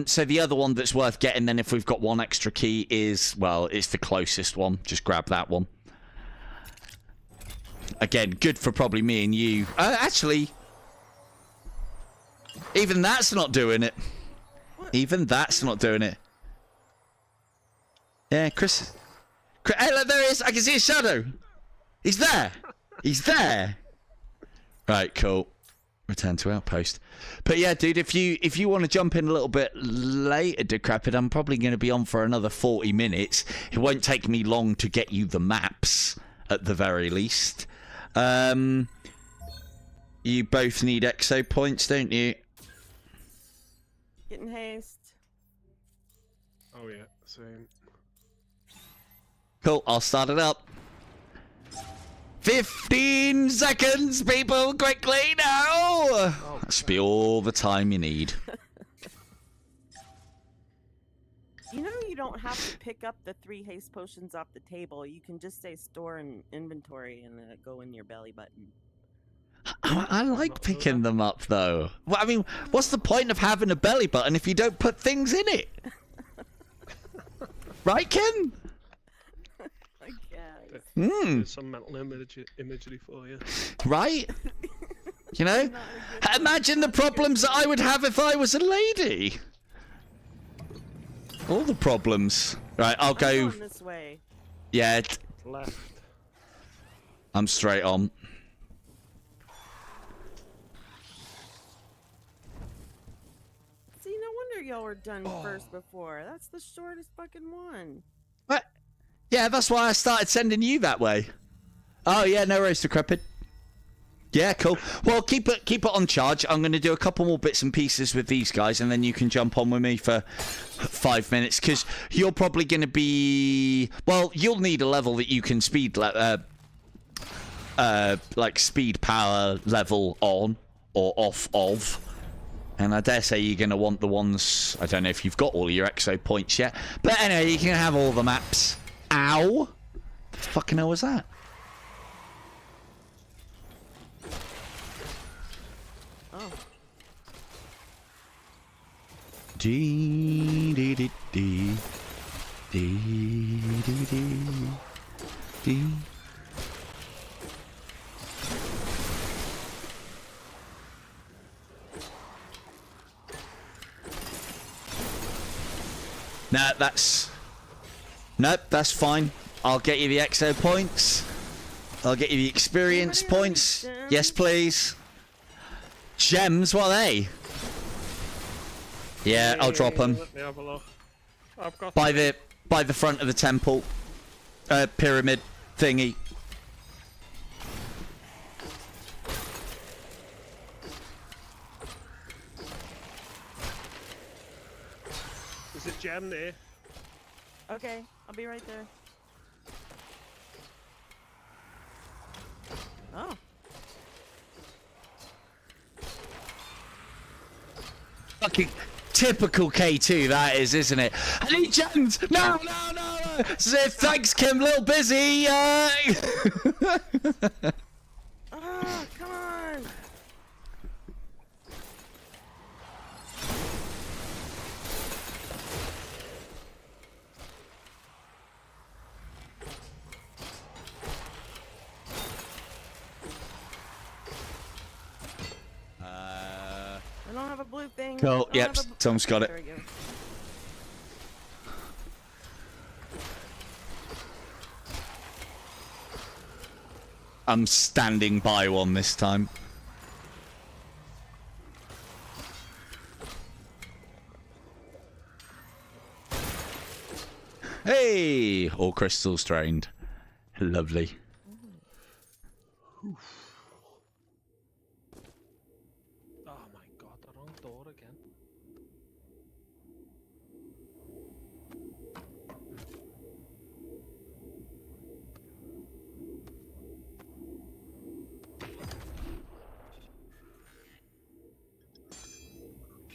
So the other one that's worth getting then, if we've got 1 extra key, is, well, it's the closest one. Just grab that one. Again, good for probably me and you. Actually, even that's not doing it. Even that's not doing it. Yeah, Chris. Hey, look, there he is. I can see his shadow. He's there. He's there. Right, cool. Return to outpost. But yeah, dude, if you want to jump in a little bit later, Decrepit, I'm probably going to be on for another 40 minutes. It won't take me long to get you the maps, at the very least. You both need EXO points, don't you? Get in haste. Oh yeah, same. Cool, I'll start it up. 15 seconds, people, quickly now! Oh That should be all the time you need. You know, you don't have to pick up the 3 haste potions off the table. You can just say store in inventory and go in your belly button. I like picking them up, though. Well, I mean, what's the point of having a belly button if you don't put things in it? Right, Kim? I guess. There's some mental imagery for you. Right? You know? Imagine the problems that I would have if I was a lady. All the problems. Right, I'll go. I'm going this way. Yeah, Left. I'm straight on. See, no wonder y'all were done first before. That's the shortest fucking one. What? Yeah, that's why I started sending you that way. Oh yeah, no worries, Decrepit. Yeah, cool. Well, keep it on charge. I'm going to do a couple more bits and pieces with these guys, and then you can jump on with me for 5 minutes, because you're probably going to be... Well, you'll need a level that you can speed... like speed power level on or off of. And I dare say you're going to want the ones... I don't know if you've got all your EXO points yet. But anyway, you can have all the maps. Ow! What the fucking hell was that? Oh. Dee dee dee dee dee dee dee dee. No, that's fine. I'll get you the EXO points. I'll get you the experience Anybody want points. gems? Yes, please. Gems? What are they? Yeah, I'll drop them Let me have a look. I've got by the front of the temple, pyramid thingy. There's a gem there. Okay, I'll be right there. Oh. Fucking typical K2 that is, isn't it? I need gems! No! Say thanks, Kim, little busy! Oh, come on! I don't have a blue thing. Cool, I don't yep, have a Tom's got it. There we go. I'm standing by one this time. Hey! All crystals drained. Lovely. Oh my god, the wrong door again.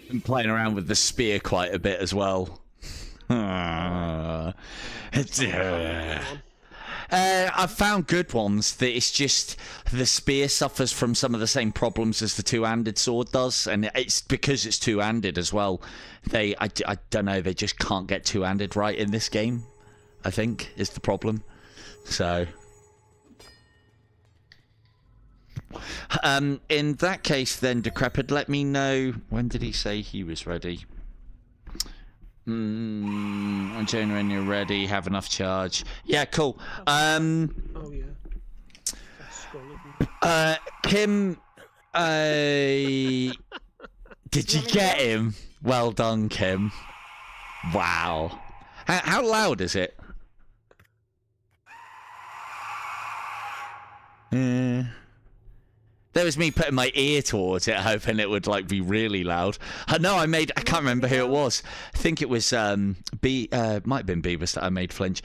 Been playing around with the spear quite a bit as well. I've found good ones that it's just the spear suffers from some of the same problems as the two-handed sword does, and it's because it's two-handed as well. I don't know, they just can't get two-handed right in this game, I think, is the problem. So in that case then, Decrepit, let me know, when did he say he was ready? I'm Jane, when you're ready, have enough charge. Yeah, cool. Oh yeah. That's skull, isn't it? Kim, did you get him? Well done, Kim. Wow. How loud is it? There was me putting my ear towards it, hoping it would like be really loud. No, I can't remember who it was. I think it was might have been Beavis that I made flinch.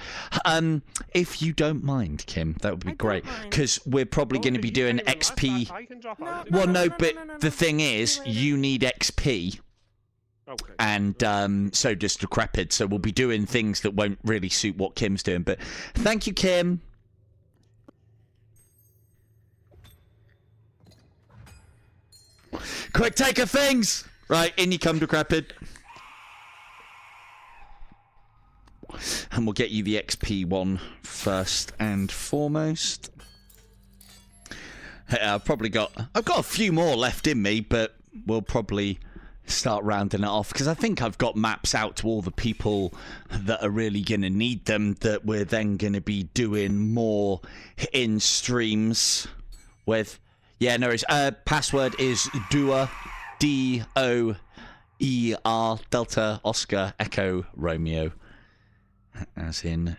If you don't mind, Kim, that would be great, because we're probably going to be doing XP. I can drop out. Well, no, but the thing is, you need XP. Okay. And so does Decrepit, so we'll be doing things that won't really suit what Kim's doing. But thank you, Kim. Quick, take her things! Right, in you come, Decrepit. And we'll get you the XP one first and foremost. I've got a few more left in me, but we'll probably start rounding it off, because I think I've got maps out to all the people that are really going to need them, that we're then going to be doing more in streams with. Yeah, no worries. Password is DOER, DOER, Delta Oscar Echo Romeo, as in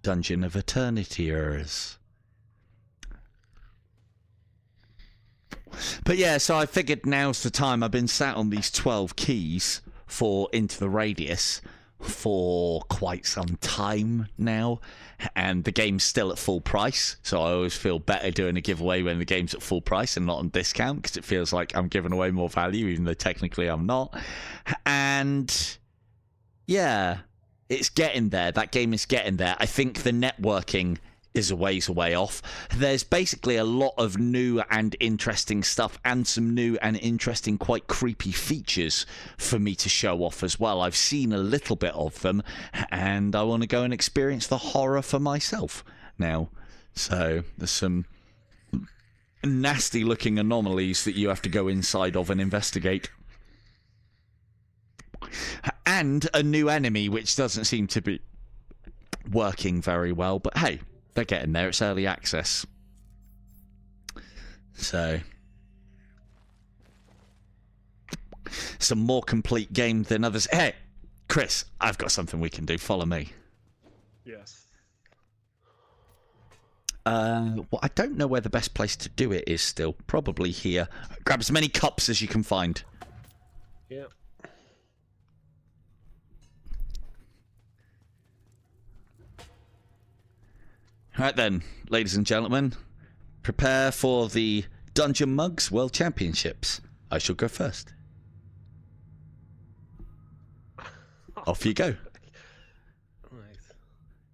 Dungeon of Eternityers. But yeah, so I figured now's the time. I've been sat on these 12 keys for Into the Radius for quite some time now, and the game's still at full price, so I always feel better doing a giveaway when the game's at full price and not on discount, because it feels like I'm giving away more value, even though technically I'm not. And yeah, it's getting there. That game is getting there. I think the networking is a ways away off. There's basically a lot of new and interesting stuff, and some new and interesting, quite creepy features for me to show off as well. I've seen a little bit of them, and I want to go and experience the horror for myself now. So there's some nasty looking anomalies that you have to go inside of and investigate. And a new enemy which doesn't seem to be working very well, but hey, they're getting there. It's early access. So it's a more complete game than others. Hey, Chris, I've got something we can do. Follow me. Yes. Well, I don't know where the best place to do it is still. Probably here. Grab as many cups as you can find. Yeah. Right then, ladies and gentlemen, prepare for the Dungeon Mugs World Championships. I shall go first. Off you go. Nice.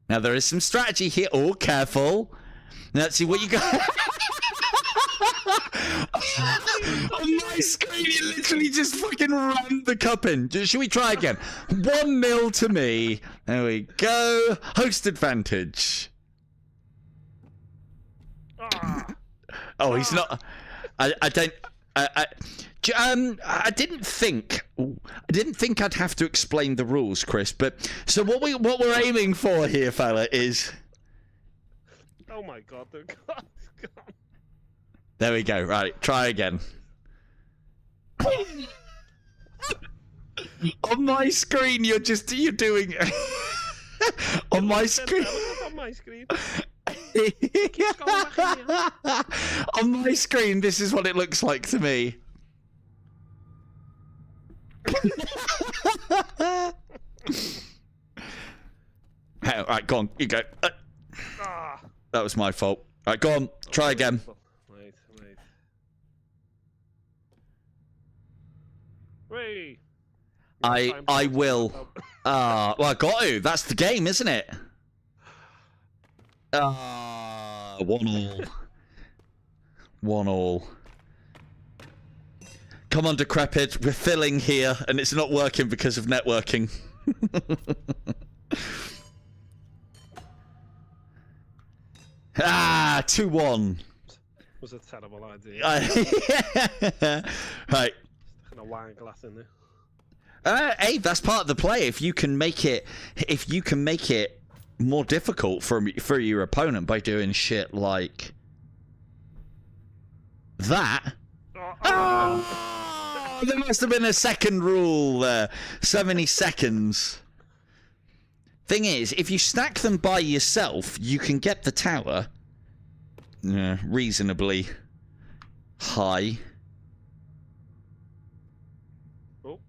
Now there is some strategy here. Oh, careful. Now let's see what you got. On my screen, you literally just fucking rammed the cup in. Should we try again? 1-0 to me. There we go. Host advantage. Oh, he's not. I didn't think I'd have to explain the rules, Chris. But so what we're aiming for here, fella, is. Oh my God! They're gone. There we go. Right, try again. On my screen, you're doing. On my screen. On my screen. On my screen, this is what it looks like to me. Hey, all right, go on, you go. That was my fault. All right, go on, try again. Wait. Wait. I will. Well, I got to. That's the game, isn't it? 1-1. 1-1. Come on, Decrepit. We're filling here, and it's not working because of networking. 2-1. Was a terrible idea. Right. Sticking a wine glass in there. Hey, that's part of the play. If you can make it more difficult for your opponent by doing shit like that. Oh, there must have been a second rule there. So many seconds. Thing is, if you stack them by yourself, you can get the tower reasonably Hi. Oh,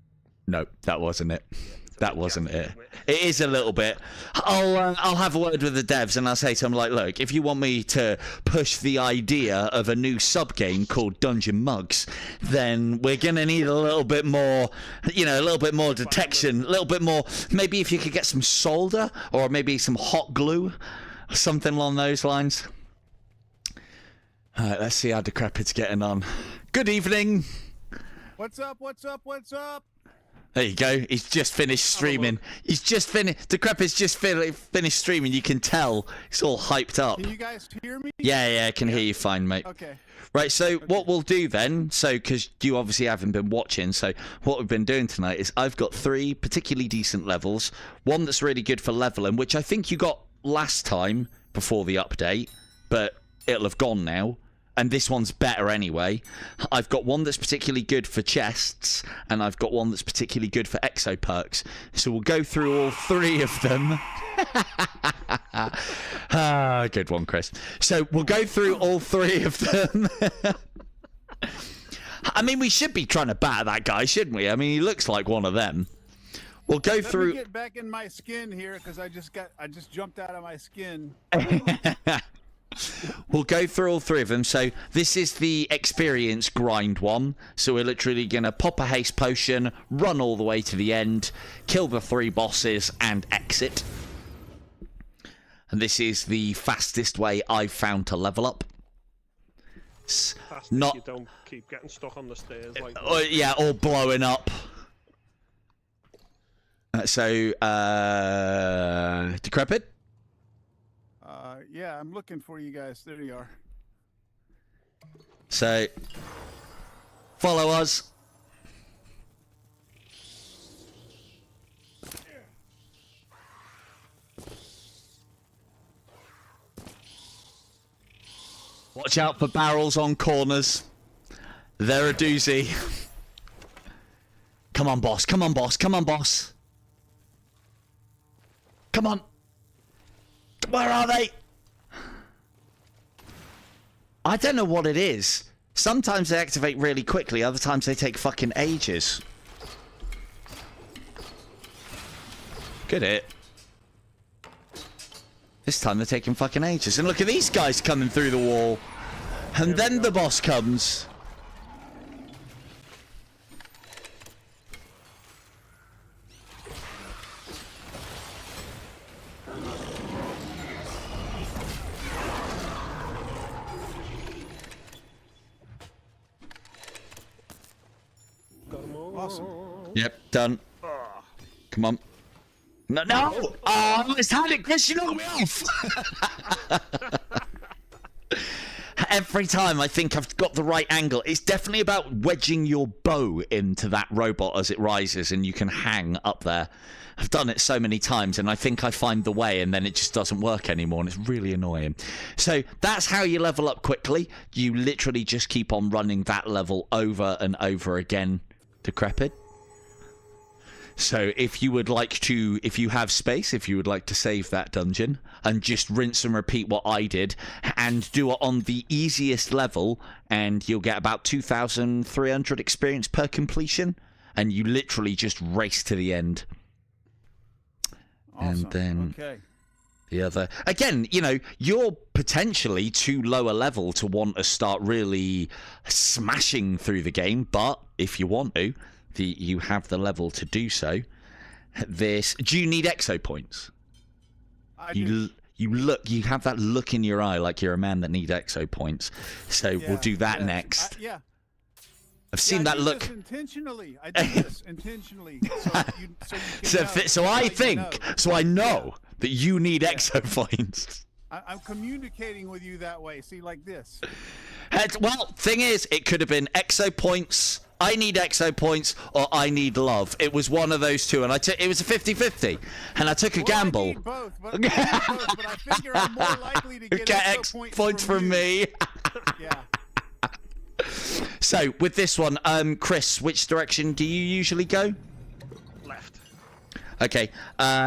No, that wasn't it. it's a That bit wasn't jazzy, it. isn't It is a little bit. I'll have a word with the devs and I'll say to them, like, look, if you want me to push the idea of a new sub game called Dungeon Mugs, then we're gonna need a little bit more, you know, a little bit more detection, a little bit more. Maybe if you could get some solder or maybe some hot glue, something along those lines. All right, let's see how Decrepit's getting on. Good evening. What's up? What's up? What's up? There you go. He's just finished streaming. He's just finished. Decrepit's just finished streaming. You can tell he's all hyped up. Can you guys hear me? Yeah, I can hear you fine, mate. Okay. Right, so what we'll do then, because you obviously haven't been watching, so what we've been doing tonight is I've got 3 particularly decent levels, one that's really good for leveling, which I think you got last time before the update, but it'll have gone now. And this one's better anyway. I've got one that's particularly good for chests, and I've got one that's particularly good for exo perks. So we'll go through all 3 of them. Good one, Chris. So we'll go through all 3 of them. I mean, we should be trying to batter that guy, shouldn't we? I mean, he looks like one of them. We'll go Let through. me get back in my skin here because I just jumped out of my skin. We'll go through all 3 of them. So this is the experience grind one. So we're literally going to pop a haste potion, run all the way to the end, kill the 3 bosses, and exit. And this is the fastest way I've found to level up. Fast Not, you don't keep getting stuck on the stairs like yeah, all blowing up. Decrepit? Yeah, I'm looking for you guys. There you are. So, follow us. Watch out for barrels on corners. They're a doozy. Come on, boss. Come on, boss. Come on, boss. Come on. Where are they? I don't know what it is. Sometimes they activate really quickly, other times they take fucking ages. Good hit. This time they're taking fucking ages. And look at these guys coming through the wall. And then the boss comes. Awesome. Yep, done. Come on. No, no! Oh, it's had it, Chris, you knocked me off! Every time I think I've got the right angle, it's definitely about wedging your bow into that robot as it rises and you can hang up there. I've done it so many times and I think I find the way and then it just doesn't work anymore and it's really annoying. So that's how you level up quickly. You literally just keep on running that level over and over again. Decrepit. So if you would like to, if you have space, if you would like to save that dungeon and just rinse and repeat what I did and do it on the easiest level and you'll get about 2,300 experience per completion and you literally just race to the end. Awesome. And then okay. the other, again, you know, you're potentially too low a level to want to start really smashing through the game, but if you want to, you have the level to do so. Do you need exo points? You have that look in your eye like you're a man that needs exo points. So we'll do that next. Yeah. I've seen that look. Intentionally. I did this intentionally. So I know that you need exo points. I'm communicating with you that way. See, like this. Well, thing is, it could have been exo points. I need exo points, or I need love. It was one of those two, and it was a 50-50, and I took a gamble. I need both, but I figure I'm more likely to get exo points from me. Yeah. So with this one, Chris, which direction do you usually go? left. Okay,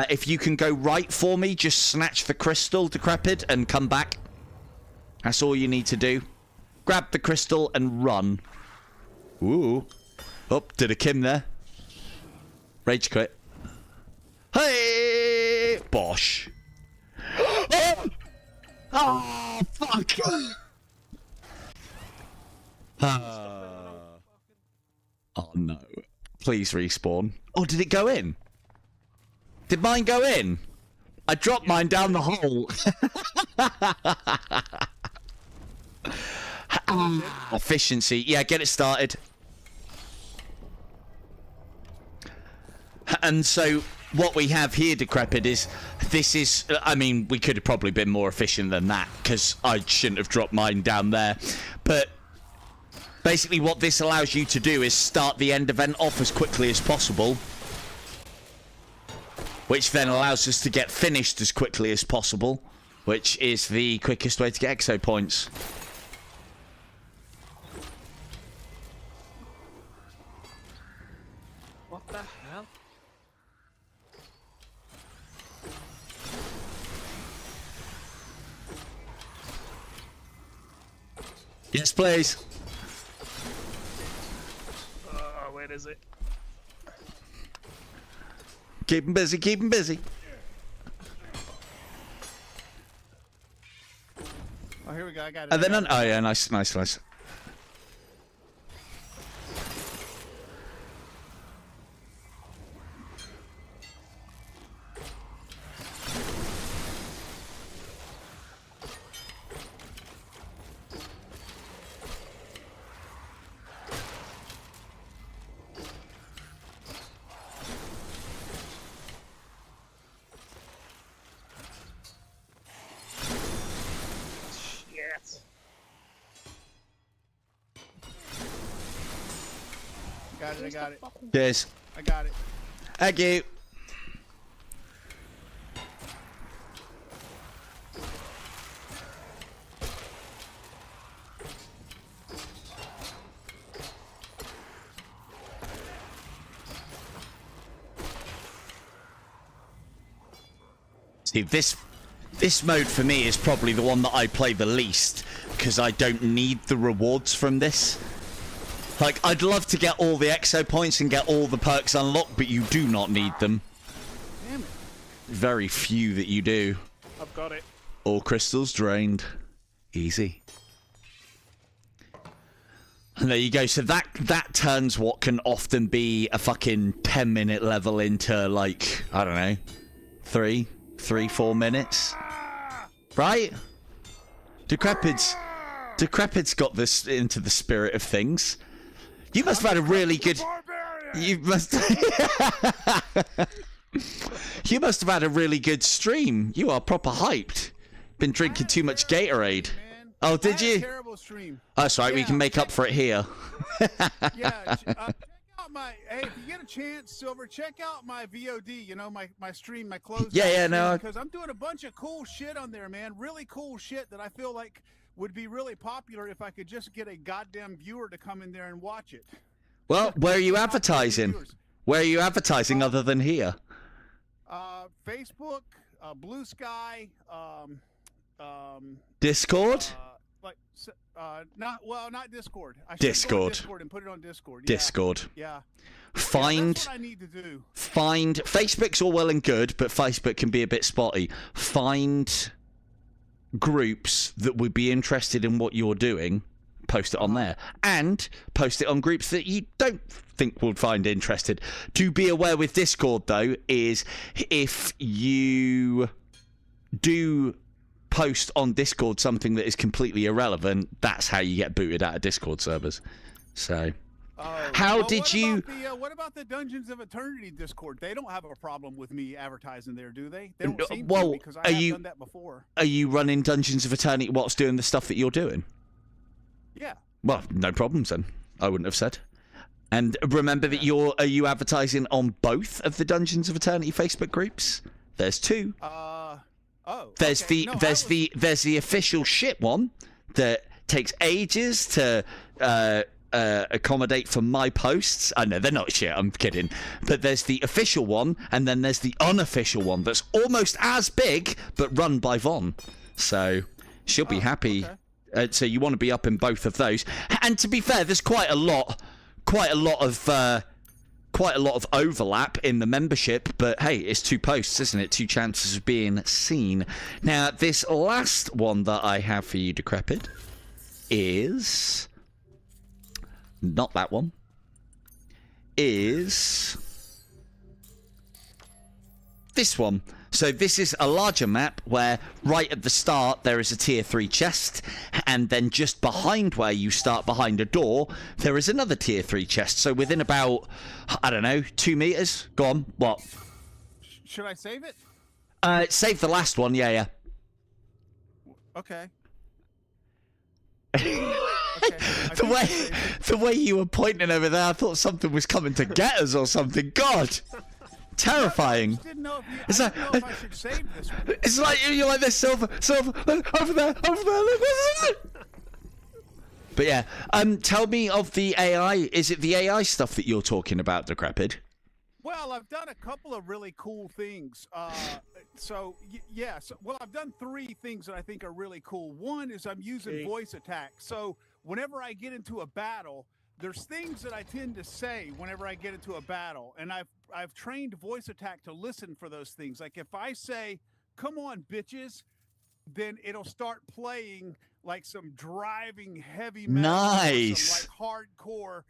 if you can go right for me, just snatch the crystal, Decrepit, and come back. That's all you need to do. grab the crystal, and run. Ooh. Oh, did a Kim there. Rage quit. Hey! Bosh. Oh, fuck! Oh, no. Please respawn. Oh, did it go in? Did mine go in? I dropped mine down the hole. Efficiency. Yeah, get it started. And so what we have here, Decrepit, is this is... I mean, we could have probably been more efficient than that, because I shouldn't have dropped mine down there. But basically what this allows you to do is start the end event off as quickly as possible, which then allows us to get finished as quickly as possible, which is the quickest way to get EXO points. What the hell? Yes, please. Oh, where is it? Keep him busy, keep him busy. Oh, here we go. I got it. And then, oh yeah, nice, nice, nice. Shit. Got it. I got it. Cheers. I got it. Thank you. See, this mode for me is probably the one that I play the least, because I don't need the rewards from this. Like, I'd love to get all the EXO points and get all the perks unlocked, but you do not need them. Damn it. Very few that you do. I've got it. All crystals drained. Easy. And there you go. So that turns what can often be a fucking 10-minute level into, like, I don't know, 4 minutes. Right? Decrepit's got this into the spirit of things. You must have had a really good... You must... You must have had a really good stream. You are proper hyped. Been drinking too much Gatorade. Oh, did you? Terrible stream. That's right, we can make up for it here. Yeah. Check out my... Hey, if you get a chance, Silver, check out my VOD. You know, my stream, my closed. Yeah, no. Because I'm doing a bunch of cool shit on there, man. Really cool shit that I feel like would be really popular if I could just get a goddamn viewer to come in there and watch it. Well, where are you advertising? Where are you advertising other than here? Facebook, Blue Sky, Discord? not Discord. I should Discord. go on Discord and put it on Discord. Yeah. Discord. Yeah. Find... That's what I need to do. Find... Facebook's all well and good, but Facebook can be a bit spotty. Find groups that would be interested in what you're doing, post it on there, and post it on groups that you don't think would find interested. To be aware with Discord, though, is if you do post on Discord something that is completely irrelevant, that's how you get booted out of Discord servers. So... How did you... What about the Dungeons of Eternity Discord? They don't have a problem with me advertising there, do they? They don't seem well, to, because I have done that before. Are you running Dungeons of Eternity whilst doing the stuff that you're doing? Yeah. Well, no problems then. I wouldn't have said. And remember that are you advertising on both of the Dungeons of Eternity Facebook groups? There's two. There's the official shit one that takes ages to accommodate for my posts. I know they're not shit, I'm kidding, but there's the official one, and then there's the unofficial one that's almost as big but run by Vaughn, so she'll be happy. So you want to be up in both of those. And to be fair, there's quite a lot of overlap in the membership, but hey, it's 2 posts, isn't it? 2 chances of being seen. Now, this last one that I have for you, Decrepit, is not that one. Is this one. So this is a larger map where right at the start there is a tier 3 chest, and then just behind where you start, behind a door, there is another tier 3 chest. So within about, I don't know, 2 meters. Go on, what? Should I save it? Save the last one, yeah. Okay. The way you were pointing over there, I thought something was coming to get us or something. God! Terrifying. I didn't know if I should save this one. It's like you're like this, silver, over there. But yeah, tell me of the AI. Is it the AI stuff that you're talking about, Decrepit? Well, I've done a couple of really cool things. Well, I've done 3 things that I think are really cool. One is I'm using voice attack. So whenever I get into a battle, there's things that I tend to say whenever I get into a battle, and I've trained voice attack to listen for those things. Like if I say, "Come on, bitches," then it'll start playing like some driving heavy metal, nice, some, like hardcore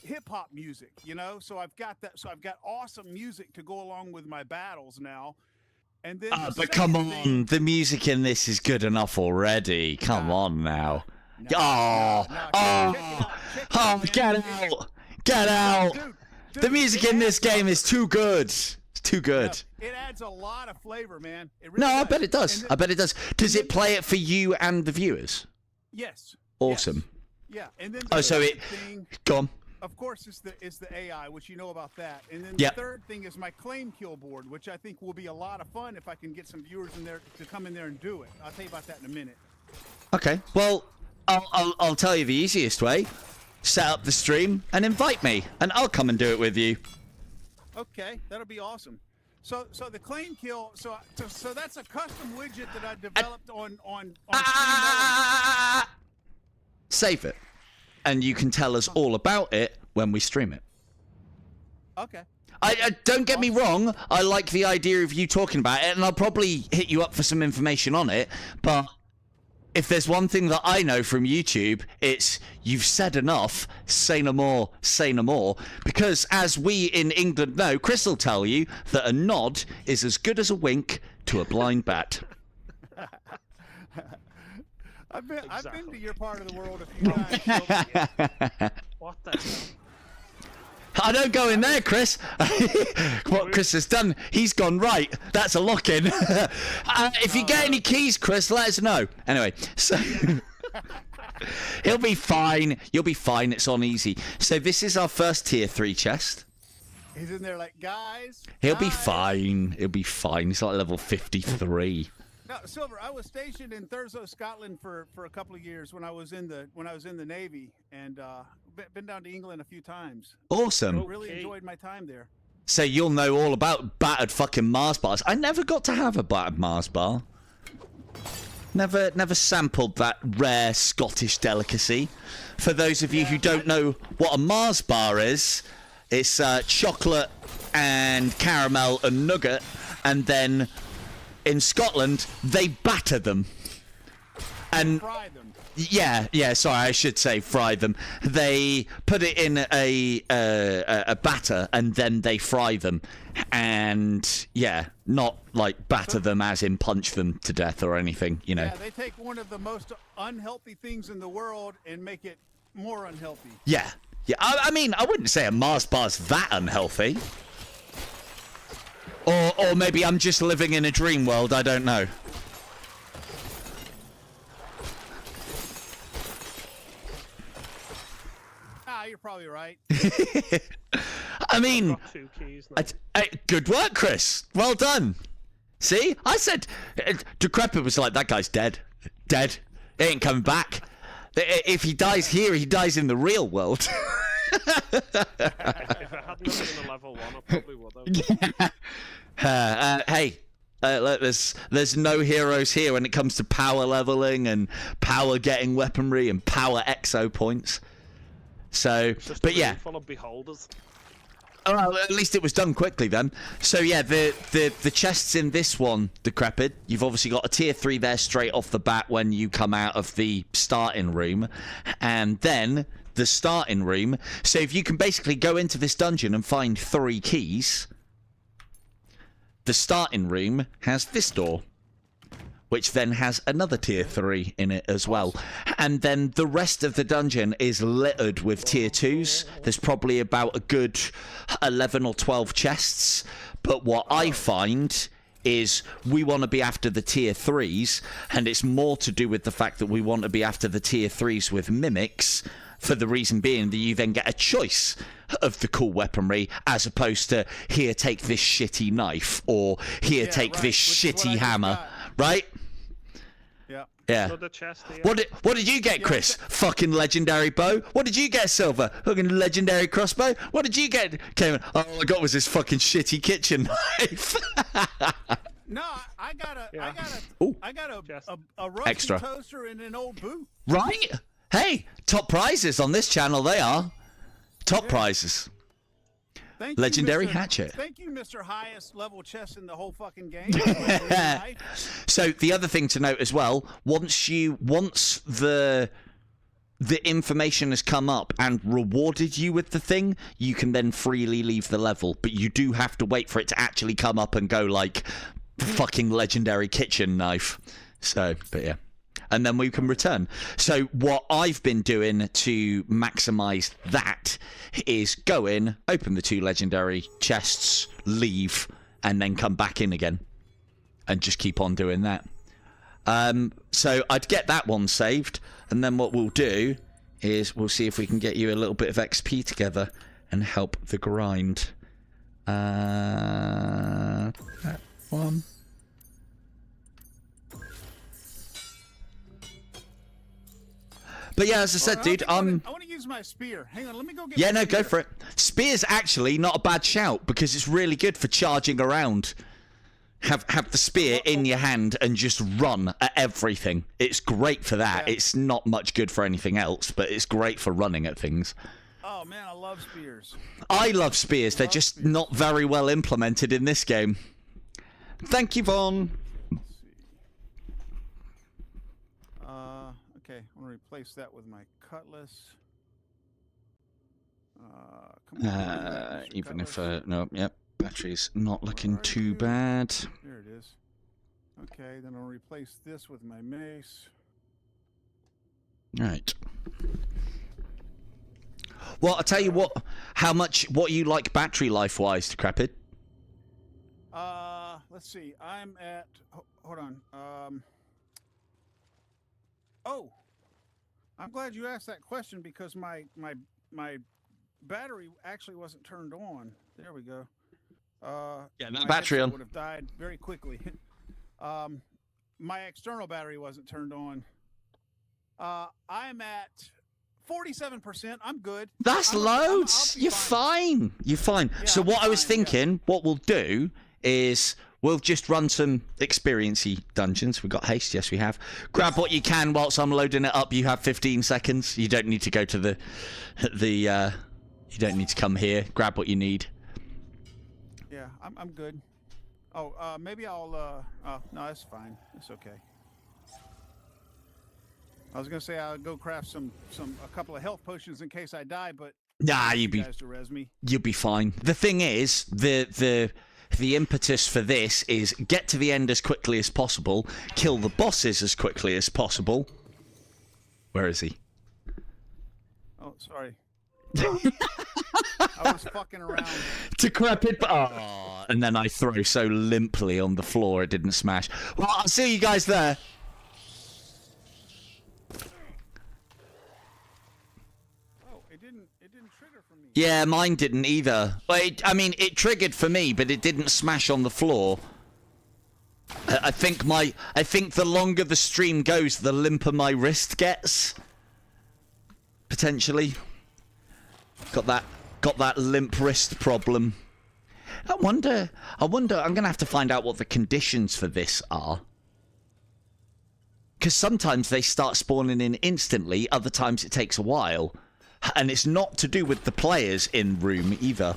hip hop music, you know. So I've got that. So I've got awesome music to go along with my battles now. And then, but come on, the music in this is good enough already. Come on now. Get out! Dude, The music in this game is too good. It's too good. It adds a lot of flavor, man. It No, really I bet it does. I bet it does. Does it play it for you and the viewers? Yes. Awesome. Yes. Yeah, and then Go on. of course, is the AI, which you know about that. And then Yep. the third thing is my claim kill board, which I think will be a lot of fun if I can get some viewers in there to come in there and do it. I'll tell you about that in a minute. Okay. Well, I'll tell you the easiest way. Set up the stream and invite me, and I'll come and do it with you. Okay, that'll be awesome. So the claim kill. So that's a custom widget that I developed on Save it, and you can tell us all about it when we stream it. Okay. I don't get me wrong. I like the idea of you talking about it, and I'll probably hit you up for some information on it. But if there's one thing that I know from YouTube, it's you've said enough, say no more, say no more. Because as we in England know, Chris will tell you that a nod is as good as a wink to a blind bat. I've been to your part of the world a few times. What the hell? I don't go in there, Chris. What Chris has done, he's gone right. That's a lock-in. If you get any keys, Chris, let us know. Anyway, so he'll be fine. You'll be fine. It's on easy. So this is our first tier 3 chest. He's in there like, guys. He'll be fine. He'll be fine. He's like level 53. No, Silver, I was stationed in Thurso, Scotland for a couple of years when I was in the Navy, and been down to England a few times. Awesome. Really enjoyed my time there. So you'll know all about battered fucking Mars bars. I never got to have a battered Mars bar. Never sampled that rare Scottish delicacy. For those of you who don't know what a Mars bar is, it's chocolate and caramel and nugget, and then in Scotland they batter them. And Fry them. yeah. Sorry, I should say fry them. They put it in a batter and then they fry them, and yeah, not like batter them as in punch them to death or anything, you know. Yeah, they take one of the most unhealthy things in the world and make it more unhealthy. Yeah. I mean, I wouldn't say a Mars bar's that unhealthy. Or maybe I'm just living in a dream world. I don't know. You're probably right. I mean, Got 2 keys now. good work, Chris. Well done. See, I said, Decrepit was like, that guy's dead. Dead. He ain't coming back. If he dies here, he dies in the real world. If it hadn't been a level 1, I probably would have. Hey, Look, there's no heroes here when it comes to power leveling and power getting weaponry and power EXO points. So, Just but yeah. full of beholders. Oh, well, at least it was done quickly then. So yeah, the chests in this one, Decrepit, you've obviously got a tier 3 there straight off the bat when you come out of the starting room. And then the starting room. So if you can basically go into this dungeon and find 3 keys, the starting room has this door, which then has another tier 3 in it as well. And then the rest of the dungeon is littered with tier 2s. There's probably about a good 11 or 12 chests. But what I find is we want to be after the tier 3s, and it's more to do with the fact that we want to be after the tier 3s with mimics, for the reason being that you then get a choice of the cool weaponry, as opposed to, here, take this shitty knife, or here, take this shitty hammer, right? Yeah. Another chest here. What did you get, Chris? Fucking legendary bow. What did you get, Silver? Fucking legendary crossbow. What did you get, Kevin? All I got was this fucking shitty kitchen knife. No, I got a roasting Extra toaster and an old boot. Right? Hey, top prizes on this channel. They are top prizes. Thank Legendary you, Mr. hatchet. Thank you, Mr. Highest level chess in the whole fucking game. So the other thing to note as well, once the information has come up and rewarded you with the thing, you can then freely leave the level, but you do have to wait for it to actually come up and go like fucking legendary kitchen knife. So, but yeah. And then we can return. So what I've been doing to maximize that is go in, open the 2 legendary chests, leave, and then come back in again. And just keep on doing that. So I'd get that one saved, and then what we'll do is we'll see if we can get you a little bit of XP together and help the grind. That one. But yeah, as I said, dude, I want to use my spear. Hang on, let me go get. Yeah, my no, spear. go for it. Spear's actually not a bad shout because it's really good for charging around. Have the spear in your hand and just run at everything. It's great for that. Yeah. It's not much good for anything else, but it's great for running at things. Oh man, I love spears. I love spears. They're just not very well implemented in this game. Thank you, Vaughn. Okay, I'm gonna replace that with my cutlass. Come on, Even cutlass. if no, yep, battery's not looking too bad. There it is. Okay, then I'll replace this with my mace. Right. Well, I'll tell you what. What you like battery life wise, Decrepit? Let's see. I'm at. Hold on. Oh, I'm glad you asked that question because my battery actually wasn't turned on. There we go. Yeah, no my battery headset on. would have died very quickly. My external battery wasn't turned on. I'm at 47%. I'm good. That's loads. You're fine. You're fine. Yeah, So I'm what I was fine, yeah. thinking, what we'll do is we'll just run some experience-y dungeons. We've got haste, yes we have. Grab what you can whilst I'm loading it up. You have 15 seconds. You don't need to go to the you don't need to come here. Grab what you need. Yeah, I'm good. Oh, maybe I'll. Oh, no, that's fine. It's okay. I was gonna say I'll go craft a couple of health potions in case I die, but Nah, you guys to res me. you'll be fine. The thing is, the impetus for this is get to the end as quickly as possible, kill the bosses as quickly as possible. Where is he? Oh, sorry. I was fucking around. Decrepit, oh, and then I throw so limply on the floor it didn't smash. Well, I'll see you guys there. Oh, it didn't trigger for me. Yeah, mine didn't either. Well, I mean, it triggered for me, but it didn't smash on the floor. I think the longer the stream goes, the limper my wrist gets. Potentially. Got that limp wrist problem. I wonder. I'm gonna have to find out what the conditions for this are. Because sometimes they start spawning in instantly, other times it takes a while. And it's not to do with the players in room either.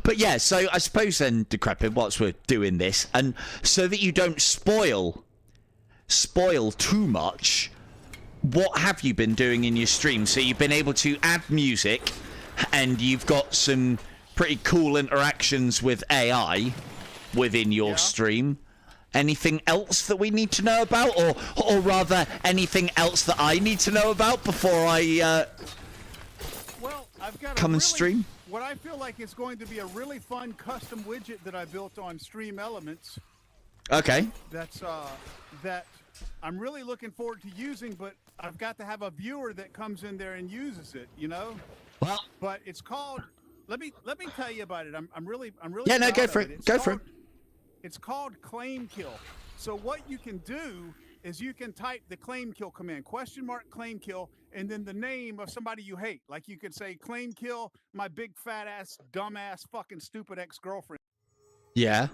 But yeah, so I suppose then, Decrepit, whilst we're doing this, and so that you don't spoil too much, what have you been doing in your stream? So you've been able to add music, and you've got some pretty cool interactions with AI within your stream. Anything else that we need to know about, or rather, anything else that I need to know about before I Well, I've got come and stream? What I feel like is going to be a really fun custom widget that I built on Stream Elements. Okay. That's that I'm really looking forward to using, but I've got to have a viewer that comes in there and uses it, you know? Well, But it's called. Let me tell you about it. I'm really. yeah, no, proud go of for it. It's Go for called- it. It's called Claim Kill. So what you can do is you can type the Claim Kill command, !claim kill, and then the name of somebody you hate. Like you could say, Claim Kill my big fat ass, dumbass, fucking stupid ex-girlfriend. Yeah.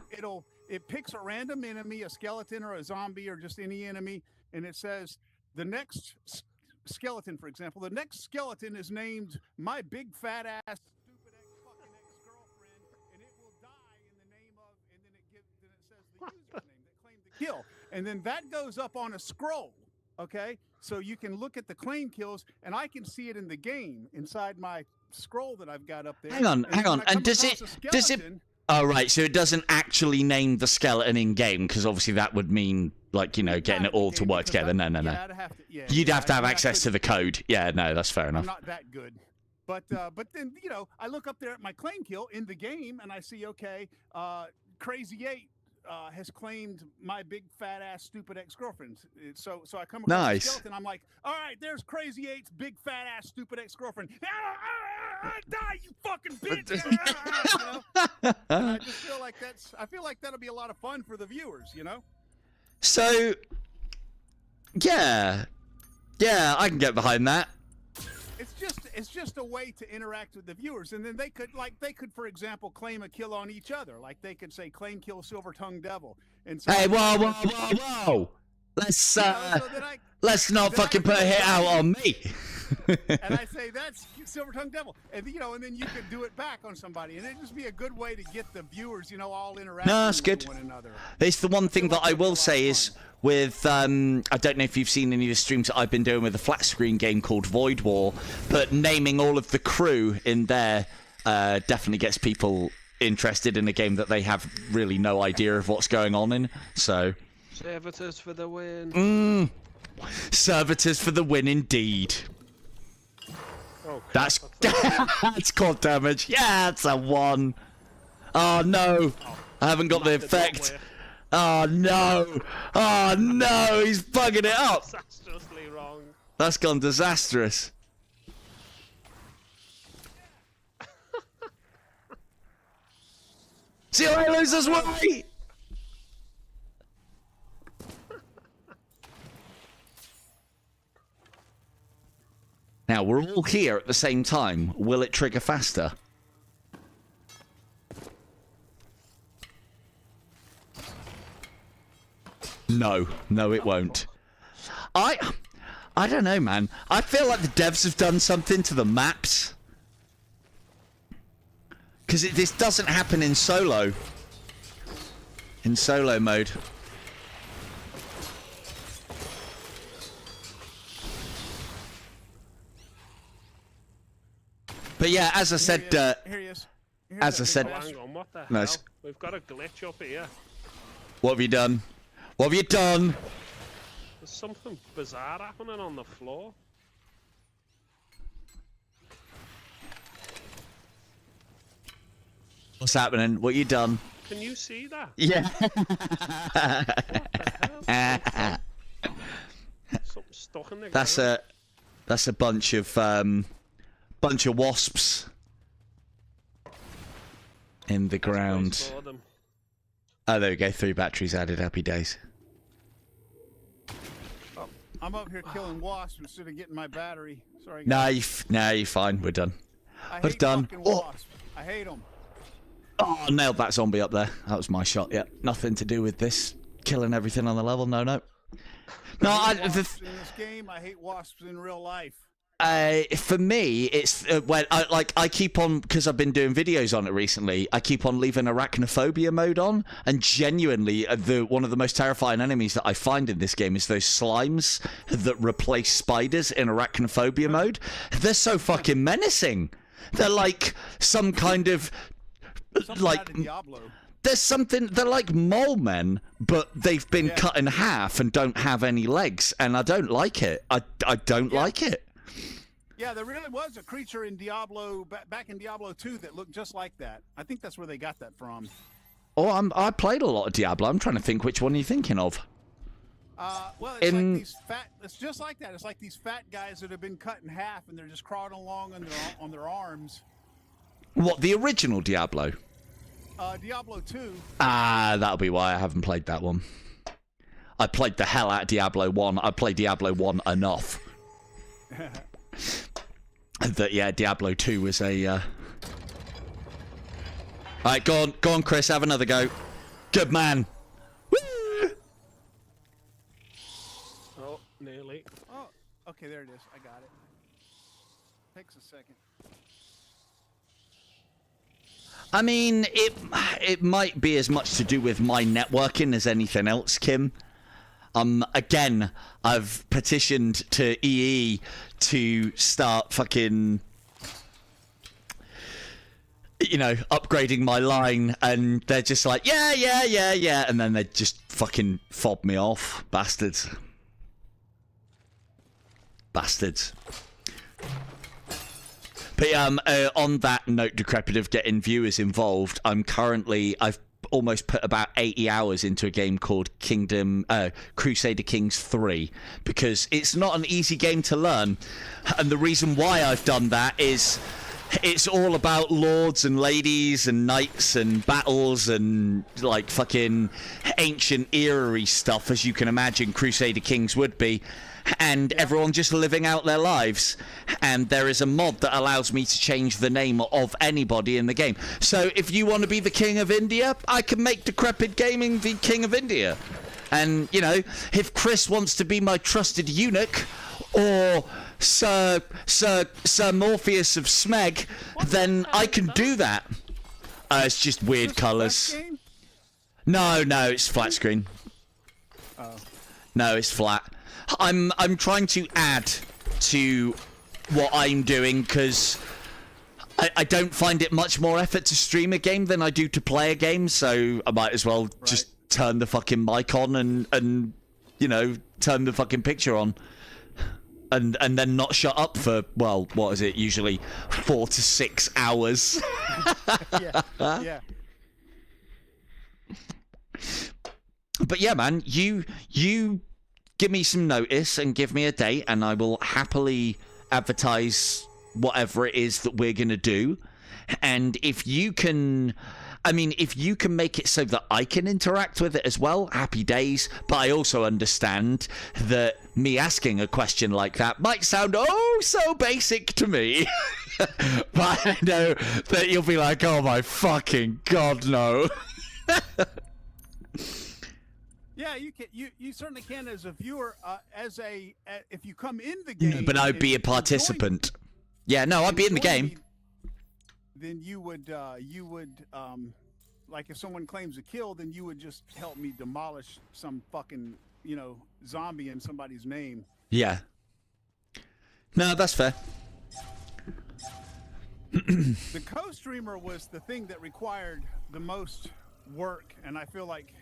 It picks a random enemy, a skeleton or a zombie or just any enemy, and it says the next skeleton, for example, the next skeleton is named my big fat ass, stupid fucking ex-girlfriend, and it will die in the name of, and then it says the username that claimed the kill, and then that goes up on a scroll. Okay, so you can look at the claim kills, and I can see it in the game inside my scroll that I've got up there. Hang on. when I And come does across it? a Does it? skeleton- Oh, right. So it doesn't actually name the skeleton in game, because obviously that would mean, like, you know, getting it all to work together. No. Yeah, I'd have to, yeah, You'd yeah, have to have I access to couldn't- the code. Yeah, no, that's fair I'm enough. not that good. But then, you know, I look up there at my claim kill in the game, and I see, okay, Crazy 8 has claimed my big fat ass stupid ex-girlfriend. So I come across Nice. a skeleton, I'm like, all right, there's Crazy 8's big fat ass stupid ex-girlfriend. Die, you fucking bitch! You know? And I just feel like I feel like that'll be a lot of fun for the viewers, you know? So, yeah, I can get behind that. It's just a way to interact with the viewers, and then they could, for example, claim a kill on each other. Like they could say, "Claim kill Silver Tongue Devil." And so Hey, whoa! Let's you know, so then let's not then I fucking put a can- hit out on me. and I say that's Silver Tongue Devil, and you know, and then you could do it back on somebody, and it'd just be a good way to get the viewers, you know, all interacting No, that's with good. one another. It's the one thing feel that like I it'd be a will lot of say is fun. with I don't know if you've seen any of the streams that I've been doing with a flat screen game called Void War, but naming all of the crew in there definitely gets people interested in a game that they have really no idea of what's going on in. So Servitors for the win. servitors for the win indeed. Oh, crap, That's that's cold damage. Yeah, that's a 1. Oh no, I haven't got the That did not effect. work. Oh no, he's bugging it up. Disastrously wrong. That's gone disastrous. See how I lose this way? Now, we're all here at the same time. Will it trigger faster? No, it won't. I don't know, man. I feel like the devs have done something to the maps. Because this doesn't happen in solo. In solo mode. But yeah, as I said, Here he is. Here's as that I big said- Oh, bastard. hang on, what the Nice. hell? We've got a glitch up here. what have you done? What have you done? There's something bizarre happening on the floor. What's happening? What you done? Can you see that? Yeah. Something stuck in the That's ground. a bunch of wasps in the ground. Place for them. Oh, there we go. 3 batteries added. Happy days. I'm up here killing wasps instead of getting my battery. Sorry, No, guys. you're fine. We're done. I we're hate done. fucking Oh. wasps. I hate them. Oh, nailed that zombie up there. That was my shot. Yeah, nothing to do with this. Killing everything on the level. No, no. No, I hate wasps in this game. I hate wasps in real life. For me, it's when I keep on, because I've been doing videos on it recently. I keep on leaving arachnophobia mode on, and genuinely, one of the most terrifying enemies that I find in this game is those slimes that replace spiders in arachnophobia mode. They're so fucking menacing. They're like some kind of like Diablo. there's something. They're like mole men, but they've been cut in half and don't have any legs, and I don't like it. I don't like it. Yeah, there really was a creature in Diablo, back in Diablo 2 that looked just like that. I think that's where they got that from. Oh, I played a lot of Diablo. I'm trying to think which one you're thinking of. Well, it's like these fat. It's just like that. It's like these fat guys that have been cut in half, and they're just crawling along on their arms. What, the original Diablo? Diablo 2. Ah, that'll be why I haven't played that one. I played the hell out of Diablo 1. I played Diablo 1 enough. That, yeah, Diablo 2 was a... Alright, go on, Chris, have another go. Good man. Woo! Oh, nearly. Oh, okay, there it is. I got it. Takes a second. I mean, it might be as much to do with my networking as anything else, Kim. Again, I've petitioned to EE to start fucking, you know, upgrading my line, and they're just like, yeah, and then they just fucking fob me off. Bastards. Bastards. But yeah, on that note, Cooperative, getting viewers involved, I've almost put about 80 hours into a game called Crusader Kings 3, because it's not an easy game to learn. And the reason why I've done that is it's all about lords and ladies and knights and battles and like fucking ancient era-y stuff, as you can imagine Crusader Kings would be. And everyone just living out their lives, and there is a mod that allows me to change the name of anybody in the game. So if you want to be the King of India, I can make Decrepit Gaming the King of India. And, you know, if Chris wants to be my trusted eunuch, or Sir Morpheus of Smeg, then I can do that. It's just weird colours. No, it's flat screen. Oh. No, it's flat. I'm trying to add to what I'm doing, because I don't find it much more effort to stream a game than I do to play a game, so I might as well just turn the fucking mic on and you know, turn the fucking picture on. And then not shut up for, well, what is it, usually 4 to 6 hours. Yeah. But yeah, man, you give me some notice and give me a date, and I will happily advertise whatever it is that we're going to do. And if you can... I mean, if you can make it so that I can interact with it as well, happy days. But I also understand that me asking a question like that might sound so basic to me. But I know that you'll be like, oh my fucking god, no. Yeah, you can. You certainly can as a viewer, if you come in the game. But I'd be a participant. Yeah, no, I'd be in the game. Then you would, like if someone claims a kill, then you would just help me demolish some fucking, you know, zombie in somebody's name. Yeah. No, that's fair. The co-streamer was the thing that required the most work, and I feel like.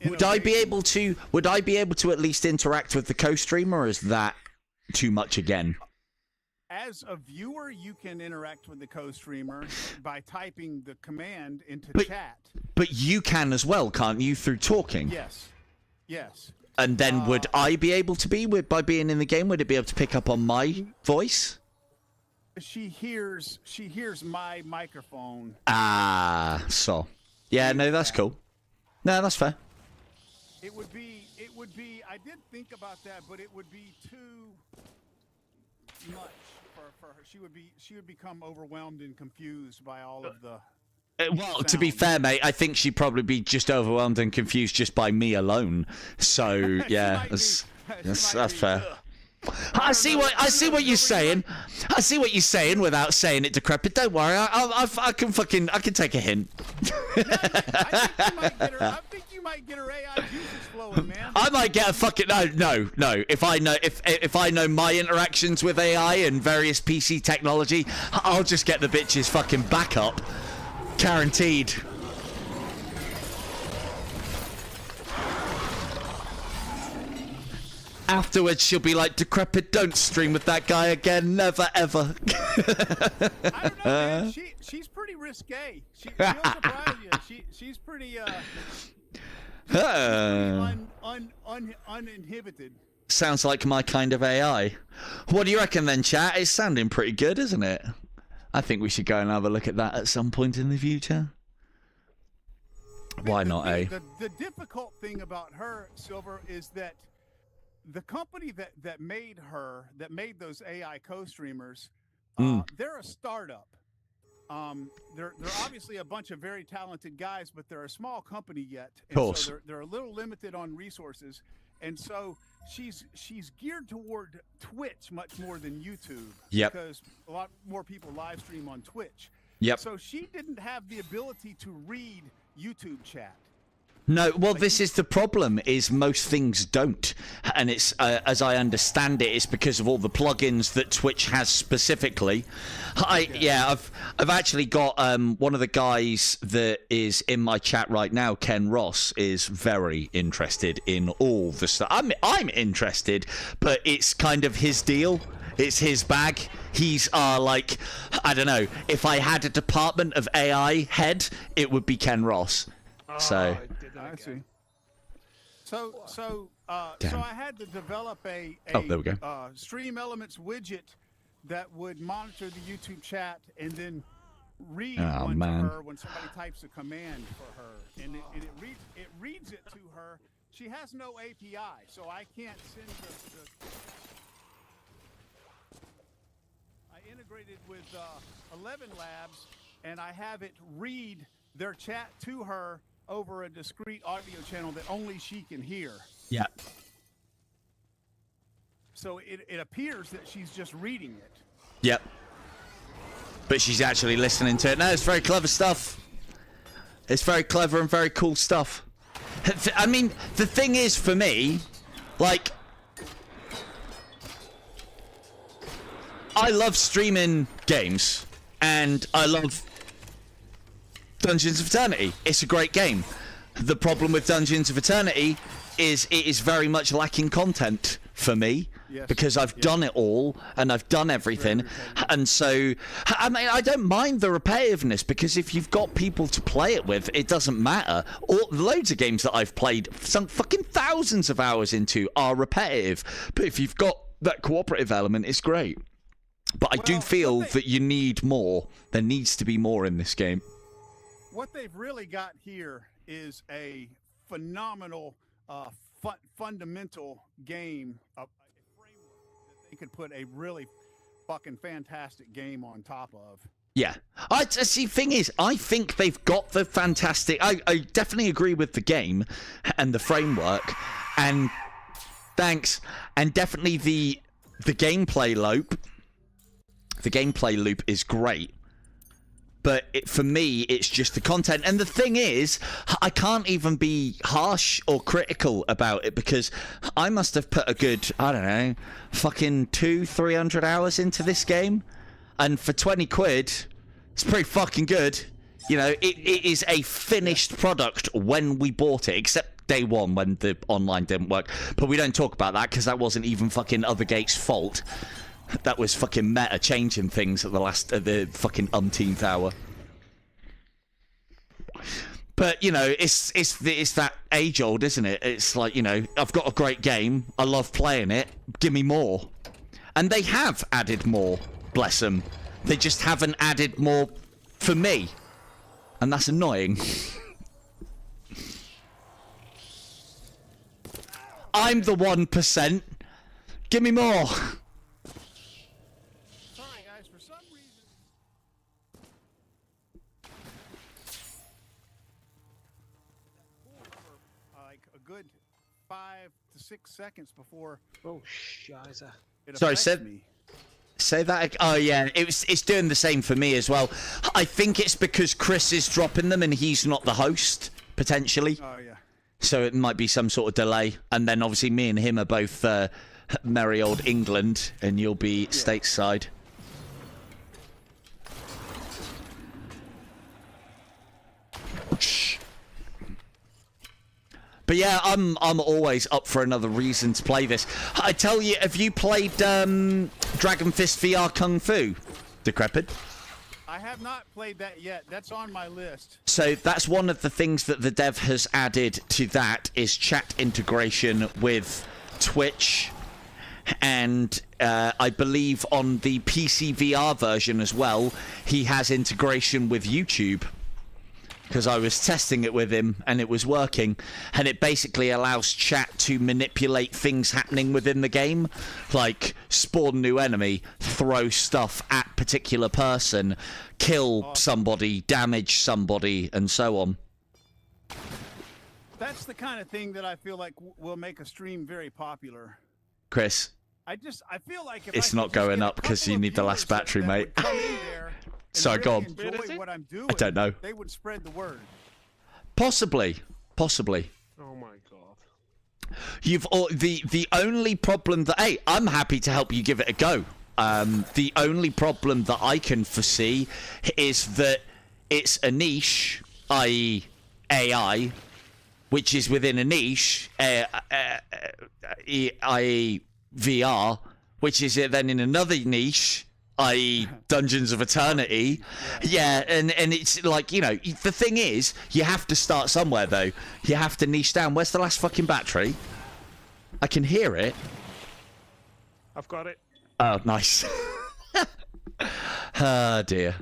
Would I be able to at least interact with the co-streamer, or is that too much again? As a viewer, you can interact with the co-streamer by typing the command into chat. But you can as well, can't you, through talking? Yes. And then would I be able to be, by being in the game, would it be able to pick up on my voice? She hears my microphone. Ah, so. Yeah, no, that's cool. No, that's fair. It would be, I did think about that, but it would be too much for her. She would become overwhelmed and confused by all of the. Well, to be fair, mate, I think she'd probably be just overwhelmed and confused just by me alone. So yeah, that's fair. I see what you're saying. I see what you're saying without saying it, Decrepit. Don't worry, I can take a hint. I think you might get her AI juices flowing, man. I might get a fucking no. If I know my interactions with AI and various PC technology, I'll just get the bitch's fucking back up. Guaranteed. Afterwards, she'll be like, Decrepit, don't stream with that guy again. Never, ever. I don't know, man. She's pretty risque. She'll surprise you. She's pretty uninhibited. Sounds like my kind of AI. What do you reckon then, chat? It's sounding pretty good, isn't it? I think we should go and have a look at that at some point in the future. Why not, eh? The difficult thing about her, Silver, is that the company that made those AI co-streamers, they're a startup. They're obviously a bunch of very talented guys, but they're a small company yet. And of course. So they're a little limited on resources. And so she's geared toward Twitch much more than YouTube. Yep. Because a lot more people live stream on Twitch. Yep. So she didn't have the ability to read YouTube chat. No, well, this is the problem, is most things don't. And it's, as I understand it, it's because of all the plugins that Twitch has specifically. I've actually got one of the guys that is in my chat right now, Ken Ross, is very interested in all the stuff. I'm interested, but it's kind of his deal. It's his bag. He's like, I don't know, if I had a department of AI head, it would be Ken Ross. So I see. So I had to develop a there we go. Stream Elements widget that would monitor the YouTube chat and then read one to her when somebody types a command for her, and it reads it to her. She has no API, so I can't send the I integrated with 11 Labs, and I have it read their chat to her over a discrete audio channel that only she can hear. Yeah. So it appears that she's just reading it. Yep. But she's actually listening to it. No, it's very clever stuff. It's very clever and very cool stuff. I mean, the thing is, for me, like, I love streaming games, and I love Dungeons of Eternity. It's a great game. The problem with Dungeons of Eternity is it is very much lacking content for me. Yes. Because I've done it all and I've done everything, and so I mean, I don't mind the repetitiveness, because if you've got people to play it with, it doesn't matter. Loads of games that I've played some fucking thousands of hours into are repetitive, but if you've got that cooperative element, it's great. But I do feel that you need more. There needs to be more in this game. What they've really got here is a phenomenal, fundamental game, a framework that they could put a really fucking fantastic game on top of. Yeah. See, thing is, I think they've got the fantastic... I definitely agree with the game and the framework, and thanks, and definitely the gameplay loop. The gameplay loop is great. But for me, it's just the content. And the thing is, I can't even be harsh or critical about it, because I must have put a good, I don't know, fucking 200-300 hours into this game. And for 20 quid, it's pretty fucking good. You know, it is a finished product when we bought it, except day one when the online didn't work. But we don't talk about that, because that wasn't even fucking Othergate's fault. That was fucking Meta changing things at the fucking umpteenth hour. But you know, it's that age old, isn't it? It's like, you know, I've got a great game, I love playing it, give me more. And they have added more, bless them. They just haven't added more for me, and that's annoying. I'm the 1%. Give me more. 6 seconds before Oh, shiza. it Sorry, affects said- me. Say that. Oh yeah, it's doing the same for me as well. I think it's because Chris is dropping them and he's not the host potentially. Oh yeah. So it might be some sort of delay. And then obviously me and him are both merry old England, and you'll be stateside. But yeah, I'm always up for another reason to play this. I tell you, have you played Dragon Fist VR Kung Fu, Decrepit? I have not played that yet. That's on my list. So that's one of the things that the dev has added to that is chat integration with Twitch, and I believe on the PC VR version as well, he has integration with YouTube. Because I was testing it with him and it was working, and it basically allows chat to manipulate things happening within the game, like spawn new enemy, throw stuff at particular person, kill somebody, damage somebody, and so on. That's the kind of thing that I feel like will make a stream very popular. Chris, I feel like if it's I not could just going get a up because couple you of need the last viewers battery, that mate. would come in there and Sorry, really go on. enjoy Where is it? what I'm doing, I don't know. they would spread the word. Possibly. Oh my god. You've the only problem that I'm happy to help you give it a go. The only problem that I can foresee is that it's a niche, i.e. AI, which is within a niche, i.e. VR, which is then in another niche, i.e. Dungeons of Eternity. Yeah, and it's like, you know, the thing is, you have to start somewhere, though. You have to niche down. Where's the last fucking battery? I can hear it. I've got it. Oh, nice. Oh, dear.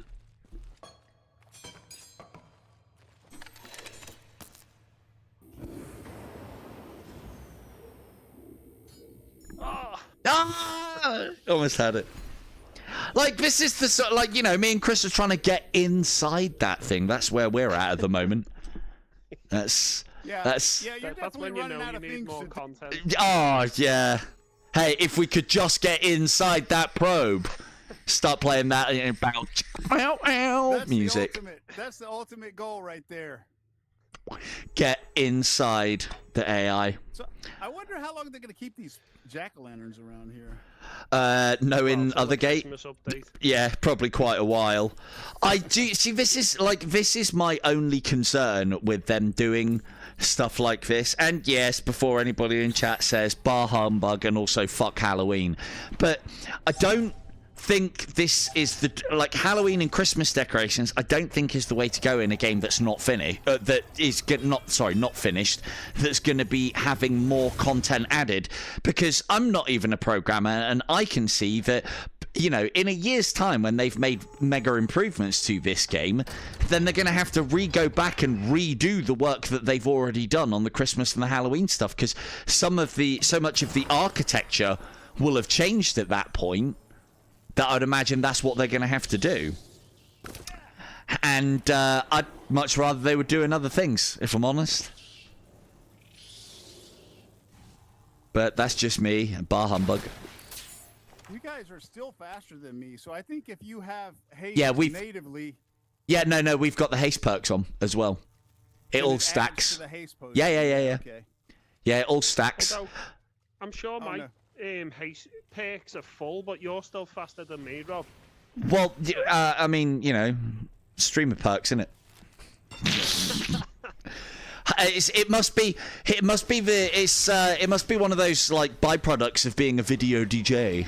Ah! Almost had it. Like, this is the sort, like, you know, me and Chris are trying to get inside that thing. That's where we're at the moment. That's Yeah, that's yeah, you're That's when definitely you running know out you of need things more to content. oh yeah. Hey, if we could just get inside that probe, start playing that music. That's the ultimate goal right there. Get inside the AI. So I wonder how long they're going to keep these jack-o'-lanterns around here. No, in Well, till other the gate. Christmas update. Yeah, probably quite a while. I do see. This is my only concern with them doing stuff like this. And yes, before anybody in chat says bar humbug and also fuck Halloween, but I don't think this is the Halloween and Christmas decorations. I don't think is the way to go in a game that's not finished. Not finished. That's going to be having more content added, because I'm not even a programmer, and I can see that, you know, in a year's time when they've made mega improvements to this game, then they're going to have to go back and redo the work that they've already done on the Christmas and the Halloween stuff, because so much of the architecture will have changed at that point, that I'd imagine that's what they're going to have to do. And I'd much rather they were doing other things, if I'm honest. But that's just me, bar humbug. You guys are still faster than me, so I think if you have haste natively... Yeah, no, we've got the haste perks on as well. It all stacks. To the haste potion. Yeah. Okay. Yeah, it all stacks. Although, I'm sure my no. haste perks are full, but you're still faster than me, Rob. Well, I mean, you know, streamer perks, innit? It must be one of those like byproducts of being a video DJ.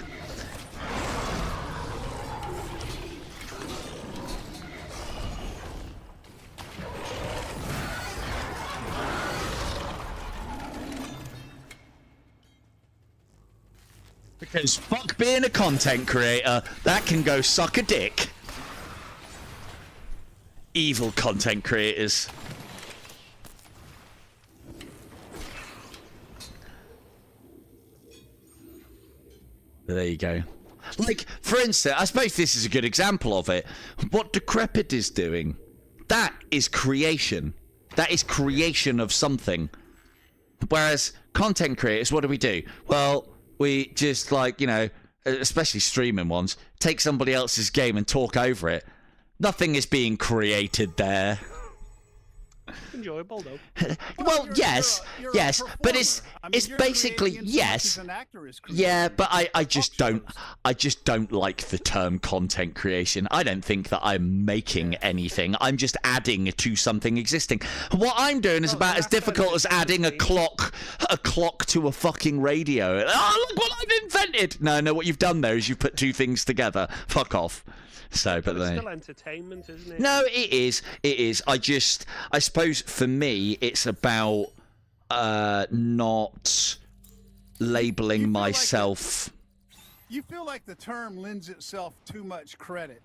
Because fuck being a content creator, that can go suck a dick. Evil content creators. There you go. Like, for instance, I suppose this is a good example of it. What Decrepit is doing, that is creation. That is creation of something. Whereas content creators, what do? Well, we just like, you know, especially streaming ones, take somebody else's game and talk over it. Nothing is being created there. Enjoyable though. Well, yes, you're yes, a but it's performer. I mean, it's you're basically creating as much yes. as an actor is creating. Yeah, but I just Talk don't shows. I just don't like the term content creation. I don't think that I'm making anything. I'm just adding to something existing. What I'm doing is about as difficult as adding a clock to a fucking radio. Oh, look what I've invented. No, what you've done there is you've put two things together. Fuck off. So, but It's then still entertainment, isn't it? no, it is. It is. I suppose for me, it's about not labeling You feel like myself. You feel like the term lends itself too much credit.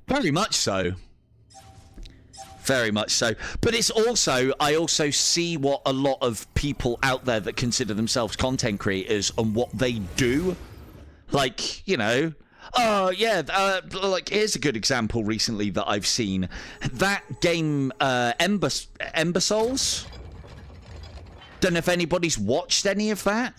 Very much so. Very much so. But it's also, I also see what a lot of people out there that consider themselves content creators and what they do. Like, you know, oh yeah, like here's a good example recently that I've seen. That game, Ember Souls. Don't know if anybody's watched any of that,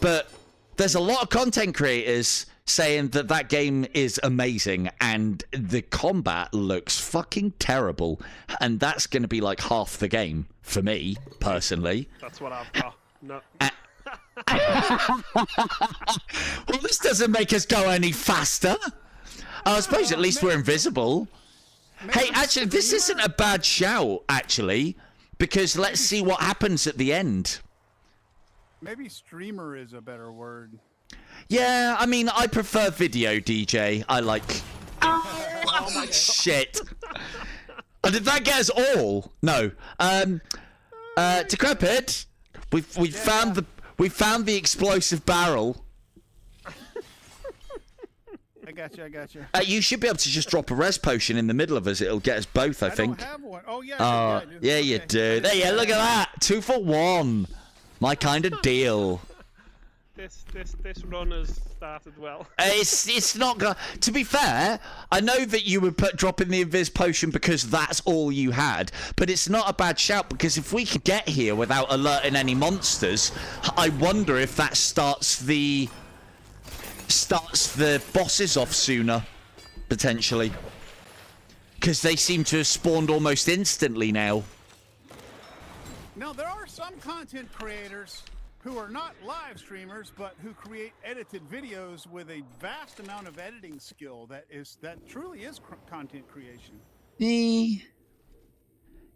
but there's a lot of content creators saying that that game is amazing and the combat looks fucking terrible, and that's going to be like half the game for me personally. That's what I've got. No. Well, this doesn't make us go any faster. I suppose at least we're invisible. Hey, actually, this isn't a bad shout, actually, because let's see what happens at the end. Maybe streamer is a better word. Yeah, I mean, I prefer video DJ. I like... Oh, my shit. Oh, did that get us all? No. Decrepit, we found the explosive barrel. I got you. You should be able to just drop a res potion in the middle of us. It'll get us both, I think. don't have one. Oh, yeah. Oh, I do. yeah, you Okay. do. There you look at that. 2 for 1. My kind of deal. This run has started well. It's not gonna. To be fair, I know that you were dropping the invis potion because that's all you had, but it's not a bad shout because if we could get here without alerting any monsters, I wonder if that starts the bosses off sooner, potentially, because they seem to have spawned almost instantly now. Now, there are some content creators who are not live streamers, but who create edited videos with a vast amount of editing skill that truly is content creation.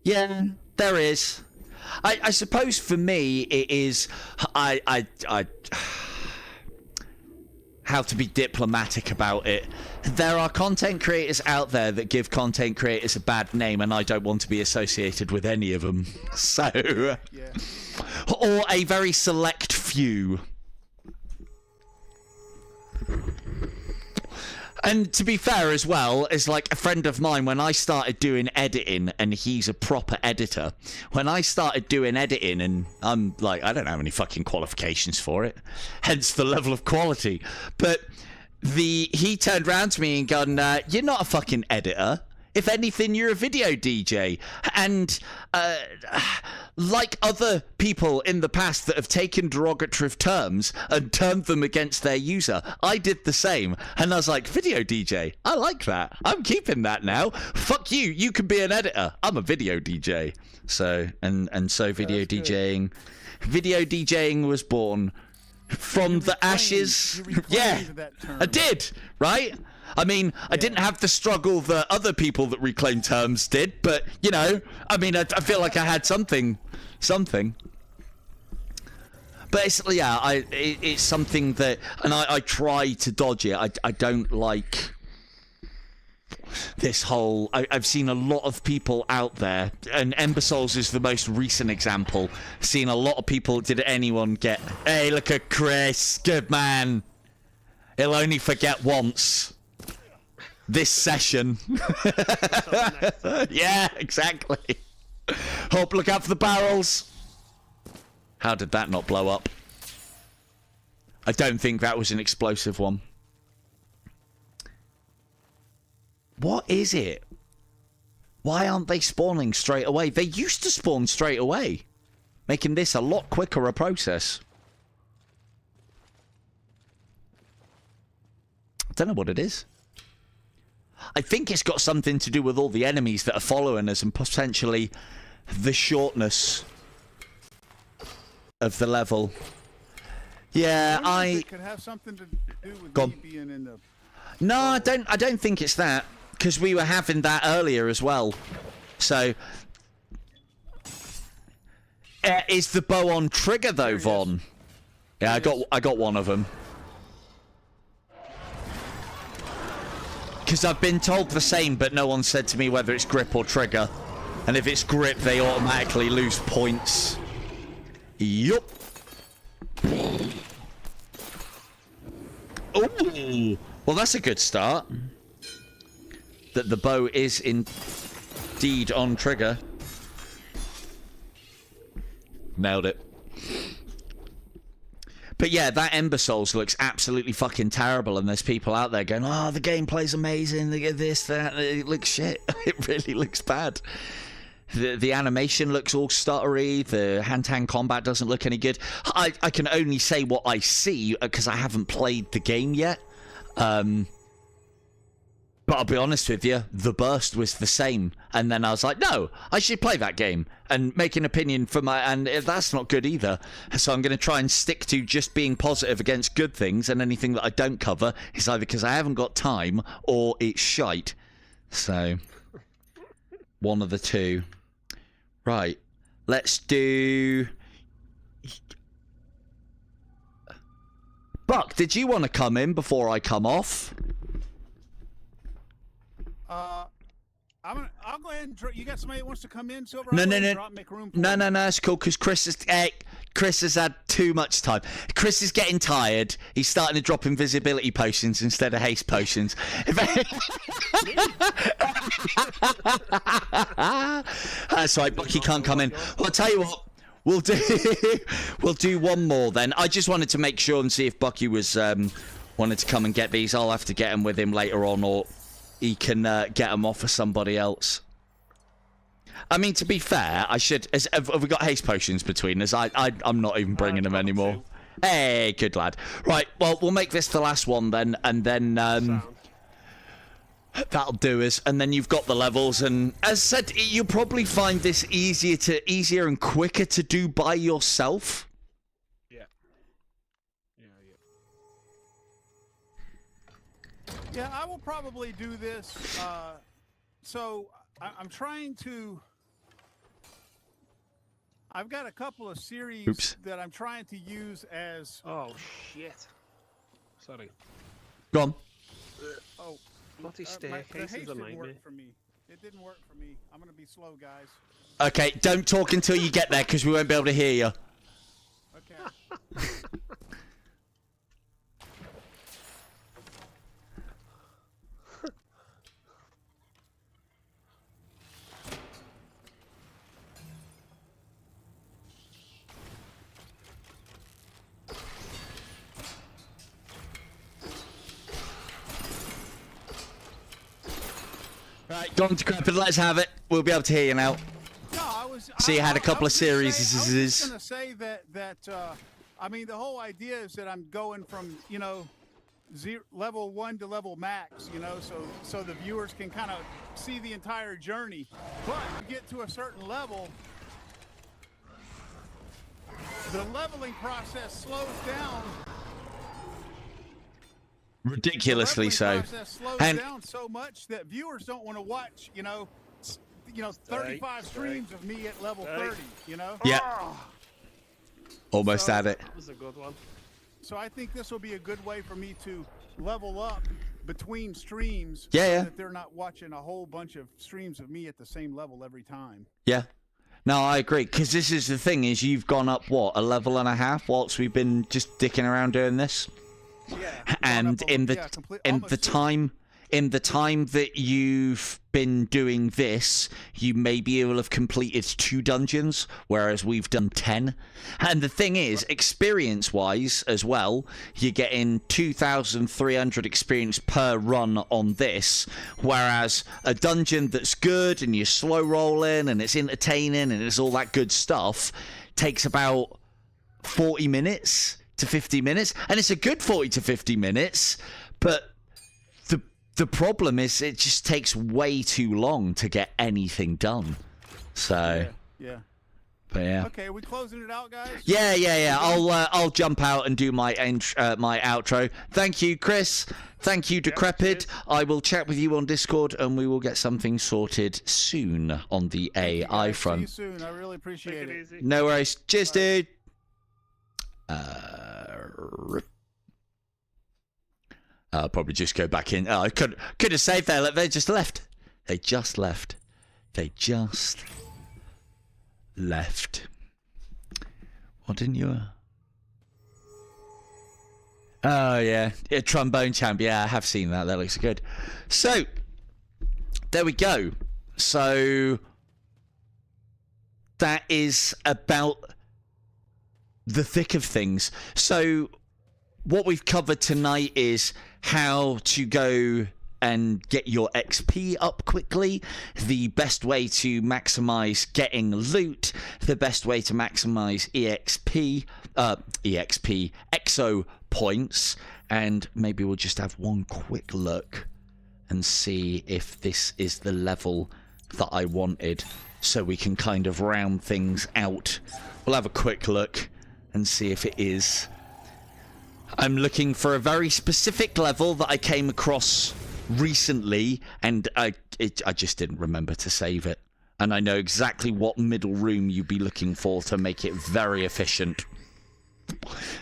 Yeah, there is. I suppose for me it is I how to be diplomatic about it. There are content creators out there that give content creators a bad name, and I don't want to be associated with any of them. So, Yeah. or a very select few. And to be fair as well, is like a friend of mine, when I started doing editing, and he's a proper editor, when I started doing editing, and I'm like, I don't have any fucking qualifications for it, hence the level of quality, but he turned around to me and gone, you're not a fucking editor. If anything, you're a video DJ. And like other people in the past that have taken derogatory terms and turned them against their user, I did the same. And I was like, video DJ, I like that. I'm keeping that now. Fuck you. You can be an editor. I'm a video DJ. So, and so video DJing was born from the ashes. you reclaimed Yeah, that term. I did, right? I mean, I didn't have the struggle that other people that reclaim terms did, but, you know, I mean, I feel like I had something. But it's, yeah, it's something that, and I try to dodge it. I don't like this whole, I've seen a lot of people out there, and Ember Souls is the most recent example. Seen a lot of people, did anyone get, hey, look at Chris, good man. He'll only forget once. This session. Yeah, exactly. Hope, look out for the barrels. How did that not blow up? I don't think that was an explosive one. What is it? Why aren't they spawning straight away? They used to spawn straight away. making this a lot quicker a process. I don't know what it is. I think it's got something to do with all the enemies that are following us and potentially the shortness of the level. Yeah, It could have something to do with Go me on. being in the. No, I don't think it's that, because we were having that earlier as well. So, is the bow on trigger though, Vaughn? Yeah, I got one of them. Because I've been told the same, but no one said to me whether it's grip or trigger. And if it's grip, they automatically lose points. Yup. Ooh. Well, that's a good start. That the bow is indeed on trigger. Nailed it. But yeah, that Ember Souls looks absolutely fucking terrible, and there's people out there going, oh, the gameplay's amazing, they get this, that, it looks shit. It really looks bad. The animation looks all stuttery, the hand-to-hand combat doesn't look any good. I can only say what I see, because I haven't played the game yet. But I'll be honest with you, the burst was the same. And then I was like, no, I should play that game and make an opinion for my... And that's not good either. So I'm going to try and stick to just being positive against good things, and anything that I don't cover is either because I haven't got time or it's shite. So, one of the two. Right, let's do... Buck, did you want to come in before I come off? I'll go ahead and you got somebody that wants to come in, Silver? No, I'll go no, ahead and no. drop, make room for No, them. no, it's cool, because Chris has had too much time. Chris is getting tired. He's starting to drop invisibility potions instead of haste potions. That's right, Bucky can't come in. Well, I'll tell you what. We'll do one more then. I just wanted to make sure and see if Bucky was wanted to come and get these. I'll have to get them with him later on, or he can get them off for somebody else. I mean, to be fair, I should... Have we got haste potions between us? I'm not even bringing them anymore. Hey, good lad. Right, well, we'll make this the last one then, and then... that'll do us, and then you've got the levels, and as I said, you'll probably find this easier and quicker to do by yourself. Yeah. Yeah, I will probably do this. So I'm trying to... I've got a couple of series that I'm trying to use as... Oh, shit. Sorry. Go on. Oh, Bloody the staircase haste is a didn't nightmare. work for me. It didn't work for me. I'm going to be slow, guys. Okay, don't talk until you get there, because we won't be able to hear you. Okay. Right, go on to Cooperative, let's have it. We'll be able to hear you now. No, I was... So you had a couple of series. I was just going to say that I mean, the whole idea is that I'm going from, you know, level 1 to level max, you know, so the viewers can kind of see the entire journey. But you get to a certain level, the leveling process slows down. Ridiculously so. The leveling process slows down so much that viewers don't want to watch, you know, 35 streams of me at level 30, you know? Yeah. Almost So- at it. That was a good one. So I think this will be a good way for me to level up between streams. Yeah, so yeah. that they're not watching a whole bunch of streams of me at the same level every time. Yeah. No, I agree, because this is the thing, is you've gone up, what, a level and a half whilst we've been just dicking around doing this? Yeah. And in the time that you've been doing this, you maybe will have completed 2 dungeons, whereas we've done 10. And the thing is, experience-wise as well, you're getting 2,300 experience per run on this, whereas a dungeon that's good and you're slow rolling and it's entertaining and it's all that good stuff takes about 40 minutes to 50 minutes, and it's a good 40 to 50 minutes, but the problem is it just takes way too long to get anything done. So Yeah. but yeah. Okay, are we closing it out, guys? Yeah. I'll jump out and do my my outro. Thank you, Chris. Thank you, Decrepit. I will chat with you on Discord, and we will get something sorted soon on the AI front. See you soon. I really appreciate it. Easy. No worries. Cheers, dude. I'll probably just go back in. Oh, I could have saved there. They just left. They just left. What didn't you? Oh yeah, trombone champ. Yeah, I have seen that. That looks good. So there we go. So that is about the thick of things. So what we've covered tonight is how to go and get your XP up quickly, the best way to maximize getting loot, the best way to maximize EXO points, and maybe we'll just have one quick look and see if this is the level that I wanted, so we can kind of round things out. We'll have a quick look and see if it is. I'm looking for a very specific level that I came across recently, and I just didn't remember to save it. And I know exactly what middle room you'd be looking for to make it very efficient.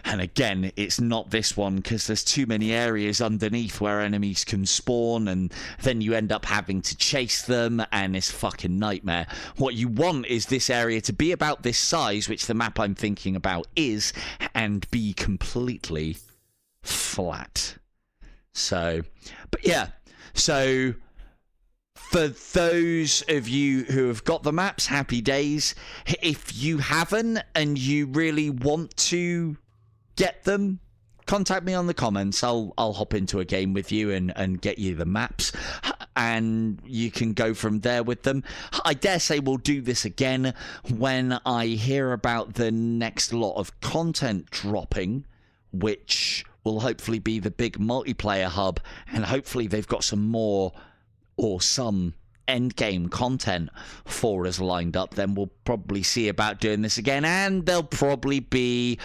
And again, it's not this one, because there's too many areas underneath where enemies can spawn, and then you end up having to chase them, and it's fucking nightmare. What you want is this area to be about this size, which the map I'm thinking about is, and be completely flat. So, but yeah, so for those of you who have got the maps, happy days. If you haven't and you really want to get them, contact me on the comments. I'll hop into a game with you and get you the maps, and you can go from there with them. I dare say we'll do this again when I hear about the next lot of content dropping, which will hopefully be the big multiplayer hub, and hopefully they've got some more or some endgame content for us lined up. Then we'll probably see about doing this again, and there'll probably be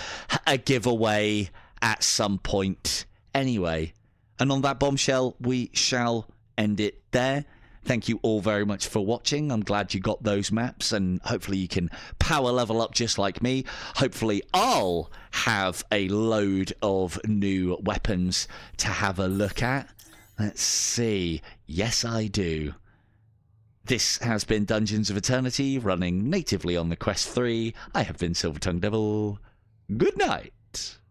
a giveaway at some point anyway. And on that bombshell, we shall end it there. Thank you all very much for watching. I'm glad you got those maps, and hopefully you can power level up just like me. Hopefully I'll have a load of new weapons to have a look at. Let's see. Yes, I do. This has been Dungeons of Eternity, running natively on the Quest 3. I have been Silver Tongue Devil. Good night.